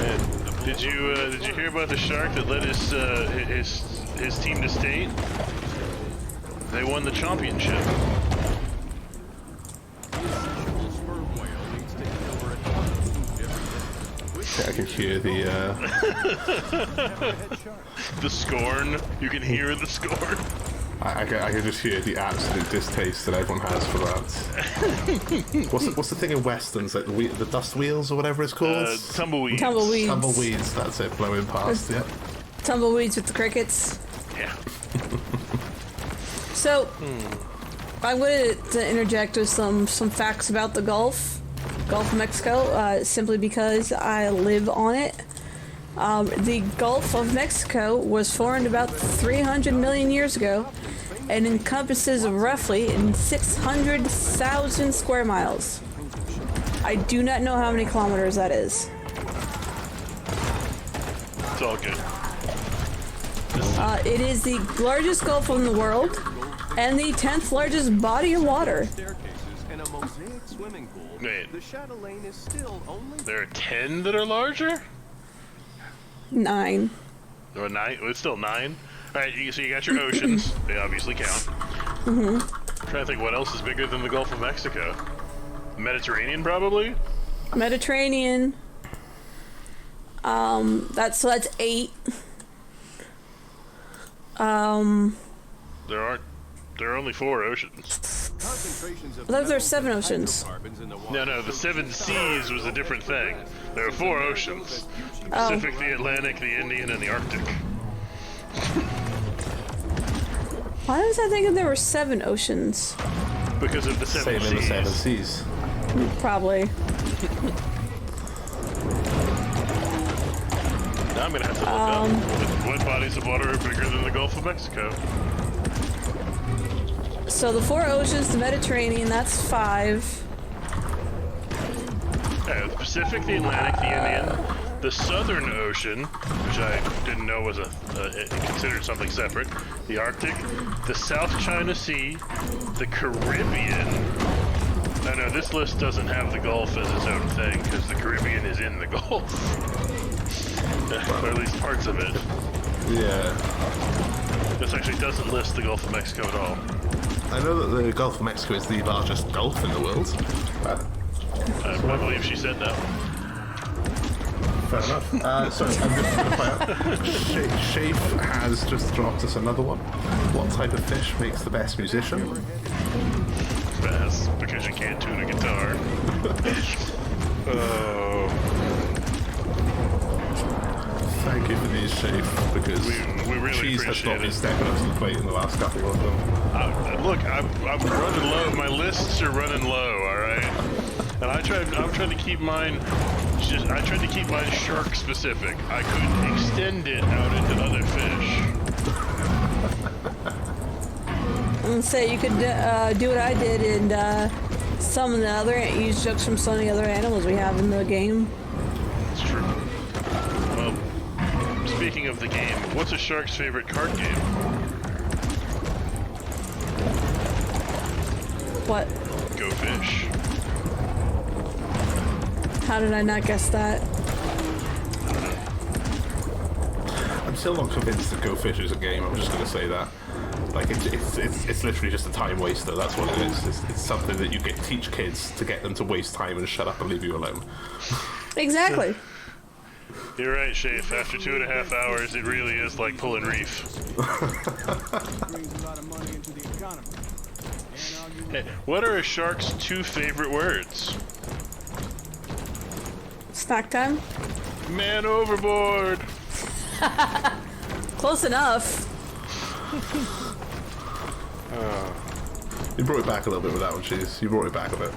And did you hear about the shark that led his team to state? They won the championship. Sperm whale needs to eat over 1,000 food every day. I can hear The scorn. You can hear the scorn. I can just hear the absolute distaste that everyone has for that. What's the thing in westerns, like the dust wheels or whatever it's called? Tumbleweeds. Tumbleweeds, that's it, blowing past, yeah. Tumbleweeds with the crickets. Yeah. So, I'm going to interject with some facts about the Gulf of Mexico, simply because I live on it. The Gulf of Mexico was formed about 300 million years ago and encompasses roughly 600,000 square miles. I do not know how many kilometers that is. It's all good. It is the largest gulf in the world and the 10th largest body of water. Staircases and a mosaic swimming pool. Wait. The Chatelaine is still only There are 10 that are larger? 9. Or 9? It's still 9? Alright, so you got your oceans. They obviously count. I'm trying to think what else is bigger than the Gulf of Mexico. Mediterranean, probably? Mediterranean. That's 8. There are only 4 oceans. concentrations of Those are metals 7 and oceans. hydrocarbons in the water. No, the 7 seas was a different thing. There are 4 oceans. The Pacific, the Atlantic, the Indian, and the Arctic. Why was I thinking there were 7 oceans? Because of the 7 Same in the seas. 7 seas. Probably. Now I'm gonna have to look up what bodies of water are bigger than the Gulf of Mexico. So the 4 oceans, the Mediterranean, that's 5. The Pacific, the Atlantic, the Indian, the Southern Ocean, which I didn't know was considered something separate, the Arctic, the South China Sea, the Caribbean, I know this list doesn't have the Gulf as its own thing because the Caribbean is in the Gulf, or at least parts of it. Yeah. This actually doesn't list the Gulf of Mexico at all. I know that the Gulf of Mexico is the largest gulf in the world. I believe she said that. Fair enough. So I'm just going to find out. Shafe has just dropped us another one. What type of fish makes the best musician? Bass, because you can't tune a guitar. Oh. Thank you for these, Shafe, because we really Cheese has appreciate not been it. stepping up to the plate in the last couple of them. Look, I'm running low. My lists are running low. All right, and I'm trying to keep mine. I tried to keep mine shark specific. I couldn't extend it out into other fish. And say you could do what I did and some of the other use jokes from some of the other animals we have in the game. It's true. Well, speaking of the game, what's a shark's favorite card game? What? Go Fish. How did I not guess that? I'm still not convinced that Go Fish is a game. I'm just going to say that. Like it's literally just a time waster. That's what it is. It's something that you teach kids to get them to waste time and shut up and leave you alone. Exactly. You're right, Shafe. After 2.5 hours, it really is like pulling reef. Hey, what are a shark's 2 favorite words? Snack time? Man overboard! Close enough. You brought it back a little bit with that one, Cheese. You brought it back a bit.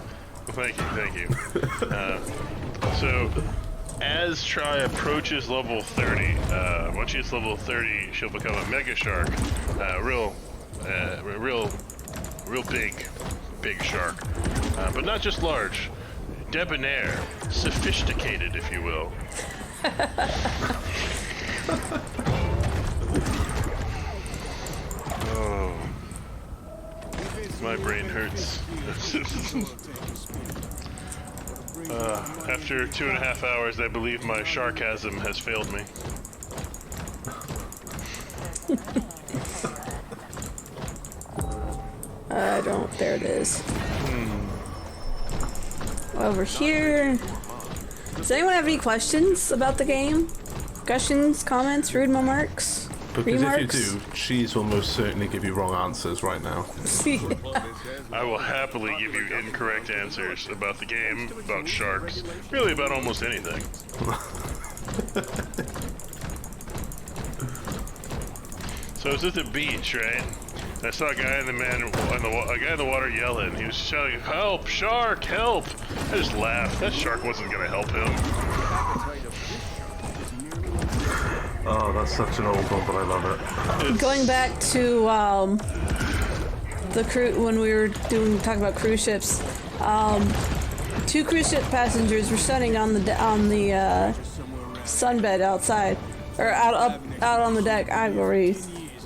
Thank you. So, as Try approaches level 30, once she hits level 30, she'll become a mega shark. Real big shark. But not just large. Debonair. Sophisticated, if you will. Oh. My brain hurts. After 2.5 hours, I believe my sarcasm has failed me. There it is. Over here. Does anyone have any questions about the game? Questions, comments, rude remarks? Because remarks? if you do, Cheese will most certainly give you wrong answers right now. I will happily give you incorrect answers about the game, about sharks, really about almost anything. So I was at the beach, right? I saw a guy in the water yelling. He was shouting, "Help! Shark! Help!" I just laughed. That shark wasn't gonna help him. Oh, that's such an old one, but I love it. Going back to the crew when we were talking about cruise ships, 2 cruise ship passengers were sitting on the sunbed outside, or out on the deck. I've already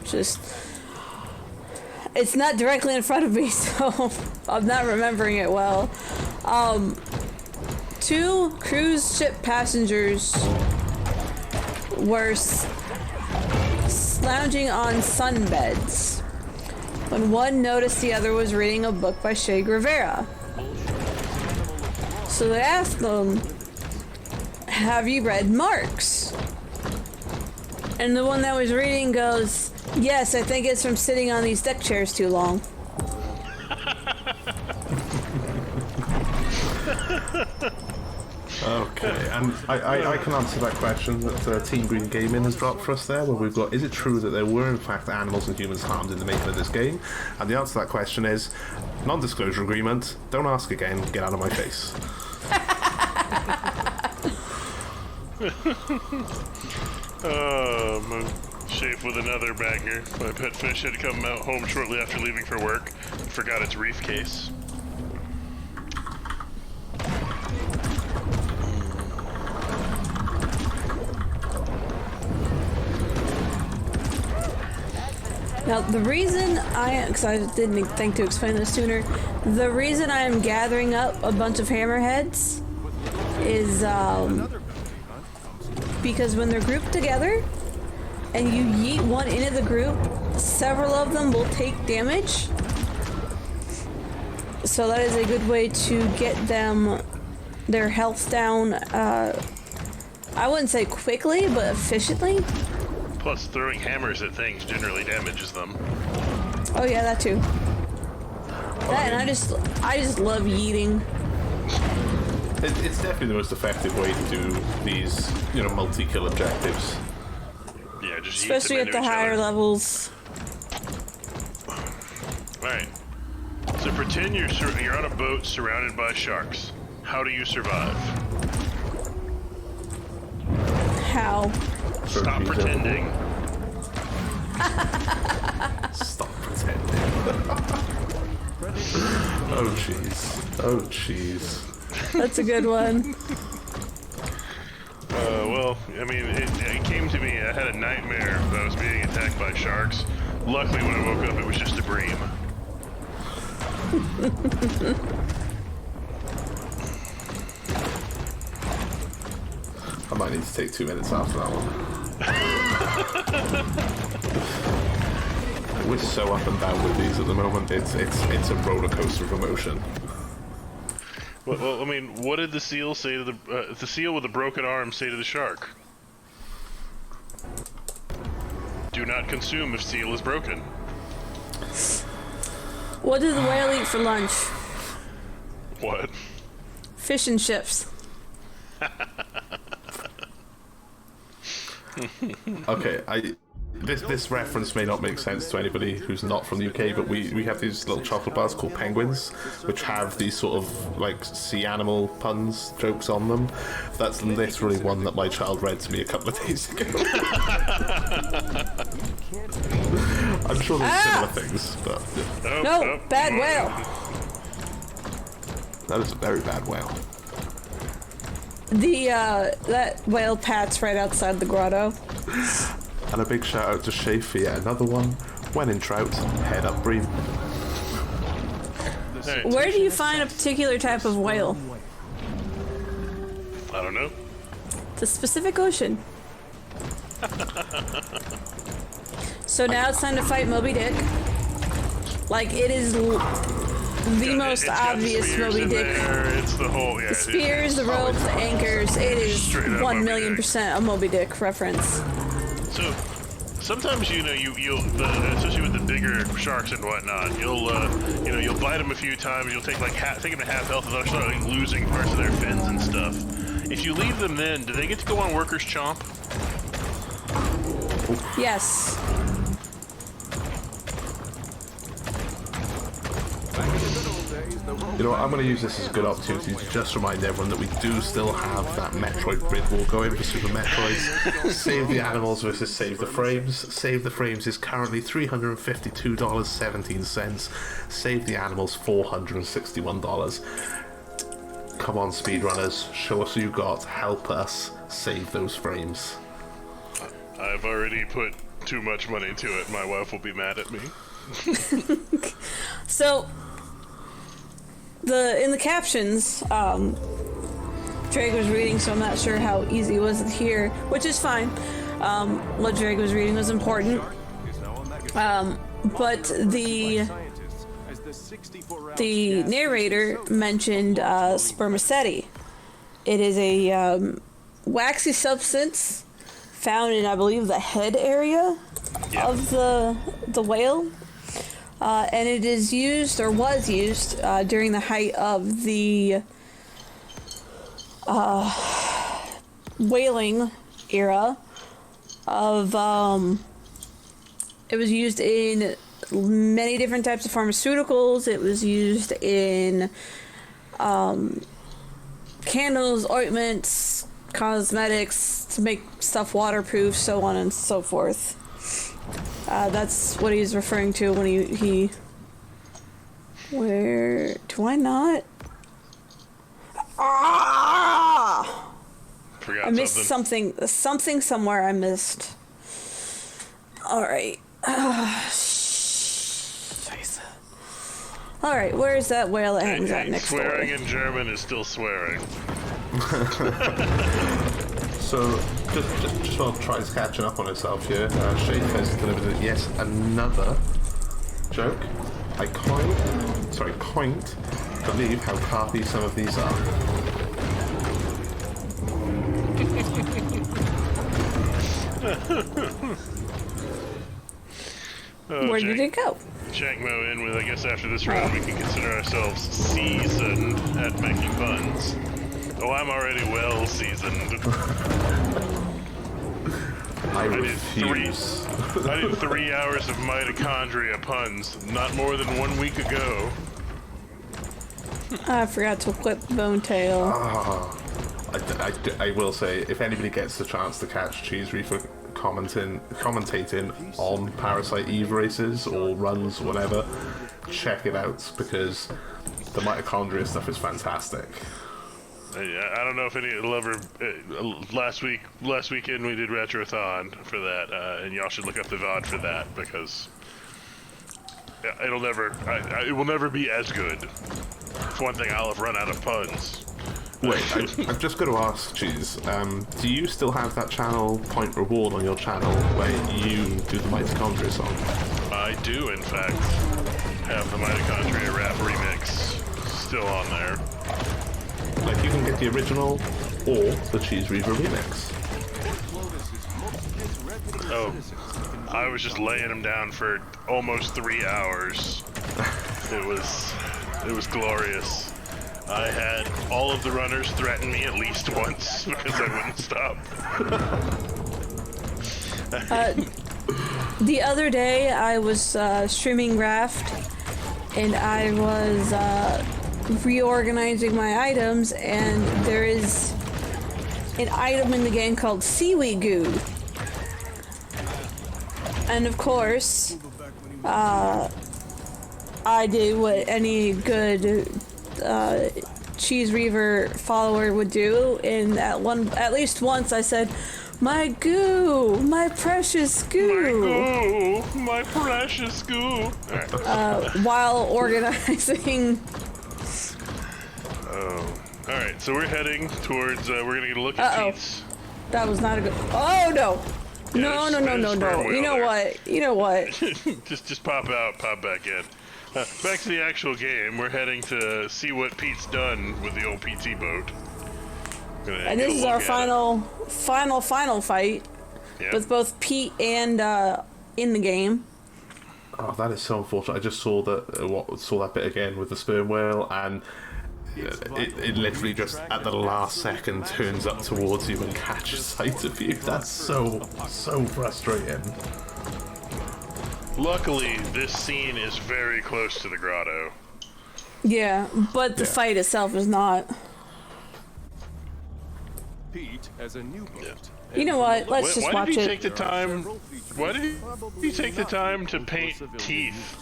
just. It's not directly in front of me, so I'm not remembering it well. 2 cruise ship passengers were lounging on sunbeds when one noticed the other was reading a book by Che Guevara. So they asked them, "Have you read Marx?" And the one that was reading goes, "Yes, I think it's from sitting on these deck chairs too long." Okay, and I can answer that question that Team Green Gaming has dropped for us there, where we've got, is it true that there were in fact animals and humans harmed in the making of this game? And the answer to that question is, non-disclosure agreement, don't ask again, get out of my face. Shafe with another banger. My pet fish had come out home shortly after leaving for work. Forgot its reef case. Now, the reason because I didn't think to explain this sooner, the reason I am gathering up a bunch of hammerheads is because when they're grouped together and you yeet one into the group, several of them will take damage. So that is a good way to get their health down, I wouldn't say quickly, but efficiently. Plus, throwing hammers at things generally damages them. Oh yeah, that too. That, and I just love yeeting. It's definitely the most effective way to do these, multi-kill objectives. Yeah, just especially at the higher levels. Alright. So pretend you're on a boat surrounded by sharks. How do you survive? How? Stop pretending. Stop pretending. Oh jeez. Oh jeez. That's a good one. Well, I mean, it came to me, I had a nightmare that I was being attacked by sharks. Luckily, when I woke up, it was just a bream. I might need to take 2 minutes after that one. We're so up and down with these at the moment. It's a roller coaster of emotion. Well, I mean, what did the seal say to the seal with a broken arm say to the shark? Do not consume if seal is broken. What did the whale eat for lunch? What? Fish and chips. Okay, this reference may not make sense to anybody who's not from the UK, but we have these little chocolate bars called penguins, which have these sort of like sea animal puns, jokes on them. That's literally one that my child read to me a couple of days ago. I'm sure there's similar things, but No, bad whale. That is a very bad whale. That whale pats right outside the grotto. And a big shout out to Shay for yet another one. When in trout, head up bream. Where do you find a particular type of whale? I don't know. The Pacific Ocean. So now it's time to fight Moby Dick. Like, it is the most obvious Moby Dick. It's the whole, yeah. The spears, the ropes, the anchors. It is 1,000,000% a Moby Dick reference. So sometimes you'll especially with the bigger sharks and whatnot, you'll bite them a few times. You'll take them to half health, and they'll start like losing parts of their fins and stuff. If you leave them, then do they get to go on workers' chomp? Yes. You know what, I'm going to use this as a good opportunity to just remind everyone that we do still have that Metroid Grid War going for Super Metroids. Save the Animals versus Save the Frames. Save the Frames is currently $352.17. Save the Animals, $461. Come on, speedrunners, show us who you got. Help us save those frames. I've already put too much money into it. My wife will be mad at me. So, in the captions, Drake was reading, so I'm not sure how easy it was to hear, which is fine. What Drake was reading was important. But the narrator mentioned spermaceti. It is a waxy substance found in, I believe, the head area of the whale. And it is used, or was used, during the height of the whaling era of, it was used in many different types of pharmaceuticals. It was used in candles, ointments, cosmetics, to make stuff waterproof, so on and so forth. That's what he's referring to when he where do I not? Forgot I missed something somewhere I missed. All right. Alright, where's that whale that hangs out next door? Swearing in German is still swearing. So, just while tries catching up on herself here, Shake has delivered yet another joke. I can't believe how carpy some of these are. Where did it go? Shankmo in with, I guess after this round we can consider ourselves seasoned at making puns. Oh, I'm already well seasoned. I refuse. I did 3 hours of mitochondria puns not more than 1 week ago. I forgot to equip Bone Tail. I will say, if anybody gets the chance to catch Cheese Reefer commentating on Parasite Eve races or runs, whatever, check it out, because the mitochondria stuff is fantastic. I don't know if any will ever. Last weekend we did Retrothon for that, and y'all should look up the VOD for that, because it'll never. It will never be as good. For one thing, I'll have run out of puns. Wait, I've just got to ask, Cheese. Do you still have that channel point reward on your channel where you do the mitochondria song? I do, in fact, have the mitochondria rap remix still on there. Like, you can get the original or the Cheese Reaver remix. Oh, I was just laying him down for almost 3 hours. It was glorious. I had all of the runners threaten me at least once because I wouldn't stop. The other day I was streaming Raft, and I was reorganizing my items, and there is an item in the game called Seaweed Goo. And of course, I did what any good Cheese Reaver follower would do, and at least once I said, "My goo, my precious goo, my precious goo." while organizing. Oh, all right. So we're heading towards. We're gonna get a look at Pete's. That was not a good. Oh no! No! You know what? just pop out, pop back in. Back to the actual game. We're heading to see what Pete's done with the old PT boat. And this is our final fight with both Pete and in the game. Oh, that is so unfortunate. I just saw that bit again with the sperm whale, and it literally just at the last second turns up towards you and catches sight of you. That's so frustrating. Luckily, this scene is very close to the grotto. Yeah, but the fight itself is not. Pete has a new boat. You know what? Let's just watch it. Why did he take the time to paint teeth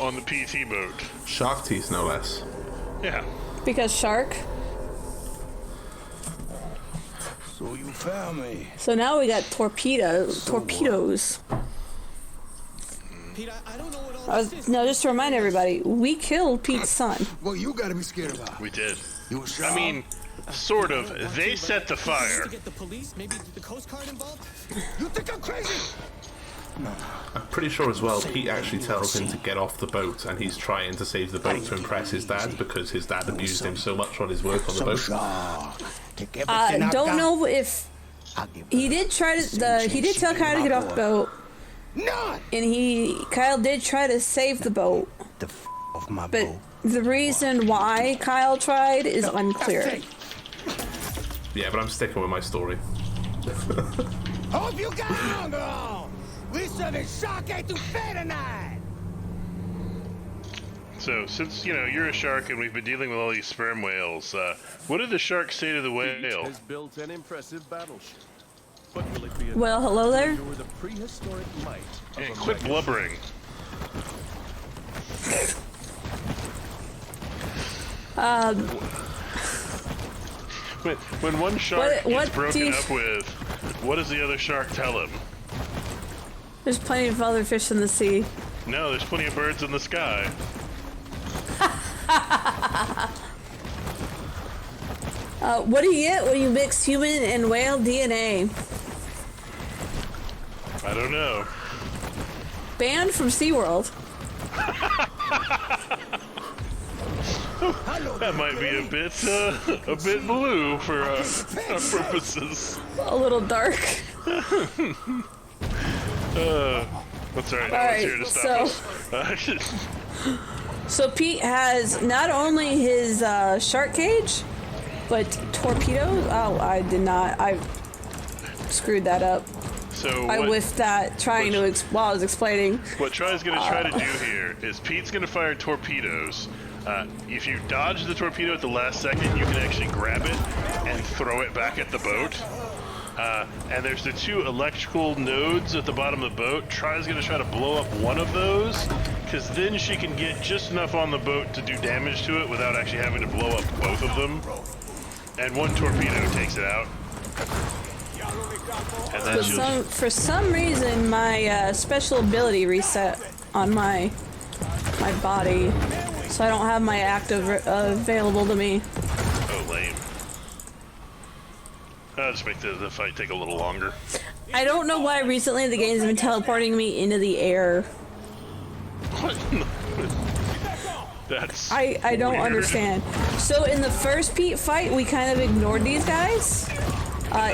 on the PT boat? Shark teeth, no less. Yeah. Because shark. So you found me. So now we got torpedoes. Pete, I don't know what all this is. No, just to remind everybody, we killed Pete's son. Well, you gotta be scared about. We did. You were I mean, sort of. They set the fire. To get the police, maybe the Coast Guard involved. You think I'm crazy? I'm pretty sure as well, Pete actually tells him to get off the boat, and he's trying to save the boat to impress his dad because his dad abused him so much on his work on the boat. Don't know if he did try to. He did tell Kyle to get off the boat, and Kyle did try to save the boat. But the reason why Kyle tried is unclear. Yeah, but I'm sticking with my story. Hope you got hunger on. We serving shark through fair tonight. So, since, you're a shark and we've been dealing with all these sperm whales, what did the shark say to the whale? Has built an impressive battleship. But will it be enough Well, hello there. to endure the prehistoric might of Hey, a quit mega- blubbering. When one shark What gets broken do you- up with, what does the other shark tell him? There's plenty of other fish in the sea. No, there's plenty of birds in the sky. What do you get when you mix human and whale DNA? I don't know. Banned from SeaWorld. That might be a bit blue for our purposes. A little dark. That's alright. All No one's right, here to stop us. So Pete has not only his shark cage, but torpedoes. Oh, I did not. I screwed that up. So I whiffed that trying to while I was explaining. What Try's going to try to do here is Pete's going to fire torpedoes. If you dodge the torpedo at the last second, you can actually grab it and throw it back at the boat. And there's the 2 electrical nodes at the bottom of the boat. Try's going to try to blow up one of those, because then she can get just enough on the boat to do damage to it without actually having to blow up both of them. And 1 torpedo takes it out. And then For some reason, my special ability reset on my body, so I don't have my active available to me. Oh, lame. That'll just make the fight take a little longer. I don't know why recently the game's been teleporting me into the air. What? That's I don't weird. understand. So in the first Pete fight, we kind of ignored these guys.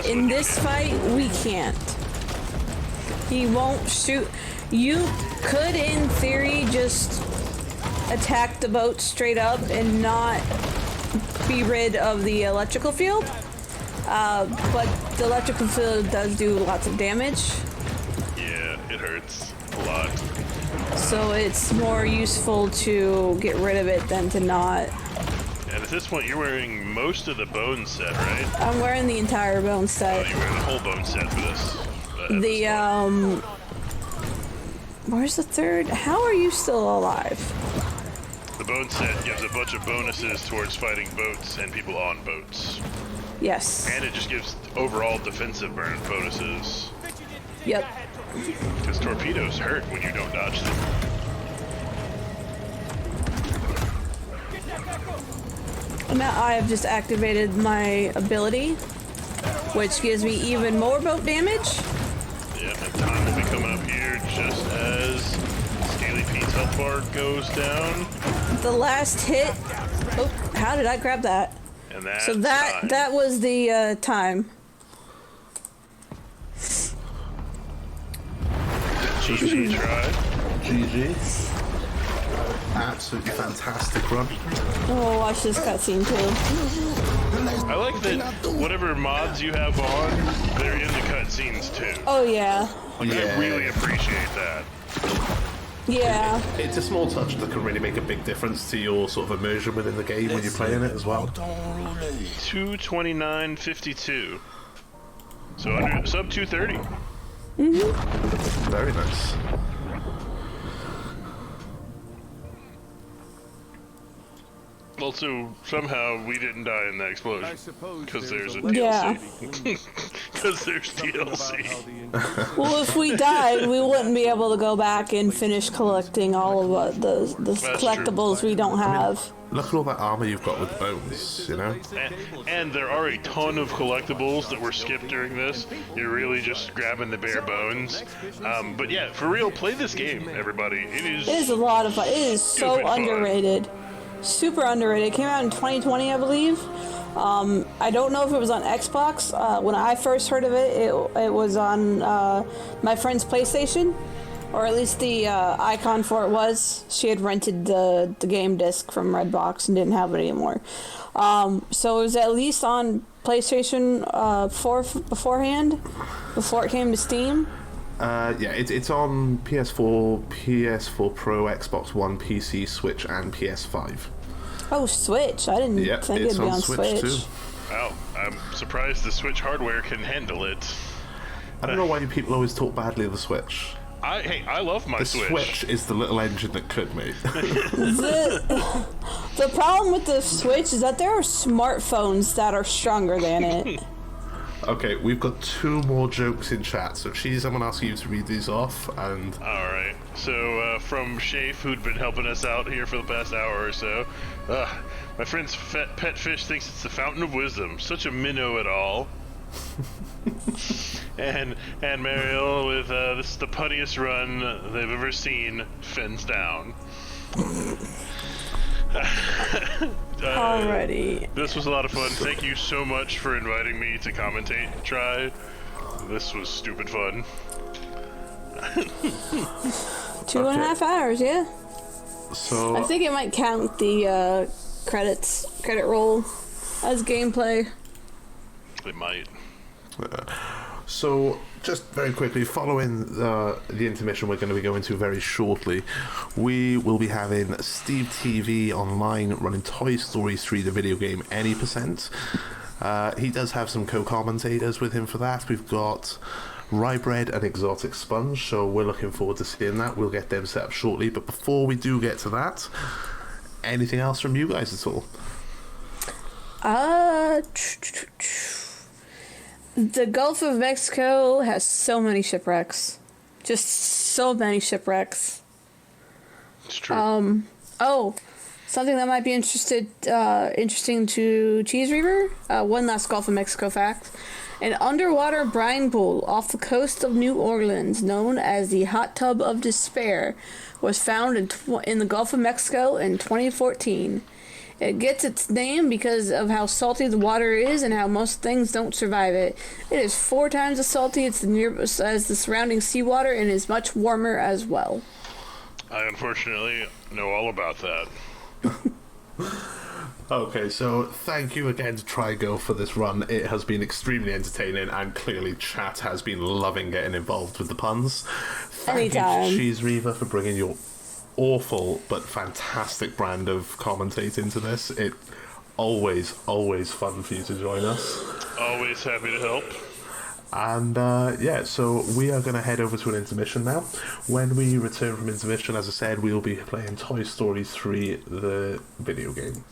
In this fight, we can't. He won't shoot. You could, in theory, just attack the boat straight up and not be rid of the electrical field. But the electrical field does do lots of damage. Yeah, it hurts a lot. So it's more useful to get rid of it than to not. And at this point, you're wearing most of the bone set, right? I'm wearing the entire bone Oh, set. you're wearing the whole bone set for this. Where's the third? How are you still alive? The bone set gives a bunch of bonuses towards fighting boats and people on boats. Yes. And it just gives overall defensive bonuses. Yep. Because torpedoes hurt when you don't dodge them. Now I have just activated my ability, which gives me even more boat damage. Yeah, and time will be coming up here just as Scaly Pete's health bar goes down. The last hit. Oh, how did I grab that? And that So that was the time. GG Try. GG. Absolutely fantastic run. Oh, watch this cutscene too. I like that whatever mods you have on, they're in the cutscenes too. Oh yeah. Like, I really appreciate that. Yeah. It's a small touch that can really make a big difference to your sort of immersion within the game when you're playing it as well. 229.52. So under sub 230. Very nice. Also, somehow we didn't die in that explosion. Because there's a Yeah. DLC. Because there's DLC. Well, if we died, we wouldn't be able to go back and finish collecting all of the collectibles we don't have. Look at all that armor you've got with the bones, you know? And there are a ton of collectibles that were skipped during this. You're really just grabbing the bare bones. But yeah, for real, play this game, everybody. It is a lot of fun. It is so underrated. Super underrated. It came out in 2020, I believe. I don't know if it was on Xbox. When I first heard of it, it was on my friend's PlayStation. Or at least the icon for it was. She had rented the game disc from Redbox and didn't have it anymore. So it was at least on PlayStation 4 beforehand, before it came to Steam. Yeah, it's on PS4, PS4 Pro, Xbox One, PC, Switch, and PS5. Oh, Switch. I didn't think it'd be on Switch. Too. Wow, I'm surprised the Switch hardware can handle it. I don't know why you people always talk badly of the Switch. I love my Switch. The Switch is the little engine that could me. The problem with the Switch is that there are smartphones that are stronger than it. Okay, we've got 2 more jokes in chat, so Cheese, I'm going to ask you to read these off, and... Alright, so from Shafe, who'd been helping us out here for the past hour or so. My friend's pet fish thinks it's the fountain of wisdom. Such a minnow at all. and Mariel with, this is the puttiest run they've ever seen, fins down. Alrighty. This was a lot of fun. Thank you so much for inviting me to commentate. Try. This was stupid fun. 2.5 hours, yeah. So... I think it might count the credit roll as gameplay. It might. So, just very quickly, following the intermission we're going to be going to very shortly, we will be having Steve TV online running Toy Story 3, the video game, Any %. He does have some co-commentators with him for that. We've got Rye Bread and Exotic Sponge, so we're looking forward to seeing that. We'll get them set up shortly, but before we do get to that, anything else from you guys at all? The Gulf of Mexico has so many shipwrecks. Just so many shipwrecks. It's true. Something that might be interesting to Cheese Reaver. One last Gulf of Mexico fact. An underwater brine pool off the coast of New Orleans, known as the Hot Tub of Despair, was found in the Gulf of Mexico in 2014. It gets its name because of how salty the water is and how most things don't survive it. It is 4 times as salty as the surrounding seawater and is much warmer as well. I unfortunately know all about that. Okay, so thank you again to Trigirl for this run. It has been extremely entertaining, and clearly chat has been loving getting involved with the puns. Thank Anytime. you to Cheese Reaver for bringing your awful but fantastic brand of commentating to this. It always fun for you to join us. Always happy to help. And yeah, so we are going to head over to an intermission now. When we return from intermission, as I said, we'll be playing Toy Story 3, the video game.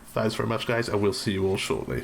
Thanks very much, guys, and we'll see you all shortly.